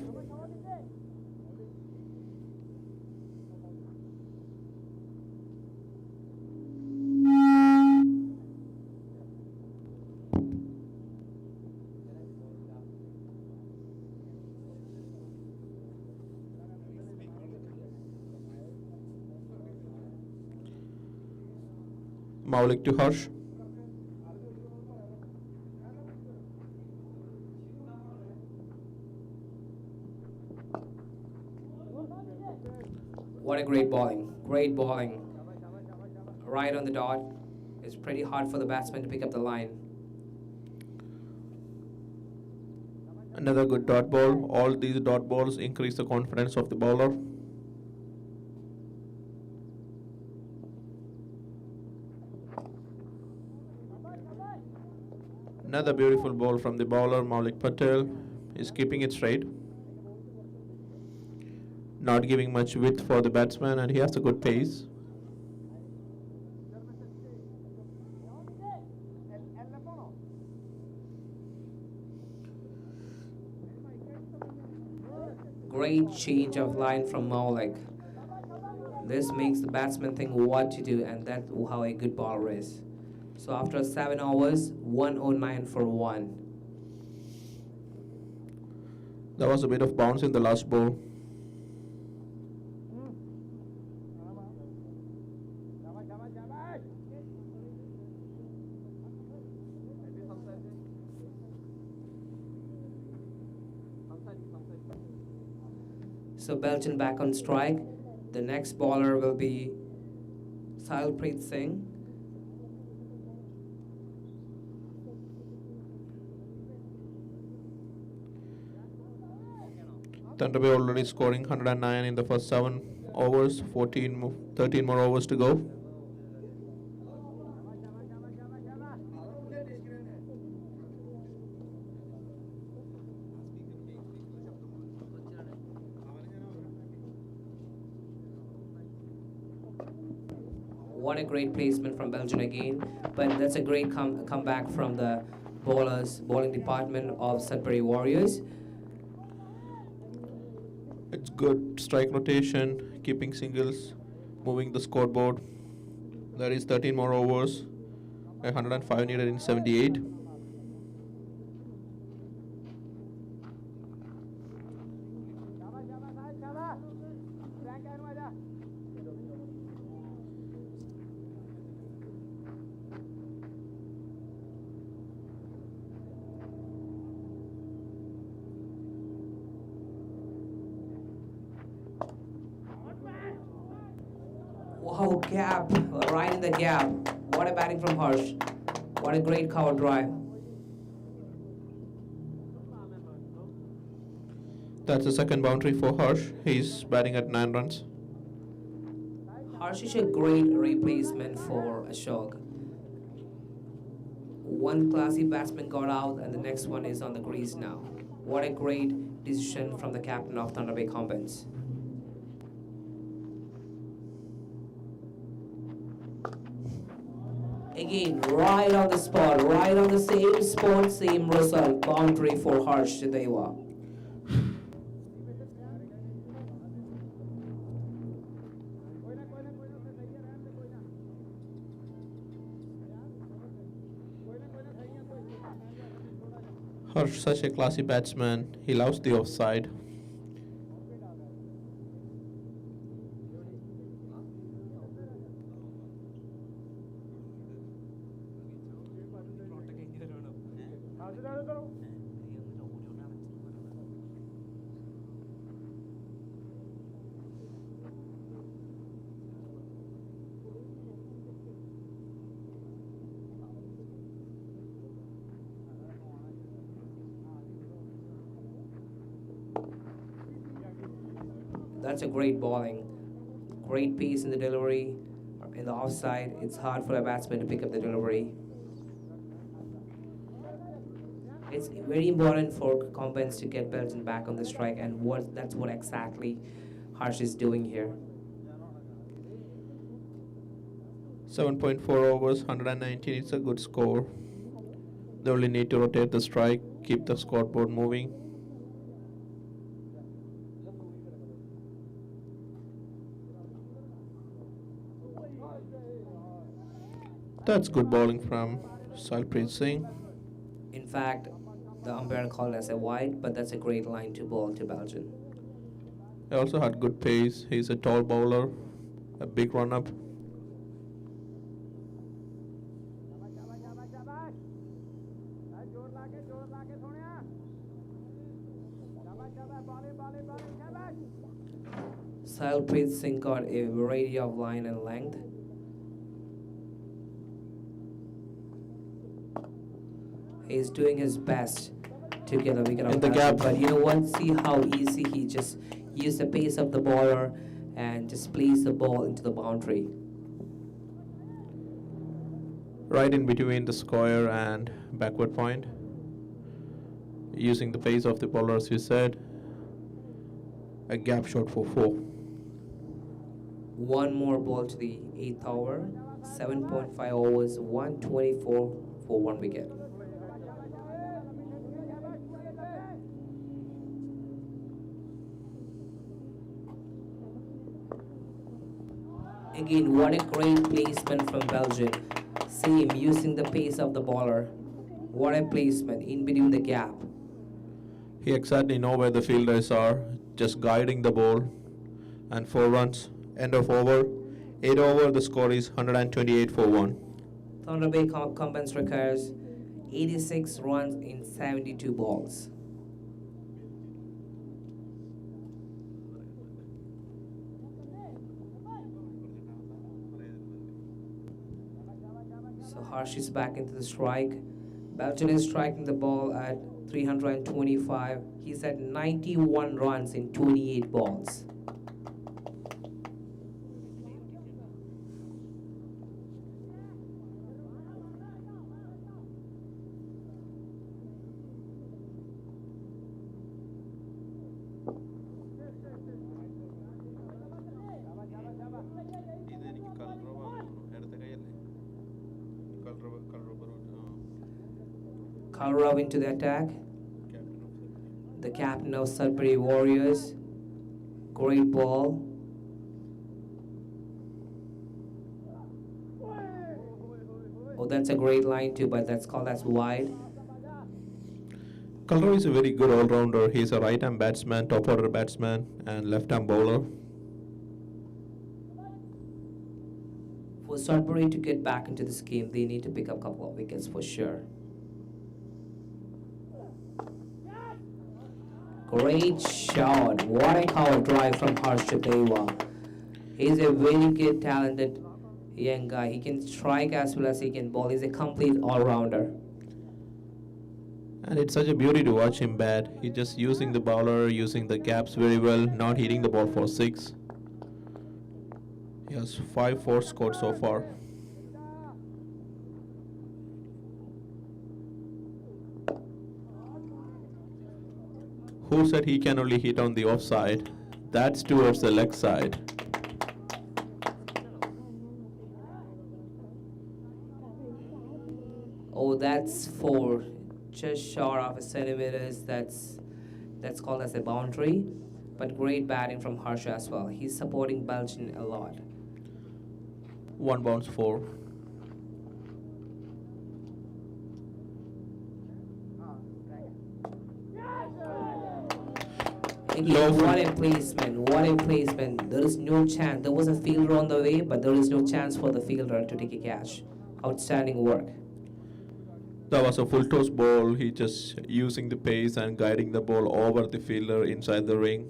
Maulik to Harsh. What a great bowling. Great bowling. Right on the dot. It's pretty hard for the batsman to pick up the line. Another good dot ball. All these dot balls increase the confidence of the bowler. Another beautiful ball from the bowler, Maulik Patel. Is keeping it straight. Not giving much width for the batsman, and he has a good pace. Great change of line from Maulik. This makes the batsman think what to do, and that's how a good bowler is. So after 7 overs, 109 for 1. There was a bit of bounce in the last ball. So Belgian back on strike. The next bowler will be Salpreet Singh. Thunder Bay already scoring 109 in the first 7 overs, 13 more overs to go. What a great placement from Belgium again, but that's a great comeback from the bowling department of Sudbury Warriors. It's good strike rotation, keeping singles, moving the scoreboard. There is 13 more overs, 105 needed in 78. Wow, gap, right in the gap. What a batting from Harsh. What a great cover drive. That's the second boundary for Harsh. He's batting at 9 runs. Harsh is a great replacement for Ashok. One classy batsman got out and the next one is on the crease now. What a great decision from the captain of Thunder Bay Kombans. Again, right on the spot, right on the same spot, same result. Boundary for Harsh Deva. Harsh, such a classy batsman. He loves the offside. That's a great bowling. Great pace in the delivery. In the offside, it's hard for a batsman to pick up the delivery. It's very important for Kombans to get Belgium back on the strike, and that's what exactly Harsh is doing here. 7.4 overs, 119. It's a good score. They only need to rotate the strike, keep the scoreboard moving. That's good bowling from Salpreet Singh. In fact, the umpire called as a wide, but that's a great line to bowl to Belgium. He also had good pace. He's a tall bowler, a big run-up. Salpreet Singh got a variety of line and length. He's doing his best to get a wicket In on the that. gap. But you know what? See how easy he just used the pace of the bowler and just placed the ball into the boundary. Right in between the square and backward point. Using the pace of the bowler, as you said. A gap shot for 4. One more ball to the 8th over. 7.5 overs, 124 for 1 wicket. Again, what a great placement from Belgium. Same, using the pace of the bowler. What a placement in between the gap. He exactly know where the fielders are, just guiding the ball. And 4 runs. End of over. 8 over, the score is 128 for 1. Thunder Bay Kombans requires 86 runs in 72 balls. So Harsh is back into the strike. Belgium is striking the ball at 325. He's at 91 runs in 28 balls. Kalrov into the attack. The captain of Sudbury Warriors. Great ball. Oh, that's a great line too, but that's called as wide. Kalrao is a very good all-rounder. He's a right-arm batsman, top-order batsman, and left-arm bowler. For Sudbury to get back into this game, they need to pick up a couple of wickets for sure. Great shot. What a cover drive from Harsh Deva. He's a very good, talented young guy. He can strike as well as he can bowl. He's a complete all-rounder. And it's such a beauty to watch him bat. He's just using the bowler, using the gaps very well, not hitting the ball for 6. He has 5-4 scored so far. Who said he can only hit on the offside? That's towards the leg side. Oh, that's 4. Just short of a centimeters. That's called as a boundary. But great batting from Harsh as well. He's supporting Belgian a lot. 1 bounce 4. Again, what a placement, what a placement. There is no chance. There was a fielder on the way, but there is no chance for the fielder to take a catch. Outstanding work. That was a full toss ball. He just using the pace and guiding the ball over the fielder inside the ring.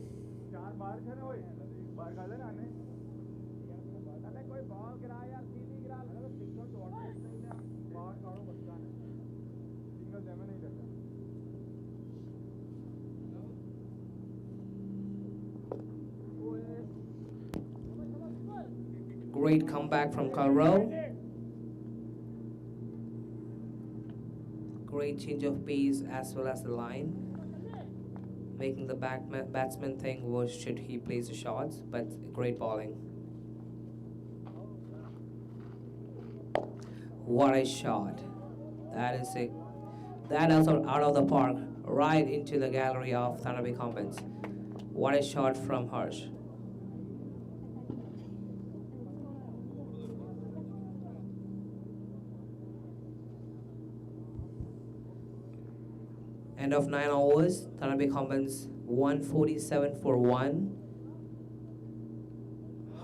Great comeback from Carroll. Great change of pace as well as the line. Making the batsman think was should he place the shots, but great bowling. What a shot. That is out of the park, right into the gallery of Thunder Bay Kombans. What a shot from Harsh. End of 9 overs, Thunder Bay Kombans 147 for 1.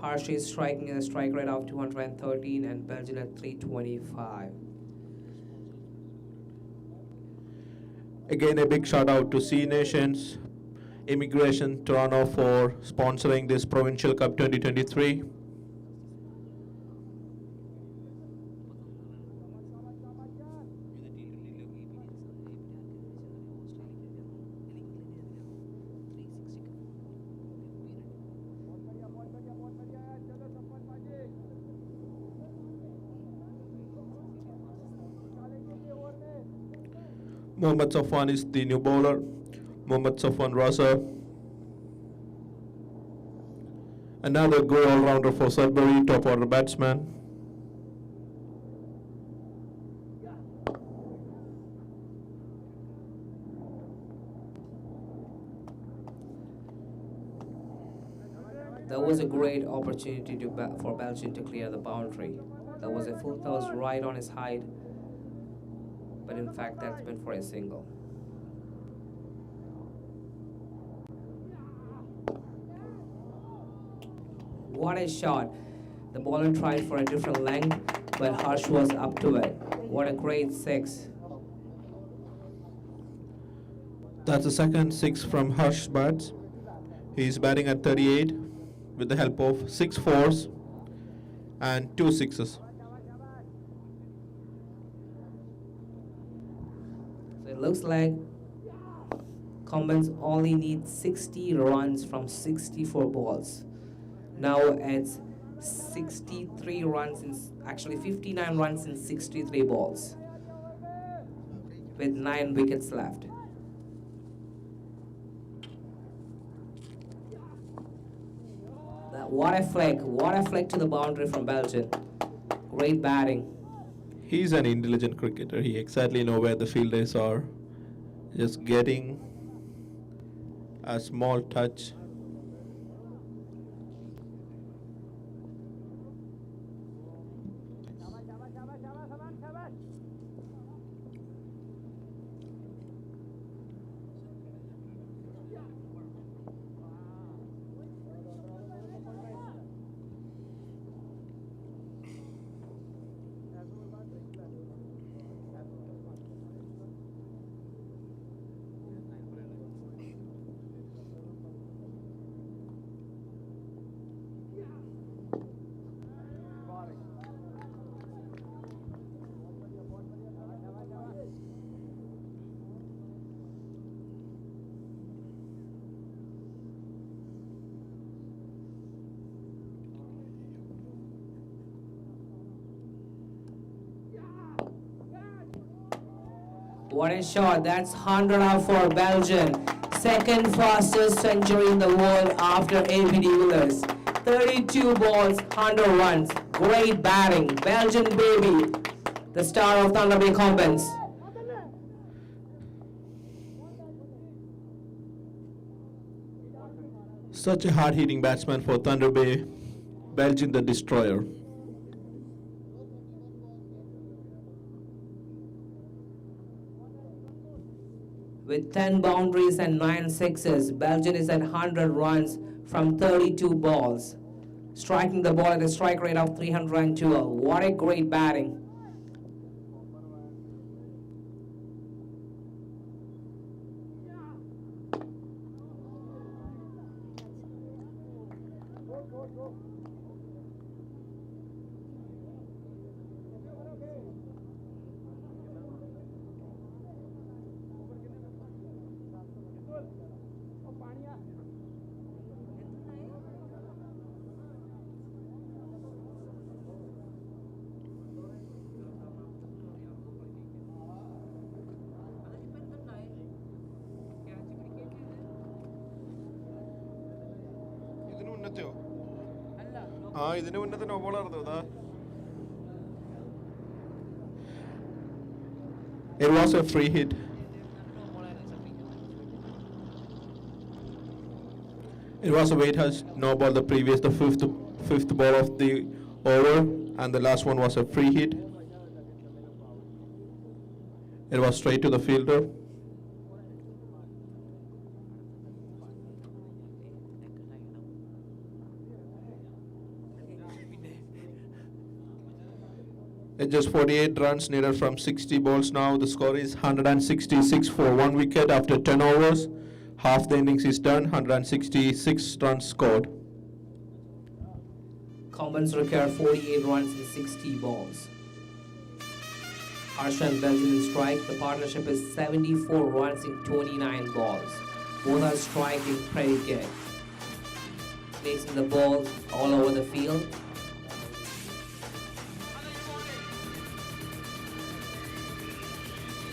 Harsh is striking at a strike rate of 213 and Belgian at 325. Again, a big shout out to C Nations, Immigration Toronto for sponsoring this Provincial Cup 2023. Mohammad Safwan is the new bowler. Mohammad Safwan Raza. Another good all-rounder for Sudbury, top order batsman. That was a great opportunity for Belgian to clear the boundary. That was a full toss right on his height, but in fact that's meant for a single. What a shot. The bowler tried for a different length, but Harsh was up to it. What a great 6. That's the second 6 from Harsh bats. He's batting at 38 with the help of 6 fours and 2 sixes. So it looks like Kombans only need 60 runs from 64 balls. Now it's 63 runs, actually 59 runs in 63 balls with 9 wickets left. What a flick to the boundary from Belgian. Great batting. He's an intelligent cricketer. He exactly knows where the fielders are. Just getting a small touch. What a shot. That's 100 out for Belgian. Second fastest century in the world after A.B. de Villiers. 32 balls, 100 runs. Great batting. Belgian baby. the star of Thunder Bay Kombans. Such a hard-hitting batsman for Thunder Bay, Belgian the Destroyer. With 10 boundaries and 9 sixes, Belgian is at 100 runs from 32 balls, striking the ball at a strike rate of 312. What a great batting. It was a free hit. It was a weight touch, no ball the previous, the fifth ball of the over, and the last one was a free hit. It was straight to the fielder. It's just 48 runs needed from 60 balls now. The score is 166 for 1 wicket after 10 overs. Half the innings is done, 166 runs scored. Kombans required 48 runs in 60 balls. Harsha and Belgian in strike. The partnership is 74 runs in 29 balls. Both are striking pretty good. Placing the balls all over the field.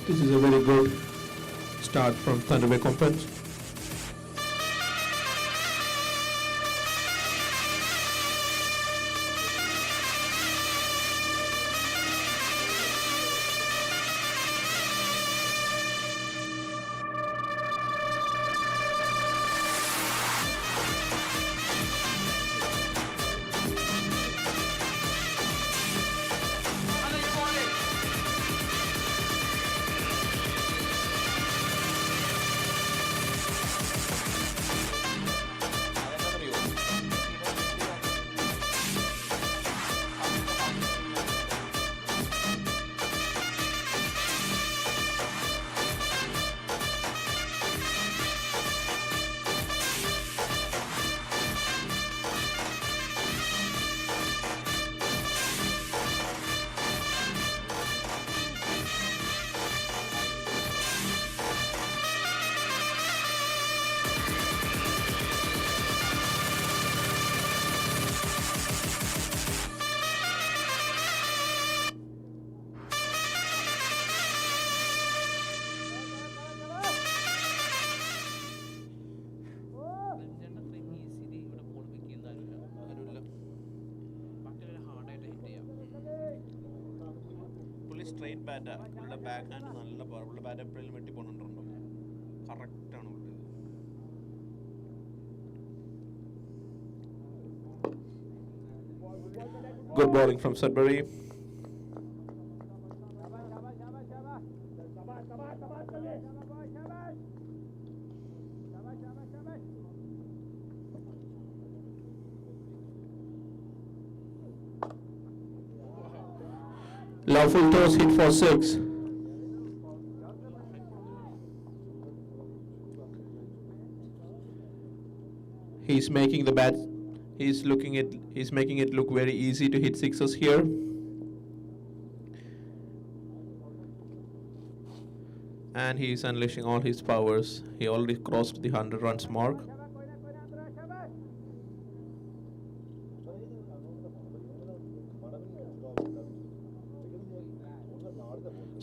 This is a very good start from Thunder Bay Kombans. Straight ബാറ്റാണ് പുള്ളിയുടെ back hand നല്ല power. പുള്ളിയുടെ bat എപ്പോഴും വെട്ടി പോകണുണ്ടോ കറക്റ്റാണ് പുള്ളി. Good bowling from Sudbury. Lawful toss hit for 6. He's making the bat. He's making it look very easy to hit sixes here. And he's unleashing all his powers. He already crossed the 100 runs mark.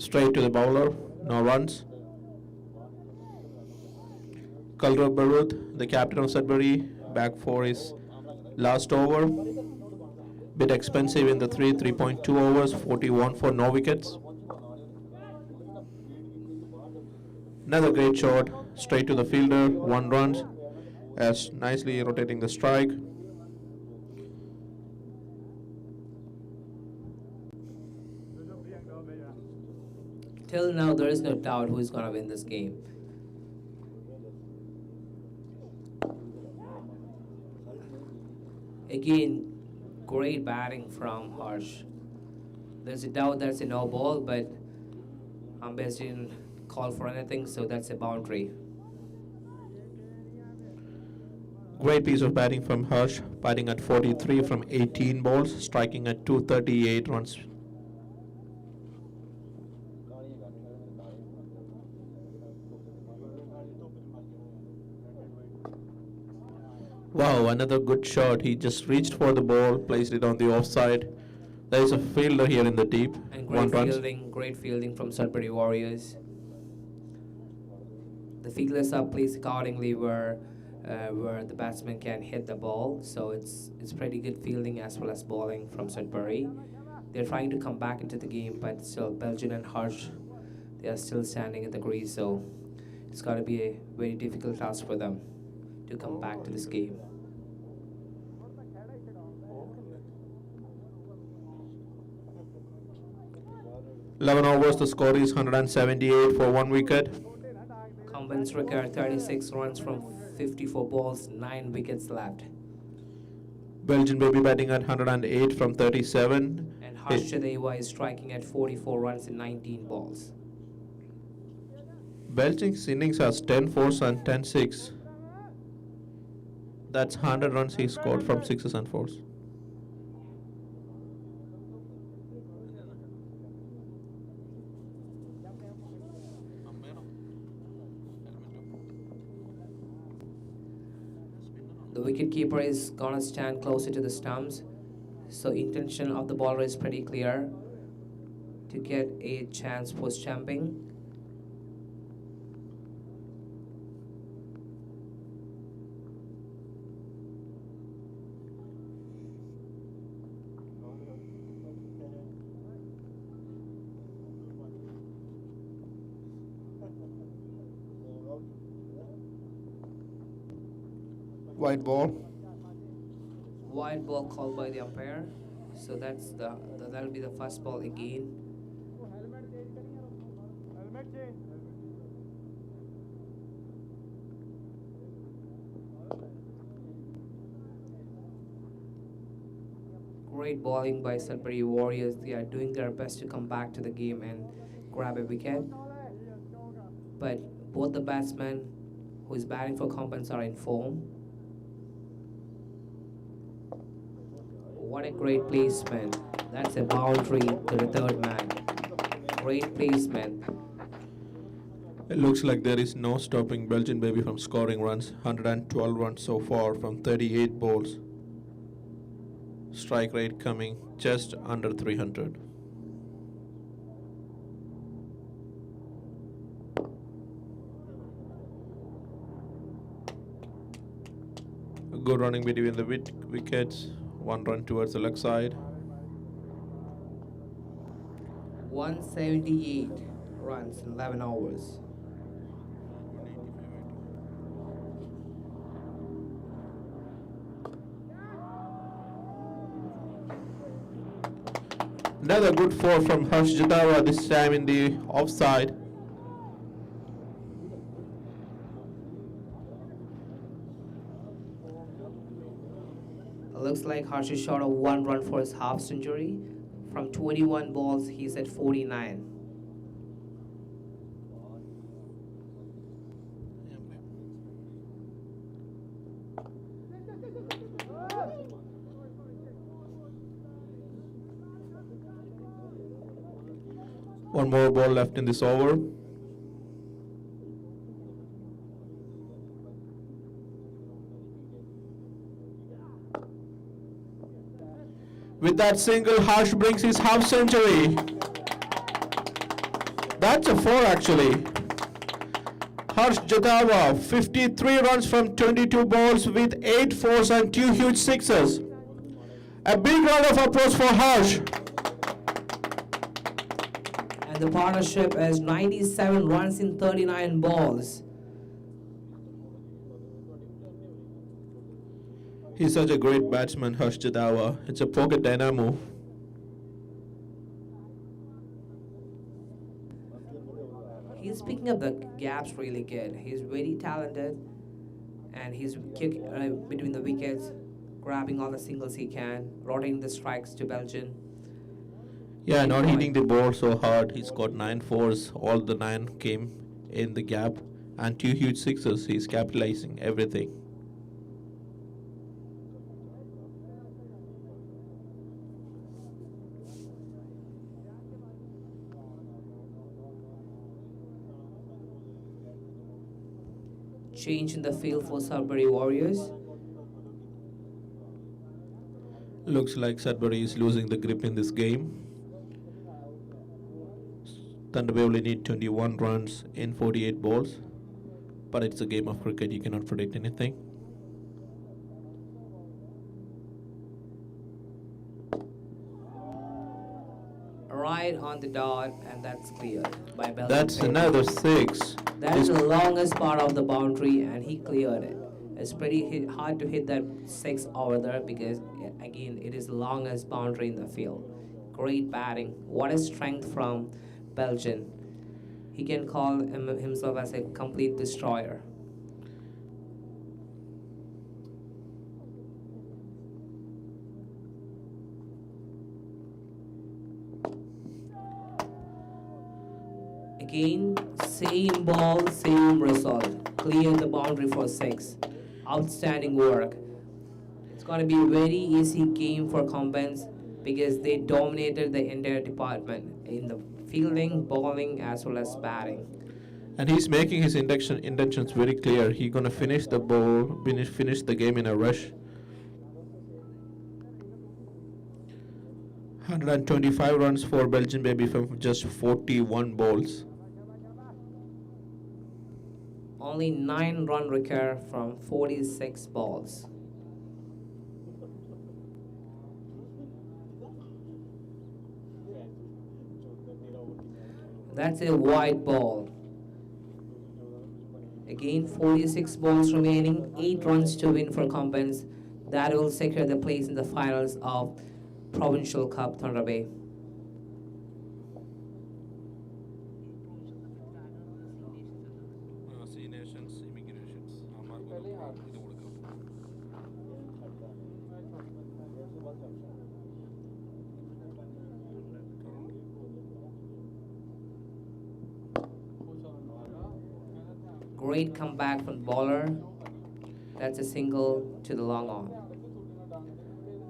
Straight to the bowler, no runs. Kalrav Baruth, the captain of Sudbury, back for his last over. Bit expensive in the 3.2 overs, 41 for no wickets. Another great shot, straight to the fielder, 1 run, as nicely rotating the strike. Till now, there is no doubt who is going to win this game. Again, great batting from Harsh. There's a doubt that's a no ball, but umpire didn't call for anything, so that's a boundary. Great piece of batting from Harsh, batting at 43 from 18 balls, striking at 238 runs. Wow, another good shot. He just reached for the ball, placed it on the offside. There is a fielder here in the deep. And 1 run. great fielding from Sudbury Warriors. The fielders are placed accordingly where the batsman can hit the ball. So it's pretty good fielding as well as bowling from Sudbury. They're trying to come back into the game, but still Belgian and Harsh, they are still standing at the crease. So it's got to be a very difficult task for them to come back to this game. Eleven overs, the score is 178 for 1 wicket. Kombans required 36 runs from 54 balls, 9 wickets left. Belgian baby batting at 108 from 37. And Harsh Chadeva is striking at 44 runs in 19 balls. Belgian's innings has 10 fours and 10 6. That's 100 runs he scored from 6s and 4s. The wicketkeeper is gonna stand closer to the stumps, so intention of the bowler is pretty clear to get a chance post jumping. White ball. Wide ball called by the umpire, so that'll be the first ball again. Great bowling by Sudbury Warriors. They are doing their best to come back to the game and grab a wicket. But both the batsmen who is batting for Kombans are in form. What a great placement. That's a boundary to the third man. Great placement. It looks like there is no stopping Belgian baby from scoring runs. 112 runs so far from 38 balls. Strike rate coming just under 300. Good running between the wickets. 1 run towards the leg side. 178 runs in 11 overs. Another good 4 from Harsh Jatawa, this time in the offside. Looks like Harsh is short of 1 run for his half century. From 21 balls, he's at 49. One more ball left in this over. With that single, Harsh brings his half century. That's a 4 actually. Harsh Jatawa, 53 runs from 22 balls with 8 fours and 2 huge sixes. A big round of applause for Harsh. And the partnership is 97 runs in 39 balls. He's such a great batsman, Harsh Jadawa. It's a pocket dynamo. He's picking up the gaps really good. He's very talented, and he's kicking between the wickets, grabbing all the singles he can, rotating the strikes to Belgian. Yeah, not hitting the ball so hard. He's got 9 fours. All the 9 came in the gap, and 2 huge sixes. He's capitalizing everything. Change in the field for Sudbury Warriors. Looks like Sudbury is losing the grip in this game. Thunder Bay only need 21 runs in 48 balls. But it's a game of cricket, you cannot predict anything. Right on the dot, and that's cleared by Belgian. That's paper. another 6. That is the longest part of the boundary, and he cleared it. It's pretty hard to hit that 6 over there because, again, it is the longest boundary in the field. Great batting. What a strength from Belgian. He can call himself as a complete destroyer. Again, same ball, same result. Clear the boundary for 6. Outstanding work. It's going to be a very easy game for Kombans because they dominated the entire department in the fielding, bowling, as well as batting. And he's making his intentions very clear. He's gonna finish the ball, finish the game in a rush. 125 runs for Belgian baby from just 41 balls. Only 9 run recur from 46 balls. That's a wide ball. Again, 46 balls remaining, 8 runs to win for Kombans. That will secure the place in the finals of Provincial Cup Thunder Bay. Great comeback from the bowler. That's a single to the long on.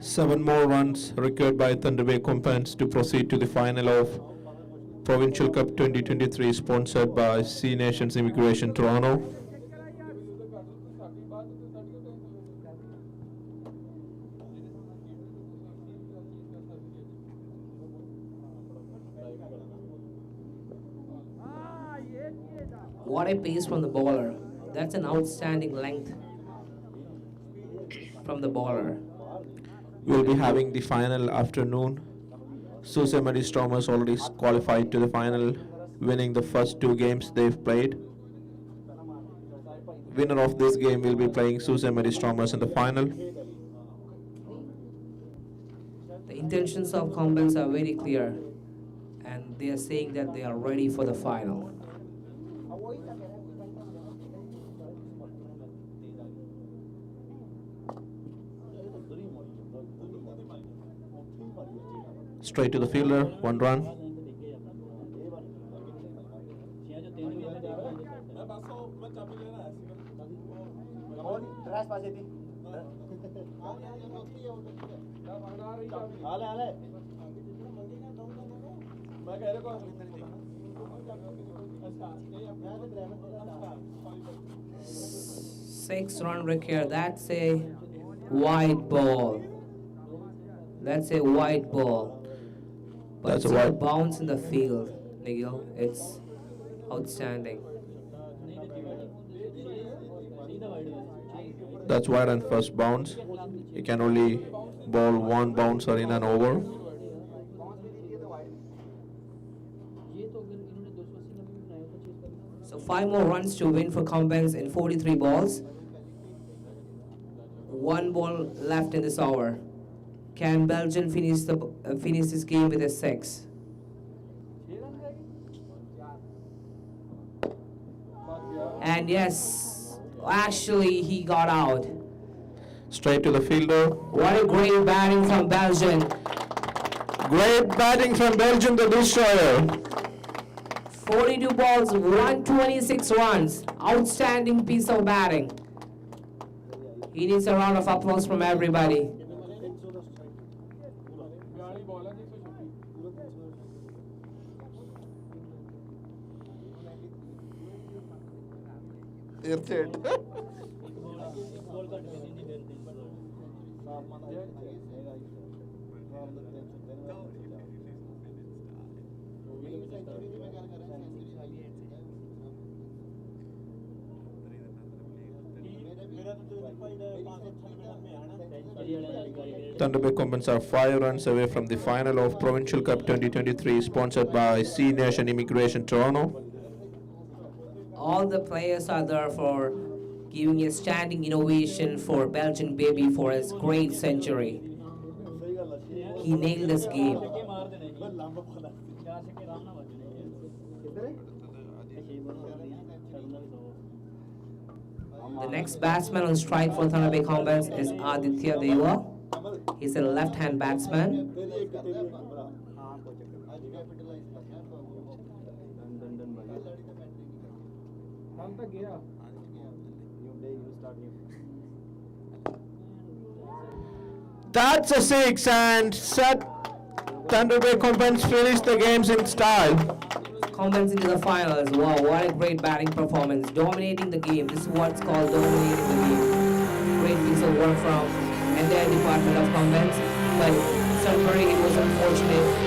7 more runs required by Thunder Bay Kombans to proceed to the final of Provincial Cup 2023, sponsored by C Nations Immigration Toronto. What a pace from the bowler. That's an outstanding length from the bowler. We'll be having the final afternoon. Sudbury Stormers already qualified to the final, winning the first 2 games they've played. Winner of this game will be playing Sudbury Stormers in the final. The intentions of Kombans are very clear, and they are saying that they are ready for the final. Straight to the fielder, 1 run. Six run required. That's a wide ball. That's a wide ball. But That's it's a a wide- bounce in the field, Nigel. It's outstanding. That's wide and first bounce. You can only ball, 1 bouncer in an over. So 5 more runs to win for Kombans in 43 balls. 1 ball left in this over. Can Belgium finish this game with a 6? And yes, actually he got out. Straight to the fielder. What a great batting from Belgium. Great batting from Belgium, the destroyer. 42 balls, 126 runs. Outstanding piece of batting. He needs a round of applause from everybody. Thunder Bay Kombans are 5 runs away from the final of Provincial Cup 2023, sponsored by C Nation Immigration Toronto. All the players are there for giving a standing innovation for Belgian baby for his great century. He nailed this game. The next batsman on strike for Thunder Bay Kombans is Aditya Deva. He's a left-hand batsman. That's a 6 and Thunder Bay Kombans finish the games in style. Kombans into the finals. Wow, what a great batting performance. Dominating the game. This is what's called dominating the game. Great piece of work from entire department of Kombans. But Sudbury, it was unfortunate.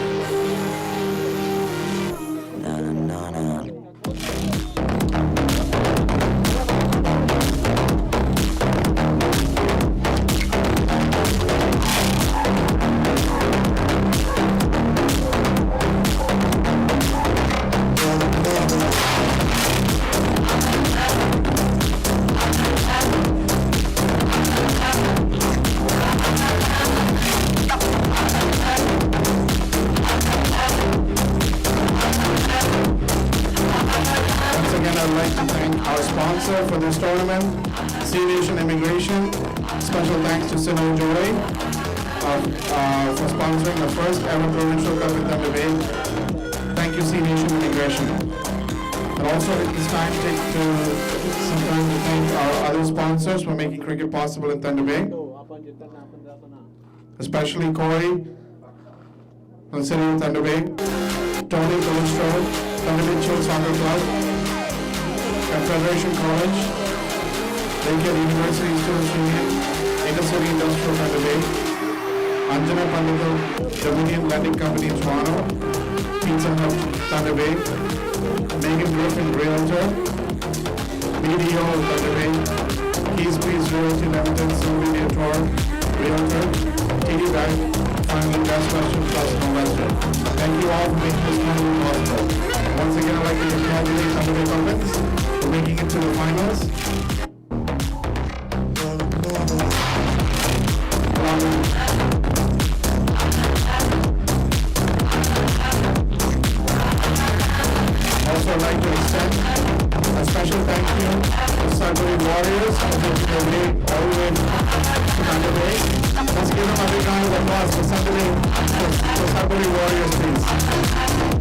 For this tournament, C Nation Immigration. Special thanks to Sino Joy for sponsoring the first ever Provincial Cup in Thunder Bay. Thank you, C Nation Immigration. And also at this time, take some time to thank our other sponsors for making cricket possible in Thunder Bay, especially Corey from the City of Thunder Bay, Tony Colestro, Provincial Soccer Club, Federation College, Lakehead University Students Union, Intercity Industrial Thunder Bay, Anjana Pandita Dominion Lending Company in Toronto, Pizza Hut Thunder Bay, Megan Griffin Realtor, BDO Thunder Bay, Keys Breeze Realty Limited, Sylvia Tor Realtor, TD Bank, finally Best Western Plus Investor. Thank you all for making this tournament possible. Once again, I'd like to congratulate Thunder Bay Kombans for making it to the finals. Also, I'd like to extend a special thank you to Sudbury Warriors for taking their way all the way to Thunder Bay. Let's give them a big round of applause for Sudbury Warriors, please.